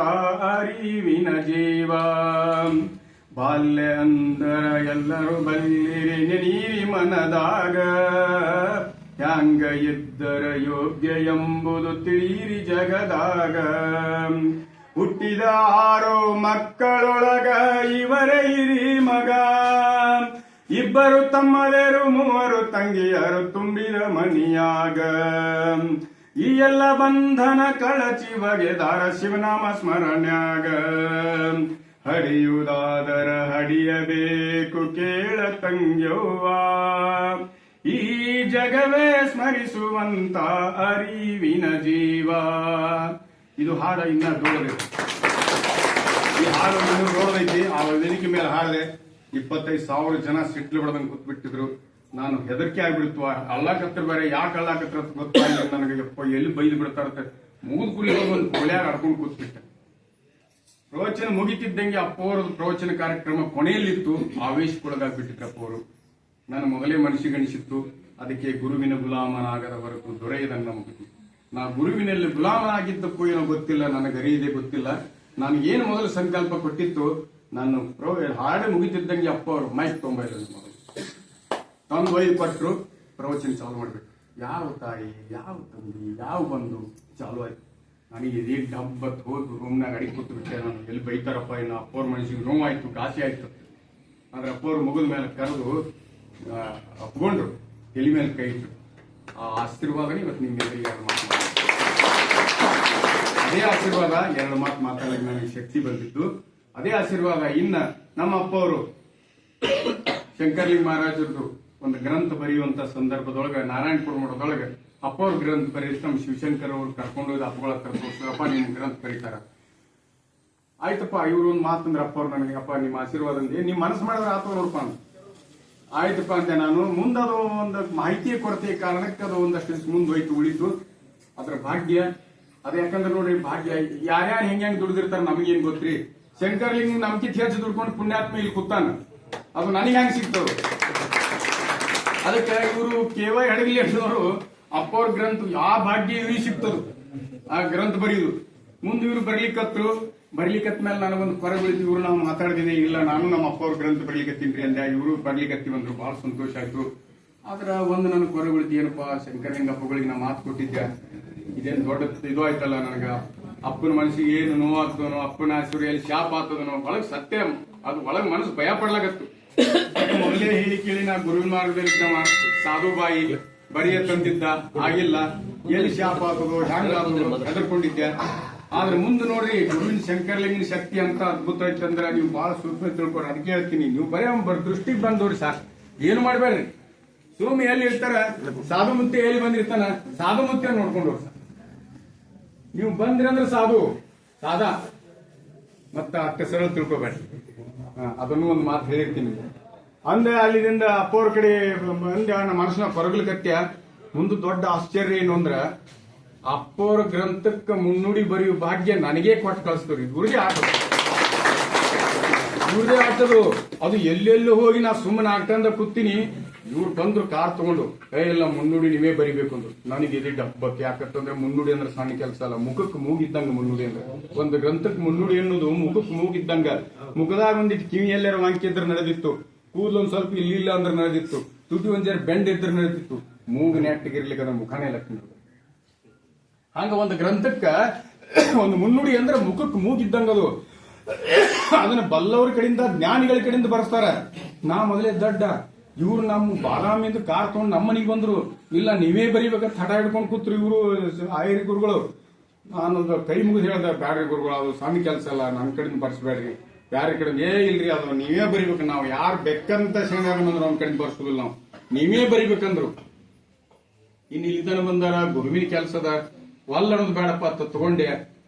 ಅರಿವಿನ ಜೀವ. ಬಾಲ್ಯ ಅಂದರ ಎಲ್ಲರೂ ಬಲ್ಲಿರಿ ನೆನೀರಿ ಮನದಾಗ, ಹ್ಯಾಂಗ ಇದ್ದರ ಯೋಗ್ಯ ಎಂಬುದು ತಿಳಿಯಿರಿ ಜಗದಾಗ. ಹುಟ್ಟಿದ 6 ಮಕ್ಕಳೊಳಗ ಇವರೇ ಹಿರಿ ಮಗ, ಇಬ್ಬರು ತಮ್ಮದೇರು 3 ತಂಗಿಯರು ತುಂಬಿದ ಮನಿಯಾಗ. ಈ ಎಲ್ಲ ಬಂಧನ ಕಳಚಿ ಒಗೆದಾರ ಶಿವನಾಮ ಸ್ಮರಣೆಯಾಗ, ಹಡಿಯುವುದಾದರ ಹಡಿಯಬೇಕು ಕೇಳ ತಂಗ್ಯವ್ವ, ಈ ಜಗವೇ ಸ್ಮರಿಸುವಂತ ಅರಿವಿನ ಜೀವ. ಇದು ಹಾಡ ಇನ್ನ ದೊಡ್ಡದು. ಹಾಡು ರೋಡದೈತಿ. ಆ ವೇದಿಕೆ ಮೇಲೆ ಹಾಡಿದೆ. 25,000 ಜನ ಸಿಟ್ಲು ಬಿಡದಂಗೆ ಕೂತ್ಬಿಟ್ಟಿದ್ರು. ನಾನು ಹೆದರಿಕೆ ಆಗ್ಬಿಡ್ತು. ಅಳ್ಳಾಕತ್ರ ಬೇರೆ ಯಾಕೆ ಅಳ್ಳಾಕತ್ರ ಗೊತ್ತಾಗಿಲ್ಲ ನನಗೆ. ಯಪ್ಪ ಎಲ್ಲಿ ಬೈದು ಬಿಡ್ತಾರತ್ತೆ. ಮೂದ್ ಕುಲಿ ಒಂದು ಕೊಳ್ಯಾಗ ಆಡ್ಕೊಂಡು ಕೂತ್ಬಿಟ್ಟೆ. ಪ್ರವಚನ ಮುಗಿತಿದ್ದಂಗೆ ಅಪ್ಪವ್ರದ್ದು ಪ್ರವಚನ ಕಾರ್ಯಕ್ರಮ ಕೊನೆಯಲ್ಲಿತ್ತು. ಆವೇಶಕ್ಕೊಳಗಾಗ್ಬಿಟ್ಟಿದ್ರು ಅಪ್ಪವರು. ನನ್ನ ಮೊದಲೇ ಮನಸ್ಸಿಗಣಿಸಿತ್ತು, ಅದಕ್ಕೆ ಗುರುವಿನ ಗುಲಾಮನಾಗದ ಹೊರತು ದೊರೆಯದಂಗ ಮುಗಿತು. ನಾ ಗುರುವಿನಲ್ಲಿ ಗುಲಾಮನಾಗಿದ್ದಕ್ಕೂ ಏನೋ ಗೊತ್ತಿಲ್ಲ, ನನಗೆ ಅರಿಯದೆ ಗೊತ್ತಿಲ್ಲ. ನಾನು ಏನು ಮೊದಲು ಸಂಕಲ್ಪ ಕೊಟ್ಟಿತ್ತು, ನಾನು ಹಾಡು ಮುಗಿತಿದ್ದಂಗೆ ಅಪ್ಪ ಅವರು ಮೈಕ್ ತೊಂಬೈದ್ರು. ಮೊದಲು ತಂದು ಒಯ್ದು ಕೊಟ್ಟರು. ಪ್ರವಚನ ಚಾಲು ಮಾಡ್ಬೇಕು. ಯಾವ ತಾಯಿ, ಯಾವ ತಂದಿ, ಯಾವ ಬಂದು ಚಾಲು ಆಯ್ತು. ನನಗೆ ಇದೇ ಡಬ್ಬತ್ ಹೋಗಿ ರೂಮ್ನಾಗ ಅಡಿಗೆ ಕೂತು ಬಿಟ್ಟೆ. ನಾನು ಎಲ್ಲಿ ಬೈತಾರಪ್ಪ, ಇನ್ನು ಅಪ್ಪವ್ರ ಮನಸ್ಸಿಗೆ ನೋವಾಯ್ತು, ಘಾಸಿ ಆಯ್ತು. ಆದ್ರೆ ಅಪ್ಪವ್ರು ಮುಗಿದ ಮೇಲೆ ಕರೆದು ಅಪ್ಕೊಂಡ್ರು, ತಲೆ ಮೇಲೆ ಕೈ ಇಟ್ಟು. ಆ ಆಶೀರ್ವಾದನೇ ಇವತ್ತು ನಿಮ್ಮ ಎದುರಿಗೆ 2 ಮಾತು ಅದೇ ಆಶೀರ್ವಾದ 2 ಮಾತು ಮಾತಾಡಲಿಕ್ಕೆ ನನಗೆ ಶಕ್ತಿ ಬಂದಿದ್ದು. ಅದೇ ಆಶೀರ್ವಾದ ಇನ್ನ ನಮ್ಮ ಅಪ್ಪವರು ಶಂಕರಲಿಂಗ ಮಹಾರಾಜರದು ಒಂದು ಗ್ರಂಥ ಬರೆಯುವಂತ ಸಂದರ್ಭದೊಳಗೆ ನಾರಾಯಣಪುರ ಮಠದೊಳಗೆ ಅಪ್ಪವ್ರ ಗ್ರಂಥ ಬರೀತಿ. ನಮ್ಮ ಶಿವಶಂಕರ್ ಅವ್ರು ಕರ್ಕೊಂಡು ಹೋಗಿ ಅಪ್ಪಗಳ ತೋರಿಸ್ತಾರಪ್ಪ ನಿಮ್ ಗ್ರಂಥ ಬರೀತಾರ. ಆಯ್ತಪ್ಪ, ಇವ್ರು ಒಂದು ಮಾತಂದ್ರೆ ಅಪ್ಪವ್ರು ನನಗೆ, ಅಪ್ಪ ನಿಮ್ಮ ಆಶೀರ್ವಾದ ಅಂದೆ, ನಿಮ್ ಮನಸ್ಸು ಮಾಡಿದ್ರೆ ಆತ ನೋಡ್ಪ ಅಂತ. ಆಯ್ತಪ್ಪ ಅಂತೆ. ನಾನು ಮುಂದದು ಒಂದು ಮಾಹಿತಿಯ ಕೊರತೆಯ ಕಾರಣಕ್ಕೆ ಅದು ಒಂದಷ್ಟು ದಿವಸ ಮುಂದೆ ಹೋಯ್ತು, ಉಳಿತು. ಅದ್ರ ಭಾಗ್ಯ ಅದು. ಯಾಕಂದ್ರೆ ನೋಡ್ರಿ, ಭಾಗ್ಯ ಯಾರ್ಯಾರು ಹೆಂಗ್ ದುಡ್ದಿರ್ತಾರ ನಮಗೇನ್ ಗೊತ್ತ್ರಿ. ಶಂಕರ್ಲಿಂಗ ನಮ್ಕಿತ್ ಹೆಚ್ಚು ದುಡ್ಕೊಂಡು ಪುಣ್ಯಾತ್ಮ ಇಲ್ಲಿ ಕೂತಾನ, ಅದು ನನಗೆ ಹೆಂಗ್ ಸಿಗ್ತವ್ರು. ಅದಕ್ಕೆ ಇವರು KY ಹಡಗಲಿ ಅನ್ನೋರು ಅಪ್ಪವ್ರ ಗ್ರಂಥ ಆ ಭಾಗ್ಯ ಇವ್ರಿಗೆ ಸಿಗ್ತದ, ಆ ಗ್ರಂಥ ಬರೆಯುದು. ಮುಂದೆ ಇವ್ರು ಬರ್ಲಿಕ್ಕತ್ ಮೇಲೆ ನನಗೊಂದು ಕೊರೆ ಬೀಳಿತು. ಇವ್ರು ನಾವು ಮಾತಾಡ್ತಿದ್ದೆ, ಇಲ್ಲ ನಾನು ನಮ್ಮ ಅಪ್ಪವ್ರ ಗ್ರಂಥ ಬರ್ಲಿಕ್ಕತ್ತೀನ್ರಿ ಅಂದೆ. ಇವರು ಬರ್ಲಿಕ್ಕತ್ತಿ ಬಂದ್ರು, ಬಹಳ ಸಂತೋಷ ಆಯ್ತು. ಆದ್ರ ಒಂದು ನನ್ನ ಕೊರೆ ಬೀಳಿತು, ಏನಪ್ಪಾ ಶಂಕರಲಿಂಗ ಅಪ್ಪಗಳಿಗೆ ನಾ ಮಾತು ಕೊಟ್ಟಿದ್ದೆ, ಇದೇನು ದೊಡ್ಡ ಇದು ಆಯ್ತಲ್ಲ. ನನಗ ಅಪ್ಪನ ಮನಸ್ಸಿಗೆ ಏನು ನೋವಾಗ್ತದನೋ, ಅಪ್ಪನ ಆಶೀರ್ವಾದ ಶಾಪ ಆಗ್ತದನೋ, ಒಳಗ್ ಸತ್ಯ ಅದು ಒಳಗ್ ಮನಸ್ಸು ಭಯ ಪಡ್ಲಾಗತ್ತು. ಮೊದಲೇ ಹೇಳಿ ಕೇಳಿ ನಾ ಗುರುವಿನ ಮಾರ್ಗದಲ್ಲಿ ಸಾಧುಬಾಯಿ ಬರಿಯ ತಂದಿದ್ದ, ಆಗಿಲ್ಲ. ಎಲ್ಲಿ ಶಾಪ ಆಗ್ತದೋ, ಹ್ಯಾಂಗ ಹೆದರ್ಕೊಂಡಿದ್ದೆ. ಆದ್ರೆ ಮುಂದೆ ನೋಡ್ರಿ, ಗುರುವಿನ ಶಂಕರಲಿಂಗನ ಶಕ್ತಿ ಅಂತ ಅದ್ಭುತ ಐತಂದ್ರ ನೀವು ಬಹಳ ಸೂಕ್ಷ್ಮ ತಿಳ್ಕೊರಿ. ಅದಕ್ಕೆ ಹೇಳ್ತೀನಿ, ನೀವು ಬರೀ ದೃಷ್ಟಿಗೆ ಬಂದವ್ರಿ ಸಾಕು, ಏನು ಮಾಡ್ಬೇಡ್ರಿ. ಸುಮ್ಮನೆ ಎಲ್ಲಿ ಇರ್ತಾರ, ಸಾಧು ಮುತ್ತಿ ಎಲ್ಲಿ ಬಂದಿರ್ತಾನ, ಸಾಧು ಮುತ್ತಿ ನೋಡ್ಕೊಂಡು ನೀವು ಬಂದ್ರಿ ಅಂದ್ರೆ ಸಾದಾ ಮತ್ತ ಅಕ್ಕ ಸರಳ ತಿಳ್ಕೊಬೇಡ್ರಿ. ಅದನ್ನು ಒಂದು ಮಾತು ಹೇಳಿರ್ತೀನಿ. ಅಂದೆ ಅಲ್ಲಿದಿಂದ ಅಪ್ಪವ್ರ ಕಡೆ ಅಂದೆ ನಮ್ಮ ಮನಸ್ಸಿನ ಕೊರಗಲಿಕತ್ಯ. ಮುಂದೆ ದೊಡ್ಡ ಆಶ್ಚರ್ಯ ಏನು ಅಂದ್ರ, ಅಪ್ಪವ್ರ ಗ್ರಂಥಕ್ಕೆ ಮುನ್ನುಡಿ ಬರೆಯುವ ಭಾಗ್ಯ ನನಗೇ ಕೊಟ್ಟು ಕಳಿಸ್ತವ್ರಿ. ಇವ್ರದೇ ಆಟದು. ಅದು ಎಲ್ಲೆಲ್ಲೂ ಹೋಗಿ ನಾ ಸುಮ್ಮನೆ ಆಗ್ತಂದ ಕೂತೀನಿ. ಇವ್ರು ಬಂದ್ರು ಕಾರ್ ತಗೊಂಡು, ಇಲ್ಲ ಮುನ್ನುಡಿ ನೀವೇ ಬರಿಬೇಕು ಅಂದ್ರು. ನನಗೆ ಇದು ಡಬ್ಬಕ್ಕೆ. ಯಾಕಂತಂದ್ರೆ ಮುನ್ನುಡಿ ಅಂದ್ರೆ ಸಣ್ಣ ಕೆಲಸ ಅಲ್ಲ, ಮುಖಕ್ಕೆ ಮೂಗಿದ್ದಂಗ ಮುನ್ನುಡಿ ಅಂದ್ರೆ. ಒಂದು ಗ್ರಂಥಕ್ಕೆ ಮುನ್ನುಡಿ ಅನ್ನೋದು ಮುಖಕ್ಕೆ ಮೂಗಿದ್ದಂಗ. ಮುಖದಾಗ ಒಂದಿಟ್ಟು ಕಿವಿ ಎಲ್ಲಾರ ವಾಂಕಿದ್ರೆ ನಡೆದಿತ್ತು, ಕೂದಲೊಂದ್ ಸ್ವಲ್ಪ ಇಲ್ಲಿಲ್ಲ ಅಂದ್ರೆ ನಡೆದಿತ್ತು, ತುಟಿ ಒಂದ್ ಜರ ಬೆಂಡ್ ಇದ್ರೆ ನಡೆದಿತ್ತು. ಮೂಗು ನೆಟ್ಟಿಗಿರ್ಲಿಕ್ಕೆ ಅದ್ರ ಮುಖಾನೇ ಲಕ್ಷ್ಮಿ. ಹಂಗ ಒಂದು ಗ್ರಂಥಕ್ಕ ಒಂದು ಮುನ್ನುಡಿ ಅಂದ್ರೆ ಮುಖಕ್ಕೆ ಮೂಗಿದ್ದಂಗದು. ಅದನ್ನ ಬಲ್ಲವ್ರ ಕಡೆಯಿಂದ, ಜ್ಞಾನಿಗಳ ಕಡೆಯಿಂದ ಬರ್ಸ್ತಾರ. ನಾ ಮೊದಲೇ ದಡ್ಡ. ಇವ್ರು ನಮ್ಮ ಬಾದಾಮಿಯಿಂದ ಕಾರ್ ತಗೊಂಡು ನಮ್ಮ ಮನೆಗೆ ಬಂದ್ರು. ಇಲ್ಲ ನೀವೇ ಬರೀಬೇಕಂತ ಹಠ ಹಿಡ್ಕೊಂಡು ಕೂತ್ರು ಇವರು ಆಯರಿ ಗುರುಗಳು. ನಾನು ಕೈ ಮುಗಿದು ಹೇಳ್ದೆ, ಬ್ಯಾಡ್ರಿ ಗುರುಗಳು, ಅದು ಸಣ್ಣ ಕೆಲಸ ಅಲ್ಲ, ನನ್ನ ಕಡೆಯಿಂದ ಬರ್ಸ್ಬೇಡ್ರಿ. ಬ್ಯಾರೆ ಕಡೆ ಇಲ್ರಿ, ಅದು ನೀವೇ ಬರೀಬೇಕು. ನಾವು ಯಾರು ಬೆಕ್ಕಂತ ಶೇಂಗಾಗಂದ್ರೆ ಅವ್ನ ಕಡೆಯಿಂದ ಬರ್ಸೋದಿಲ್ಲ, ನಾವು ನೀವೇ ಬರೀಬೇಕಂದ್ರು. ಇನ್ನು ಇಲ್ಲಿ ತನ ಬಂದಾರ, ಗುರುವಿನ ಕೆಲಸದ ಒಲ್ಲ ಅನ್ನೋದು ಬೇಡಪ್ಪ ಅಂತ ತಗೊಂಡೆ.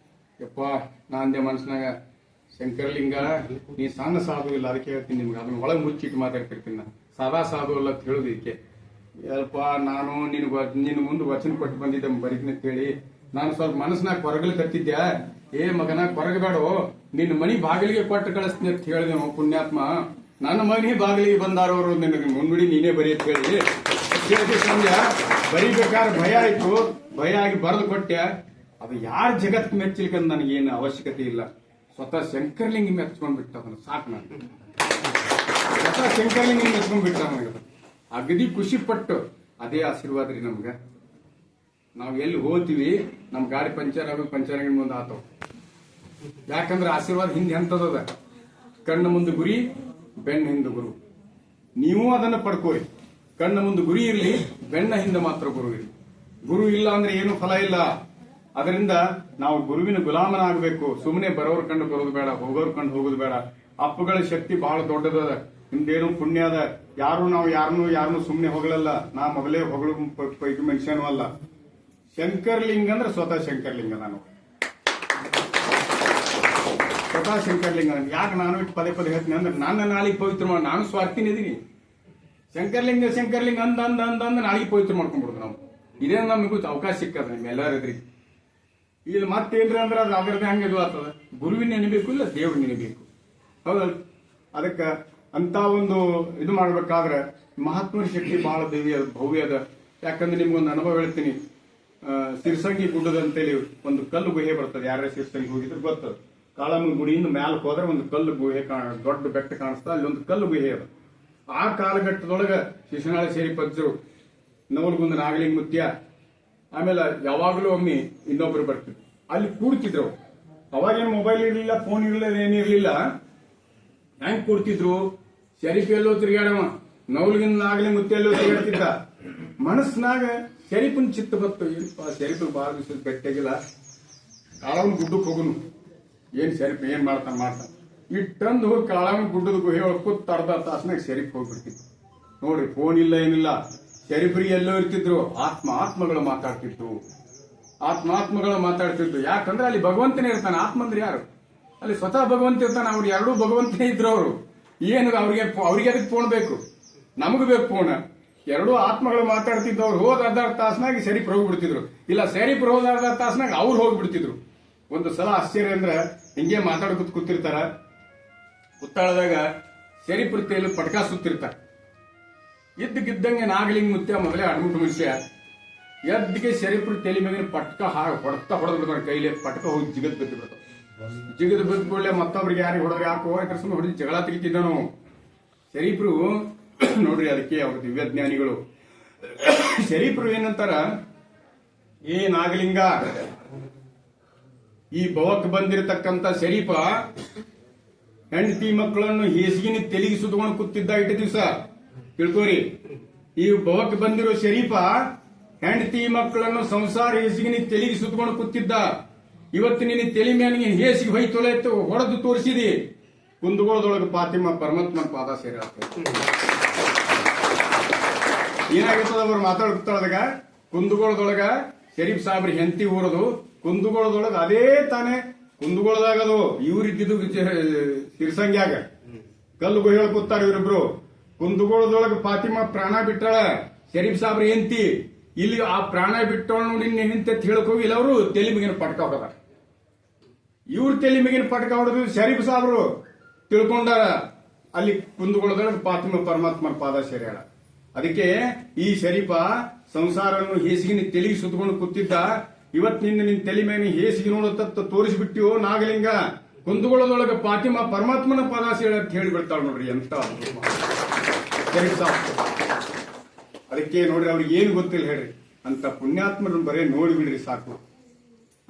ಯಪ್ಪ ನಾಂದೆ ಮನಸ್ಸಿನಾಗ, ಶಂಕರಲಿಂಗ ನೀ ಸಣ್ಣ ಸಾಧು ಇಲ್ಲ, ಅದಕ್ಕೆ ಹೇಳ್ತೀನಿ ನಿಮ್ಗೆ. ಅದನ್ನ ಒಳಗೆ ಮುಚ್ಚಿಟ್ಟು ಮಾತಾಡ್ತಿರ್ತೀನಿ. ನಾ ಸಾದಾ ಸಾಧು ಅಲ್ಲ ಅಂತ ಹೇಳುದಕ್ಕೆ. ಯಪ್ಪ ನಾನು ನಿನ್ನ ಮುಂದೆ ವಚನ ಕೊಟ್ಟು ಬಂದಿದ್ದೆ ಬರೀತೀನಿ ಹೇಳಿ ನಾನು ಸ್ವಲ್ಪ ಮನಸ್ಸಿನಾಗ ಕೊರಗಲಿಕತ್ತಿದ್ದೆ. ಮಗನ ಕೊರಗಬೇಡೋ, ನಿನ್ನ ಮನಿ ಬಾಗಿಲಿಗೆ ಕೊಟ್ಟು ಕಳಿಸ್ತೀನಿ ಅಂತ ಹೇಳಿದೆ. ಪುಣ್ಯಾತ್ಮ, ನನ್ನ ಮನಿ ಬಾಗಿಲಿಗೆ ಬಂದಾರವರು ನಿನಗೆ ಮುನ್ನುಡಿ ನೀನೇ ಬರೀ ಅಂತ ಹೇಳಿ ಬರೀಬೇಕಾದ್ರೆ ಭಯ ಆಯ್ತು. ಭಯ ಆಗಿ ಬರೆದು ಕೊಟ್ಟೆ. ಅದು ಯಾರ ಜಗತ್ ಮೆಚ್ಚಲಿಕ್ಕಂತ ನನಗೇನು ಅವಶ್ಯಕತೆ ಇಲ್ಲ. ಸ್ವತಃ ಶಂಕರಲಿಂಗ ಮೆಚ್ಕೊಂಡ್ಬಿಟ್ಟ. ಅವನು ಸಾಕು. ನಾನು ಸ್ವತಃ ಶಂಕರಲಿಂಗ ಮೆಚ್ಕೊಂಡ್ಬಿಟ್ಟ. ನನಗೆ ಅಗದಿ ಖುಷಿ ಪಟ್ಟು. ಅದೇ ಆಶೀರ್ವಾದ ರೀ ನಮ್ಗ. ನಾವ್ ಎಲ್ಲಿ ಹೋಗ್ತೀವಿ, ನಮ್ ಗಾಡಿ ಪಂಚರ್ ಆಗೋದು ಪಂಚರ್ ಆಗಿ ಮುಂದೆ ಆತವ್. ಯಾಕಂದ್ರೆ ಆಶೀರ್ವಾದ ಹಿಂದೆ ಎಂತದ, ಕಣ್ಣ ಮುಂದೆ ಗುರಿ, ಬೆನ್ನ ಹಿಂದೆ ಗುರು. ನೀವು ಅದನ್ನ ಪಡ್ಕೋರಿ. ಕಣ್ಣ ಮುಂದೆ ಗುರಿ ಇರ್ಲಿ, ಬೆನ್ನ ಹಿಂದೆ ಮಾತ್ರ ಗುರು ಇರ್ಲಿ. ಗುರು ಇಲ್ಲ ಅಂದ್ರೆ ಏನು ಫಲ ಇಲ್ಲ. ಅದರಿಂದ ನಾವು ಗುರುವಿನ ಗುಲಾಮನಾಗಬೇಕು. ಸುಮ್ಮನೆ ಬರೋರ್ ಕಂಡು ಬರೋದು ಬೇಡ, ಹೋಗೋರ್ ಕಂಡು ಹೋಗೋದು ಬೇಡ. ಅಪ್ಪಗಳ ಶಕ್ತಿ ಬಹಳ ದೊಡ್ಡದ. ನಿಮ್ದೇನು ಪುಣ್ಯ ಅದ. ನಾವು ಯಾರನ್ನು ಸುಮ್ಮನೆ ಹೊಗಳಲ್ಲ. ನಾ ಮೊದಲೇ ಹೊಗಳು ಪೈಕಿ ಮನುಷ್ಯನೂ ಅಲ್ಲ. ಶಂಕರಲಿಂಗ ಅಂದ್ರೆ ಸ್ವತಃ ಶಂಕರಲಿಂಗ. ನಾನು ಸ್ವತಃ ಶಂಕರಲಿಂಗ. ಯಾಕೆ ನಾನು ಇಟ್ಟು ಪದೇ ಪದೇ ಹೇಳ್ತೀನಿ ಅಂದ್ರೆ ನನ್ನ ನಾಳೆಗೆ ಪವಿತ್ರ ಮಾಡಿ, ನಾನು ಸ್ವಾರ್ಥಿನ ಇದೀನಿ. ಶಂಕರಲಿಂಗ ಶಂಕರಲಿಂಗ ಅಂದ ಅಂದ ಅಂದ ಅಂದ ನಾಳೆಗೆ ಪವಿತ್ರ ಮಾಡ್ಕೊಂಡ್ಬಿಡುದು ನಾವು. ಇದೇ ನಮಗೂ ಅವಕಾಶ ಸಿಕ್ಕದ ನಿಮ್ಮೆಲ್ಲರಿದ್ರಿಗೆ. ಇಲ್ಲಿ ಮತ್ತೇನ್ರಿ ಅಂದ್ರೆ ಅದು ಅದರದ್ದು ಹಂಗೆ ಇದು ಆಗ್ತದ. ಗುರುವಿನ ನೆನಬೇಕು, ಇಲ್ಲ ದೇವ್ರ ನೆನಬೇಕು, ಹೌದಲ್ಲ? ಅದಕ್ಕೆ ಅಂತ ಒಂದು ಇದು ಮಾಡ್ಬೇಕಾದ್ರೆ ಮಹಾತ್ಮರ ಶಕ್ತಿ ಬಹಳ ಭವ್ಯ ಅದ. ಯಾಕಂದ್ರೆ ನಿಮ್ಗೊಂದು ಅನುಭವ ಹೇಳ್ತೀನಿ. ಸಿರ್ಸಂಗಿ ಗುಡ್ಡದ ಅಂತೇಳಿ ಒಂದು ಕಲ್ಲು ಗುಹೆ ಬರ್ತದೆ. ಯಾರ್ಯಾರ ಸಿರ್ಸಂಗಿ ಹೋಗಿದ್ರೆ ಗೊತ್ತದ. ಕಾಳಮ್ಮನ ಗುಡಿಯಿಂದ ಮ್ಯಾಲಕ್ಕೆ ಹೋದ್ರೆ ಒಂದು ಕಲ್ಲು ಗುಹೆ ದೊಡ್ಡ ಬೆಟ್ಟ ಕಾಣಿಸ್ತಾ, ಅಲ್ಲಿ ಒಂದು ಕಲ್ಲು ಗುಹೆ ಅದ. ಆ ಕಾಲಘಟ್ಟದೊಳಗ ಶಿಶುನಾಳ ಸೇರಿ ಪಜ್ಜರು, ನವಲಗುಂದ ನಾಗಲಿಂಗ ಮುತ್ಯ, ಆಮೇಲೆ ಯಾವಾಗಲೂ ಒಮ್ಮೆ ಇನ್ನೊಬ್ರು ಬರ್ತಿದ್ರು. ಅಲ್ಲಿ ಕೂಡ್ತಿದ್ರು. ಅವಾಗೇನು ಮೊಬೈಲ್ ಇರಲಿಲ್ಲ, ಫೋನ್ ಇರಲಿಲ್ಲ, ಏನಿರ್ಲಿಲ್ಲ. ಹೆಂಗ್ ಕೂಡ್ತಿದ್ರು? ಶರೀಫ್ ಎಲ್ಲೋ ತಿರುಗಾಡವ, ನವಲಗಿಂದ ನಾಗಲಿಂಗ ಮುತ್ಯ ಎಲ್ಲೋ ತಿರುಗಾಡ್ತಿದ್ದ. ಮನಸ್ಸಿನಾಗ ಶರೀಫನ್ ಚಿತ್ತ ಬತ್ತು. ಏನಪ್ಪ ಶರೀಫ್ ಬಾಳ ದಿವಸ ಬೆಟ್ಟಾಗಿಲ್ಲ, ಕಾಳವನ್ ಗುಡ್ಡಕ್ಕೆ ಹೋಗುನು, ಏನ್ ಶರೀಫ್ ಏನ್ ಮಾಡ್ತಾನ. ಇಟ್ಟಂದು ಹೋಗಿ ಕಾಳವನ್ ಗುಡ್ಡದ ಗುಹೆ ಒಳಗೆ ಕೂತ್ ಅರ್ಧ ತಾಸನಾಗ ಶರೀಫ್ ಹೋಗ್ಬಿಡ್ತಿತ್ತು. ನೋಡ್ರಿ, ಫೋನ್ ಇಲ್ಲ, ಏನಿಲ್ಲ. ಶರೀಫ್ರಿಗೆ ಎಲ್ಲೋ ಇರ್ತಿದ್ರು. ಆತ್ಮಗಳು ಮಾತಾಡ್ತಿದ್ರು. ಯಾಕಂದ್ರೆ ಅಲ್ಲಿ ಭಗವಂತನೇ ಇರ್ತಾನೆ. ಆತ್ಮ ಅಂದ್ರೆ ಯಾರು? ಅಲ್ಲಿ ಸ್ವತಃ ಭಗವಂತ ಇರ್ತಾನೆ. ಅವ್ರು ಎರಡೂ ಭಗವಂತನೇ ಇದ್ರು. ಅವರು ಏನು ಅವ್ರಿಗೆ ಅದಕ್ಕೆ ಫೋನ್ ಬೇಕು, ನಮಗೂ ಬೇಕು ಫೋನ್. ಎರಡೂ ಆತ್ಮಗಳು ಮಾತಾಡ್ತಿದ್ದವ್ರು. ಹೋದ ಅರ್ಧ ತಾಸನಾಗ ಶರೀಫ್ ಹೋಗ್ಬಿಡ್ತಿದ್ರು. ಇಲ್ಲ, ಶರೀಫ್ ಹೋದ ಅರ್ಧ ತಾಸನಾಗ ಅವ್ರು ಹೋಗ್ಬಿಡ್ತಿದ್ರು. ಒಂದು ಸಲ ಆಶ್ಚರ್ಯ ಅಂದ್ರೆ ಹಿಂಗೆ ಮಾತಾಡ್ಕೊತ ಕೂತಿರ್ತಾರ. ಉತ್ತಾಳದಾಗ ಶರೀಫ್ ತೇಲು ಪಟಕ ಸುತ್ತಿರ್ತಾರ. ಇದ್ದಕ್ಕಿದ್ದಂಗೆ ನಾಗಲಿಂಗ ಮುತ್ಯ ಮೊದಲೇ ಅಡ್ಮಿಟ್ ಮನುಷ್ಯ ಎದ್ದಿಗೆ ಶರೀಫ್ರ ತಲೆ ಮೇಗಿನ ಪಟ್ಕ ಹೊಡೆದ್ ಬಿಡ್ತಾನೆ. ಕೈಲಿ ಪಟ್ಕ ಹೋಗಿ ಜಿಗದ್ ಬಿದ್ದು ಬಿಡ್ತಾವ. ಜಿಗದ್ ಬಿದ್ದ ಕೂಡಲೇ ಮತ್ತೊಬ್ರಿಗೆ ಯಾರಿಗೆ ಹೊಡೆದ್ರೆ ಯಾಕೋ ಸುಮ್ಮನೆ ಹೊಡೆದು ಜಗಳ ತೆಗಿತಿದ್ದಾನು ಶರೀಫ್ರು. ನೋಡ್ರಿ, ಅದಕ್ಕೆ ಅವ್ರ ದಿವ್ಯಜ್ಞಾನಿಗಳು ಶರೀಫ್ರು ಏನಂತಾರ, ಏ ನಾಗಲಿಂಗ, ಈ ಭವಕ್ಕೆ ಬಂದಿರತಕ್ಕಂತ ಶರೀಫ ಹೆಂಡತಿ ಮಕ್ಕಳನ್ನು ಹೇಸಿಗಿನ ತೆಲಿಗೆ ಸುತ್ತಕೊಂಡು ಕೂತಿದ್ದ ಇಟ್ಟು ದಿವಸ. ತಿಳ್ಕೋರಿ, ಈ ಭವಕ್ಕೆ ಬಂದಿರೋ ಶರೀಫ ಹೆಂಡತಿ ಮಕ್ಕಳನ್ನು ಸಂಸಾರ ಹೇಸಿಗೆ ತೆಲಿಗೆ ಸುತ್ತಕೊಂಡು ಕೂತಿದ್ದ. ಇವತ್ತು ನಿನ್ನ ತೆಲಿ ಮೇಲೆ ನೀನು ಹೇಸಿಗೆ ಹೊಯ್ತೊಲೆ ಹೊಡೆದು ತೋರಿಸಿದಿ. ಕುಂದಗೋಳದೊಳಗೆ ಫಾತಿಮಾ ಪರಮಾತ್ಮನ ಪಾದ ಸೇರಿ ಏನಾಗಿರ್ತದ? ಅವ್ರು ಮಾತಾಡ್ತಾಳದಾಗ ಕುಂದಗೋಳದೊಳಗ ಶರೀಫ್ ಸಾಬ್ರಿ ಹೆಂಡತಿ ಊರದು. ಕುಂದಗೋಳದೊಳಗ ಅದೇ ತಾನೇ ಕುಂದಗೋಳದಾಗದು. ಇವ್ರಿದ್ದು ಸಿರ್ಸಂಗ್ಯಾಗ ಕಲ್ಲು ಗುಹೆ ಕೂತಾರ ಇವರಿಬ್ರು. ಕುಂದಗೋಳದೊಳಗ ಫಾತಿಮಾ ಪ್ರಾಣ ಬಿಟ್ಟಾಳ, ಶರೀಫ್ ಸಾಬ್ರಿ ಹೆಂಡತಿ. ಇಲ್ಲಿ ಆ ಪ್ರಾಣ ಬಿಟ್ಟವಳು ನೋಡಿ ಹೆಂಡತಿ ಅಂತ ಹೇಳಕ್ ಹೋಗಿಲ್ಲ. ಅವರು ತೆಲಿ ಮೇಗಿನ ಪಟ್ಕ ಹೊಡೆದಾರ. ಇವ್ರ ತೆಲಿ ಮೇಗಿನ ಪಟ್ಕ ಹೊಡೆದು ಶರೀಫ್ ಸಾಬ್ರು ತಿಳ್ಕೊಂಡಾರ. ಅಲ್ಲಿ ಕುಂದಗೋಳದೊಳಗ ಫಾತಿಮಾ ಪರಮಾತ್ಮನ ಪಾದ ಸೇರ್ಯಾಳ. ಅದಕ್ಕೆ ಈ ಶರೀಫ ಸಂಸಾರವನ್ನು ಹೇಸಿಗಿನ ತೆಲಿಗೆ ಸುತ್ತಕೊಂಡು ಕೂತಿದ್ದ. ಇವತ್ ನಿನ್ನ ತಲೆ ಮೇಲೆ ಹೇಸಿಗೆ ನೋಡತ್ತ ತೋರಿಸ್ಬಿಟ್ಟಿವೋ ನಾಗಲಿಂಗ. ಕುಂದಗೋಳದೊಳಗ ಫಾತಿಮಾ ಪರಮಾತ್ಮನ ಪಾದ ಸೇರ ಅಂತ ಹೇಳಿಬಿಡ್ತಾಳ. ನೋಡ್ರಿ ಎಂತ ಶರೀಫ್ ಸಾಬ್. ಅದಕ್ಕೆ ನೋಡ್ರಿ, ಅವ್ರಿಗೆ ಏನು ಗೊತ್ತಿಲ್ಲ ಹೇಳ್ರಿ. ಅಂತ ಪುಣ್ಯಾತ್ಮರನ್ನ ಬರೀ ನೋಡಿ ಬಿಡ್ರಿ ಸಾಕು.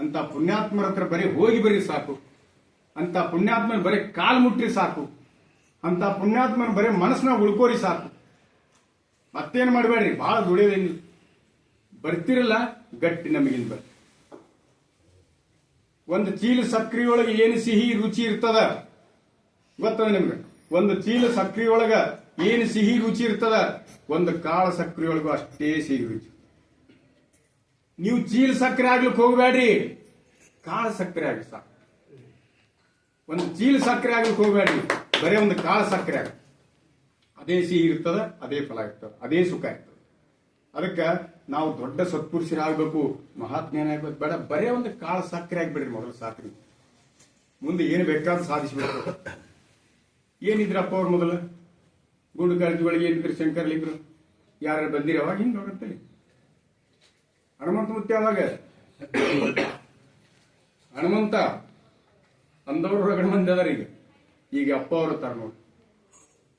ಅಂತ ಪುಣ್ಯಾತ್ಮರ ಹತ್ರ ಬರೀ ಹೋಗಿ ಬರ್ರಿ ಸಾಕು. ಅಂತ ಪುಣ್ಯಾತ್ಮನ ಬರೀ ಕಾಲ್ ಮುಟ್ರಿ ಸಾಕು. ಅಂತ ಪುಣ್ಯಾತ್ಮನ ಬರೀ ಮನಸ್ಸನ್ನ ಉಳ್ಕೋರಿ ಸಾಕು. ಮತ್ತೇನ್ ಮಾಡಬೇಡ್ರಿ, ಬಹಳ ದುಡಿಯೋದೇನಿಲ್ಲ. ಬರ್ತಿರಲ್ಲ ಗಟ್ಟಿ ನಮಗಿಂದ ಬರ್ರಿ. ಒಂದು ಚೀಲ ಸಕ್ರಿಯೊಳಗೆ ಏನು ಸಿಹಿ ರುಚಿ ಇರ್ತದ ಗೊತ್ತದ ನಿಮ್ಗೆ? ಒಂದು ಚೀಲ ಸಕ್ರಿಯೊಳಗ ಏನು ಸಿಹಿ ರುಚಿ ಇರ್ತದ, ಒಂದು ಕಾಳ ಸಕ್ರಿಯೊಳಗೂ ಅಷ್ಟೇ ಸಿಹಿ ರುಚಿ. ನೀವು ಚೀಲ ಸಕ್ಕರೆ ಆಗ್ಲಿಕ್ಕೆ ಹೋಗ್ಬೇಡ್ರಿ, ಕಾಳ ಸಕ್ಕರೆ ಆಗಿ ಸಾಕು. ಒಂದು ಚೀಲ ಸಕ್ಕರೆ ಆಗ್ಲಿಕ್ಕೆ ಹೋಗ್ಬೇಡ್ರಿ, ಬರೇ ಒಂದು ಕಾಳ ಸಕ್ಕರೆ ಆಗ. ಅದೇ ಸಿಹಿ ಇರ್ತದ, ಅದೇ ಫಲ ಇರ್ತದ, ಅದೇ ಸುಖ ಇರ್ತದ. ಅದಕ್ಕೆ ನಾವು ದೊಡ್ಡ ಸತ್ಪುರುಷರಾಗಬೇಕು, ಮಹಾತ್ಮೇನಾಗಬೇಕು ಬೇಡ. ಬರೇ ಒಂದು ಕಾಳ ಸಕ್ಕರೆ ಆಗಿಬಿಡ್ರಿ ಮೊದಲು ಸಾಕ್ರಿ. ಮುಂದೆ ಏನು ಬೇಕಾದ್ರೂ ಸಾಧಿಸ್ಬೇಕು. ಏನಿದ್ರಪ್ಪ ಅವ್ರು ಮೊದಲು ಗುಂಡು ಕಾಳಜಿಗಳಿಗೆ ಏನಿದ್ರು? ಶಂಕರಲಿಂಗರು ಯಾರು ಬಂದಿರಿ ಅವಾಗ ಹಿಂಗೆ ನೋಡುತ್ತಲ್ಲಿ ಹನುಮಂತ ಮುತ್ಯ. ಅವಾಗ ಹನುಮಂತ ಅಂದವ್ರು ಹೊರಗಡೆ ಮಂದಿ ಅದಾರ. ಈಗ ಅಪ್ಪ ಅವ್ರ ತರ ನೋಡಿ.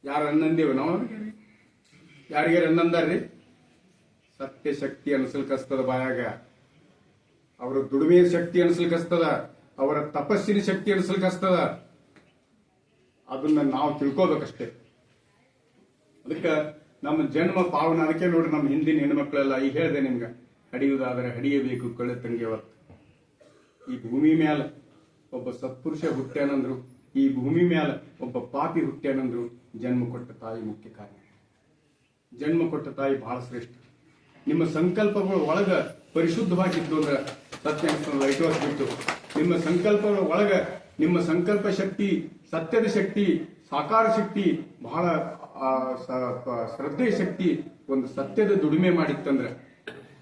ಯಾರು ಅನ್ನಂದೇವ ನಾವು ಅವ್ರಿಗೆ? ಯಾರಿಗಾರ ಅನ್ನಂದಾರ್ರಿ? ಸತ್ಯ ಶಕ್ತಿ ಅನ್ಸಲ್ಕಸ್ತದ ಬಾಯಾಗ. ಅವರ ದುಡಿಮೆಯ ಶಕ್ತಿ ಅನ್ಸಲ್ಕಸ್ತದ, ಅವರ ತಪಸ್ಸಿನ ಶಕ್ತಿ ಅನ್ಸಲ್ಕಸ್ತದ. ಅದನ್ನ ನಾವು ತಿಳ್ಕೋಬೇಕಷ್ಟೇ. ಅದಕ್ಕೆ ನಮ್ಮ ಜನ್ಮ ಪಾವನ. ಅದಕ್ಕೆ ನೋಡ್ರಿ, ನಮ್ಮ ಹಿಂದಿನ ಹೆಣ್ಮಕ್ಳೆಲ್ಲ ಈಗ ಹೇಳಿದೆ ನಿಮ್ಗೆ, ಹಡಿಯುವುದಾದರೆ ಹಡಿಯಬೇಕು ಕಳೆ ತಂಗಿ ಹೊತ್ತು. ಈ ಭೂಮಿ ಮ್ಯಾಲ ಒಬ್ಬ ಸತ್ಪುರುಷ ಹುಟ್ಟ್ಯಾನಂದ್ರು, ಈ ಭೂಮಿ ಮ್ಯಾಲ ಒಬ್ಬ ಪಾಪಿ ಹುಟ್ಟ್ಯಾನಂದ್ರು, ಜನ್ಮ ಕೊಟ್ಟ ತಾಯಿ ಮುಖ್ಯ ಕಾರಣ. ಜನ್ಮ ಕೊಟ್ಟ ತಾಯಿ ಬಹಳ ಶ್ರೇಷ್ಠ. ನಿಮ್ಮ ಸಂಕಲ್ಪಗಳು ಒಳಗ ಪರಿಶುದ್ಧವಾಗಿದ್ದು ಅಂದ್ರೆ ಸತ್ಯ ಲೈಟ್ ಬಿಟ್ಟು, ನಿಮ್ಮ ಸಂಕಲ್ಪಗಳ ಒಳಗ ನಿಮ್ಮ ಸಂಕಲ್ಪ ಶಕ್ತಿ, ಸತ್ಯದ ಶಕ್ತಿ, ಸಾಕಾರ ಶಕ್ತಿ, ಬಹಳ ಶ್ರದ್ಧೆಯ ಶಕ್ತಿ ಒಂದು ಸತ್ಯದ ದುಡಿಮೆ ಮಾಡಿತ್ತಂದ್ರೆ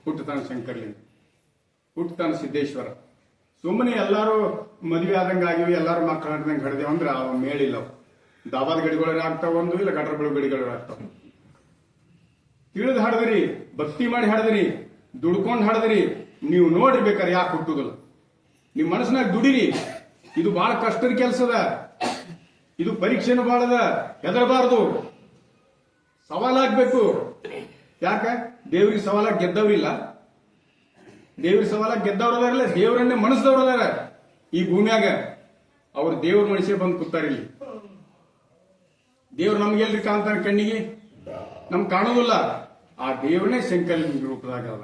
ಹುಟ್ಟುತ್ತಾನ ಶಂಕರ್ಲಿಂಗ, ಹುಟ್ಟುತ್ತಾನ ಸಿದ್ದೇಶ್ವರ. ಸುಮ್ಮನೆ ಎಲ್ಲಾರು ಮದುವೆ ಆದಂಗ ಆಗಿವಿ, ಎಲ್ಲಾರು ಮಕ್ಕಳು ಹಡ್ದಂಗೆ ಹಡ್ದೇವ್ ಅಂದ್ರೆ ಅವ ಮೇಳಿಲ್ಲ. ದಾಬಾದ ಗಡಿಗಳು ಆಗ್ತಾವ, ಒಂದು ಇಲ್ಲ ಗಟ್ರಗಳು ಗಡಿಗಳು ಆಗ್ತಾವ. ತಿಳಿದು ಹಾಡದ್ರಿ, ಭಕ್ತಿ ಮಾಡಿ ಹಾಡದ್ರಿ, ದುಡ್ಕೊಂಡು ಹಾಡದ್ರಿ, ನೀವು ನೋಡಿರ್ಬೇಕಾರೆ ಯಾಕೆ ಹುಟ್ಟುದಿಲ್ಲ. ನಿಮ್ ಮನಸ್ಸಿನಾಗ ದುಡಿರಿ. ಇದು ಬಹಳ ಕಷ್ಟದ ಕೆಲಸದ, ಇದು ಪರೀಕ್ಷೆನೂ ಬಹಳದ. ಹೆದರಬಾರದು, ಸವಾಲಾಗ್ಬೇಕು. ಯಾಕ ದೇವ್ರಿಗೆ ಸವಾಲಾಗಿ ಗೆದ್ದವ್ರಿಲ್ಲ, ದೇವ್ರ ಸವಾಲಾಗಿ ಗೆದ್ದವ್ರದಾರಲ್ಲ, ದೇವರನ್ನೇ ಮನಸ್ಸದವ್ರದಾರ ಈ ಭೂಮಿಯಾಗ. ಅವ್ರು ದೇವ್ರ ಮನುಷ್ಯ ಬಂದು ಕೂತಾರ ಇಲ್ಲಿ. ದೇವ್ರು ನಮ್ಗೆಲ್ರಿ ಕಾಣ್ತಾನೆ ಕಣ್ಣಿಗೆ? ನಮ್ಗೆ ಕಾಣೋದಿಲ್ಲ. ಆ ದೇವ್ರನ್ನೇ ಶಂಕರಲಿಂಗ ರೂಪದಾಗ ಅದ.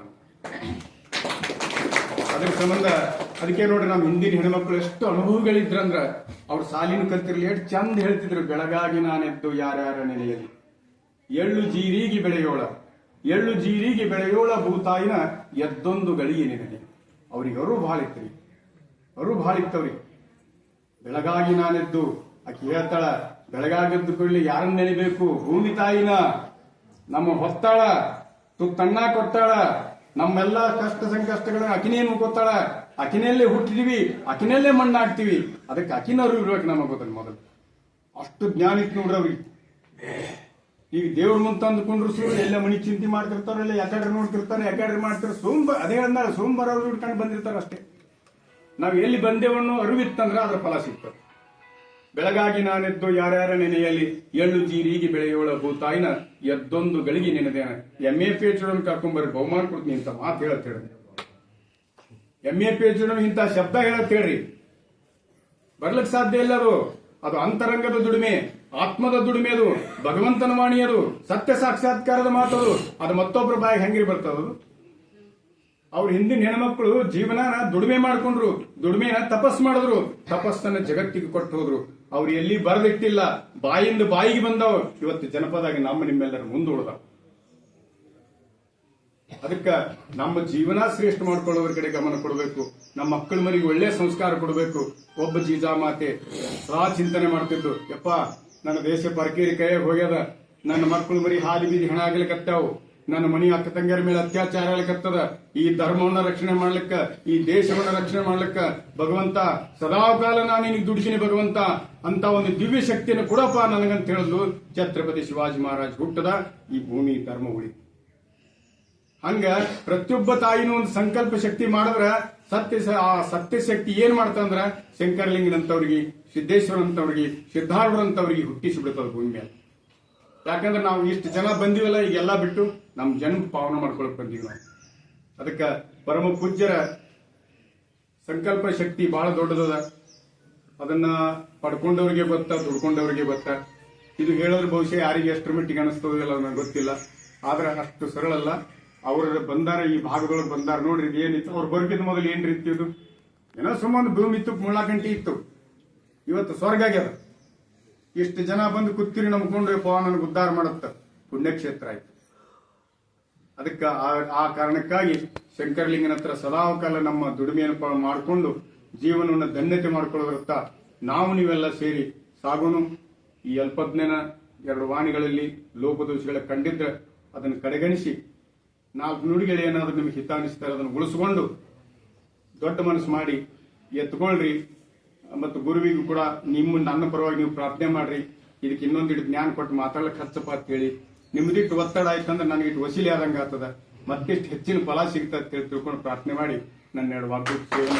ಅದ್ರ ಸಂಬಂಧ ಅದಕ್ಕೆ ನೋಡ್ರಿ, ನಮ್ಮ ಹಿಂದಿನ ಹೆಣ್ಮಕ್ಳು ಎಷ್ಟು ಅನುಭವಗಳಿದ್ರಂದ್ರ ಅವ್ರ ಸಾಲಿನ ಕಲ್ತಿರ್ಲಿ ಎಷ್ಟು ಚಂದ ಹೇಳ್ತಿದ್ರು. ಬೆಳಗಾಗಿ ನಾನೆದ್ದು ಯಾರ್ಯಾರ ನೆನೆಯಲಿ, ಎಳ್ಳು ಜೀರಿಗೆ ಬೆಳೆಯೋಳ, ಎಳ್ಳು ಜೀರಿಗೆ ಬೆಳೆಯೋಳ ಭೂತಾಯಿನ ಎದ್ದೊಂದು ಗಳಿಗೆ ನೆನೆ. ಅವ್ರಿಗೆ ಅರು ಭಾಳ ಇತ್ರಿ, ಅರು ಭಾಳ ಇತ್ತವ್ರಿ. ಬೆಳಗಾಗಿ ನಾನೆದ್ದು ಆಕೆ ಹೇಳ್ತಾಳ, ಬೆಳಗಾಗೆದ್ದು ಕೊಳ್ಳಿ ಯಾರನ್ನ ನೆನೆಬೇಕು? ಭೂಮಿ ತಾಯಿನ. ನಮ್ಮ ಹೊತ್ತಾಳ, ತುತ್ತಣ್ಣ ಕೊಟ್ಟಾಳ, ನಮ್ಮೆಲ್ಲ ಕಷ್ಟ ಸಂಕಷ್ಟಗಳನ್ನ ಅಕಿನೇ ಮುಕ್ಕೋತಾಳ. ಅಕಿನಲ್ಲೇ ಹುಟ್ಟಿದೀವಿ, ಅಕಿನಲ್ಲೇ ಮಣ್ಣಾಗ್ತೀವಿ. ಅದಕ್ಕೆ ಅಕಿನವರು ಇರ್ಬೇಕು ನಮಗೆ ಗೊತ್ತ. ಮೊದಲು ಅಷ್ಟು ಜ್ಞಾನ ಇತ್ತು ನೋಡ್ರವ್ರಿಗೆ. ಈಗ ದೇವ್ರ ಮುಂದೆ ತಂದುಕೊಂಡ್ರು ಸುಳ್ಳು ಎಲ್ಲ ಮನಿ ಚಿಂತೆ ಮಾಡ್ತಿರ್ತಾರ, ಎಲ್ಲ ಯಾಕಡ್ರೆ ನೋಡ್ತಿರ್ತಾರೆ, ಯಾಕಡ್ರೆ ಮಾಡ್ತಾರೆ. ಅದೇ ಅಂದಾರ ಸೋಮವಾರ ಅವ್ರು ಹಿಡ್ಕೊಂಡು ಬಂದಿರ್ತಾರ ಅಷ್ಟೇ. ನಾವ್ ಎಲ್ಲಿ ಬಂದೇವನ್ನೋ ಅರಿವಿತ್ತಂದ್ರ ಅದ್ರ ಫಲ ಸಿಗ್ತದೆ. ಬೆಳಗಾಗಿ ನಾನೆದ್ದು ಯಾರ್ಯಾರ ನೆನೆಯಲ್ಲಿ, ಎಳ್ಳು ಜೀರಿಗೆ ಬೆಳೆಯೋಳ ಭೂತಾಯಿನ ಎದ್ದೊಂದು ಗಳಿಗೆ ನೆನೆದೇನ. MA PhD ಕರ್ಕೊಂಡ್ಬರ್ರಿ, ಬಹುಮಾನ ಕೊಡ್ತೀನಿ ಇಂತ ಮಾತು ಹೇಳತ್ತೇಳಿ. MA PhD ಇಂತ ಶಬ್ದ ಹೇಳತ್ತೇಳ್ರಿ, ಬರ್ಲಿಕ್ಕೆ ಸಾಧ್ಯ ಇಲ್ಲ. ಅದು ಅಂತರಂಗದ ದುಡಿಮೆ, ಆತ್ಮದ ದುಡಿಮೆ, ಅದು ಭಗವಂತನ ವಾಣಿ, ಅದು ಸತ್ಯ ಸಾಕ್ಷಾತ್ಕಾರದ ಮಾತದು. ಅದು ಮತ್ತೊಬ್ಬರ ಬಾಯಿಗೆ ಹೆಂಗಿರಿ ಬರ್ತದದು? ಅವ್ರ ಹಿಂದಿನ ಹೆಣ್ಮಕ್ಳು ಜೀವನ ದುಡಿಮೆ ಮಾಡ್ಕೊಂಡ್ರು, ದುಡಿಮೆನ ತಪಸ್ ಮಾಡಿದ್ರು, ತಪಸ್ಸನ್ನ ಜಗತ್ತಿಗೆ ಕೊಟ್ಟು ಹೋದ್ರು. ಅವ್ರು ಎಲ್ಲಿ ಬರೆದಿಟ್ಟಿಲ್ಲ, ಬಾಯಿಂದ ಬಾಯಿಗೆ ಬಂದವ. ಇವತ್ತು ಜನಪದಾಗಿ ನಮ್ಮ ನಿಮ್ಮೆಲ್ಲರ ಮುಂದೂಡ್ದ. ಅದಕ್ಕ ನಮ್ಮ ಜೀವನ ಶ್ರೇಷ್ಠ ಮಾಡ್ಕೊಳ್ಳೋದ್ರ ಕಡೆ ಗಮನ ಕೊಡಬೇಕು. ನಮ್ಮ ಮಕ್ಕಳ ಮರಿಗೆ ಒಳ್ಳೆ ಸಂಸ್ಕಾರ ಕೊಡಬೇಕು. ಒಬ್ಬ ಜೀಜಾಮಾತೆ ಸದಾ ಚಿಂತನೆ ಮಾಡ್ತಿದ್ದು, ಯಪ್ಪ ನನ್ನ ದೇಶ ಪರಕೇರಿ ಕೈಯಾಗ ಹೋಗ್ಯದ, ನನ್ನ ಮಕ್ಕಳ ಮರಿ ಹಾದಿ ಬೀದಿ ಹೆಣ ಆಗ್ಲಿಕತ್ತಾವು, ನನ್ನ ಮನಿ ಅಕ್ಕ ತಂಗಿಯರ ಮೇಲೆ ಅತ್ಯಾಚಾರ ಆಗ್ಲಿಕತ್ತದ. ಈ ಧರ್ಮವನ್ನ ರಕ್ಷಣೆ ಮಾಡ್ಲಿಕ್ಕ, ಈ ದೇಶವನ್ನ ರಕ್ಷಣೆ ಮಾಡ್ಲಿಕ್ಕ ಭಗವಂತ ಸದಾಕಾಲ ನಾನು ನಿನಗೆ ದುಡಿತೀನಿ ಭಗವಂತ ಅಂತ ಒಂದು ದಿವ್ಯ ಶಕ್ತಿಯನ್ನು ಕೊಡಪ್ಪ ನನಗಂತ ಹೇಳಿದ್ಲು. ಛತ್ರಪತಿ ಶಿವಾಜಿ ಮಹಾರಾಜ್ ಹುಟ್ಟದ, ಈ ಭೂಮಿ ಧರ್ಮ ಉಳಿ. ಹಂಗ ಪ್ರತಿಯೊಬ್ಬ ತಾಯಿನೂ ಒಂದು ಸಂಕಲ್ಪ ಶಕ್ತಿ ಮಾಡಿದ್ರ ಆ ಸತ್ಯ ಶಕ್ತಿ ಏನ್ ಮಾಡ್ತಂದ್ರ ಶಂಕರಲಿಂಗನಂತವ್ರಿಗೆ, ಸಿದ್ದೇಶ್ವರಂತವ್ರಿಗೆ, ಸಿದ್ಧಾರ್ಢರಂತವ್ರಿಗೆ ಹುಟ್ಟಿಸಿ ಬಿಡ್ತದ ಭೂಮಿ ಮೇಲೆ. ಯಾಕಂದ್ರೆ ನಾವು ಇಷ್ಟು ಜನ ಬಂದಿವಲ್ಲ, ಈಗೆಲ್ಲ ಬಿಟ್ಟು ನಮ್ ಜನ್ಮ ಪಾವನ ಮಾಡ್ಕೊಳಕ್ ಬಂದೀವಿ ನಾವು. ಅದಕ್ಕ ಪರಮ ಪೂಜ್ಯರ ಸಂಕಲ್ಪ ಶಕ್ತಿ ಬಹಳ ದೊಡ್ಡದದ. ಅದನ್ನ ಪಡ್ಕೊಂಡವ್ರಿಗೆ ಗೊತ್ತ, ದುಡ್ಕೊಂಡವ್ರಿಗೆ ಗೊತ್ತ. ಇದು ಹೇಳಿದ್ರೆ ಬಹುಶಃ ಯಾರಿಗೆ ಎಷ್ಟರ ಮಟ್ಟಿಗೆ ಅನಿಸ್ತದಿಲ್ಲ ನನಗೆ ಗೊತ್ತಿಲ್ಲ. ಆದ್ರೆ ಅಷ್ಟು ಸರಳ ಅಲ್ಲ. ಅವ್ರ ಬಂದಾರ, ಈ ಭಾಗದೊಳಗೆ ಬಂದಾರ ನೋಡ್ರಿ. ಇದು ಏನಿತ್ತು ಅವ್ರು ಬರ್ಗಿದ ಮೊದಲು ಏನ್ರಿ ಇತ್ತು? ಇದು ಏನೋ ಸುಮ್ಮನೆ ಭೂಮಿ ಇತ್ತು, ಮುಳ್ಳಾಕಂಟಿ ಇತ್ತು. ಇವತ್ತು ಸ್ವರ್ಗ ಆಗ್ಯದ. ಇಷ್ಟು ಜನ ಬಂದು ಕುತ್ತಿರಿ ನಂಬ್ಕೊಂಡು ನನಗೆ ಉದ್ಧಾರ ಮಾಡುತ್ತ ಪುಣ್ಯಕ್ಷೇತ್ರ ಆಯ್ತು. ಅದಕ್ಕ ಆ ಕಾರಣಕ್ಕಾಗಿ ಶಂಕರಲಿಂಗನ ಹತ್ರ ಸದಾಕಾಲ ನಮ್ಮ ದುಡಿಮೆಯನ್ನು ಮಾಡಿಕೊಂಡು ಜೀವನವನ್ನು ಧನ್ಯತೆ ಮಾಡ್ಕೊಳ್ಳೋದತ್ತ ನಾವು ನೀವೆಲ್ಲ ಸೇರಿ ಸಾಗೋನು. ಈ ಅಲ್ಪಜ್ಞಾನ 2 ವಾಣಿಗಳಲ್ಲಿ ಲೋಪದೋಷಗಳ ಕಂಡಿದ್ರೆ ಅದನ್ನು ಕಡೆಗಣಿಸಿ 4 ನುಡಿಗಳು ಏನಾದ್ರೂ ನಿಮಗೆ ಹಿತ ಅನಿಸ್ತಾರೆ ಅದನ್ನು ಉಳಿಸ್ಕೊಂಡು ದೊಡ್ಡ ಮನಸ್ಸು ಮಾಡಿ ಎತ್ಕೊಳ್ರಿ. ಮತ್ತು ಗುರುವಿಗೂ ಕೂಡ ನನ್ನ ಪರವಾಗಿ ನೀವು ಪ್ರಾರ್ಥನೆ ಮಾಡ್ರಿ. ಇದಕ್ಕೆ ಇನ್ನೊಂದಿಟ್ಟು ಜ್ಞಾನ ಕೊಟ್ಟು ಮಾತಾಡಲಿಕ್ಕೆ ಹಚ್ಚಪ್ಪ ಅಂತ ಹೇಳಿ. ನಿಮ್ದಿಟ್ಟು ಒತ್ತಡ ಆಯ್ತಂದ್ರೆ ನನಗಿಟ್ಟು ವಸೀಲಿ ಆದಂಗೆ ಆಗ್ತದ, ಮತ್ತಿಷ್ಟು ಹೆಚ್ಚಿನ ಫಲ ಸಿಗ್ತದೆ ಅಂತ ಹೇಳಿ ತಿಳ್ಕೊಂಡು ಪ್ರಾರ್ಥನೆ ಮಾಡಿ ನನ್ನ 2 ವಾಕ್ಯ ಸೇವೆ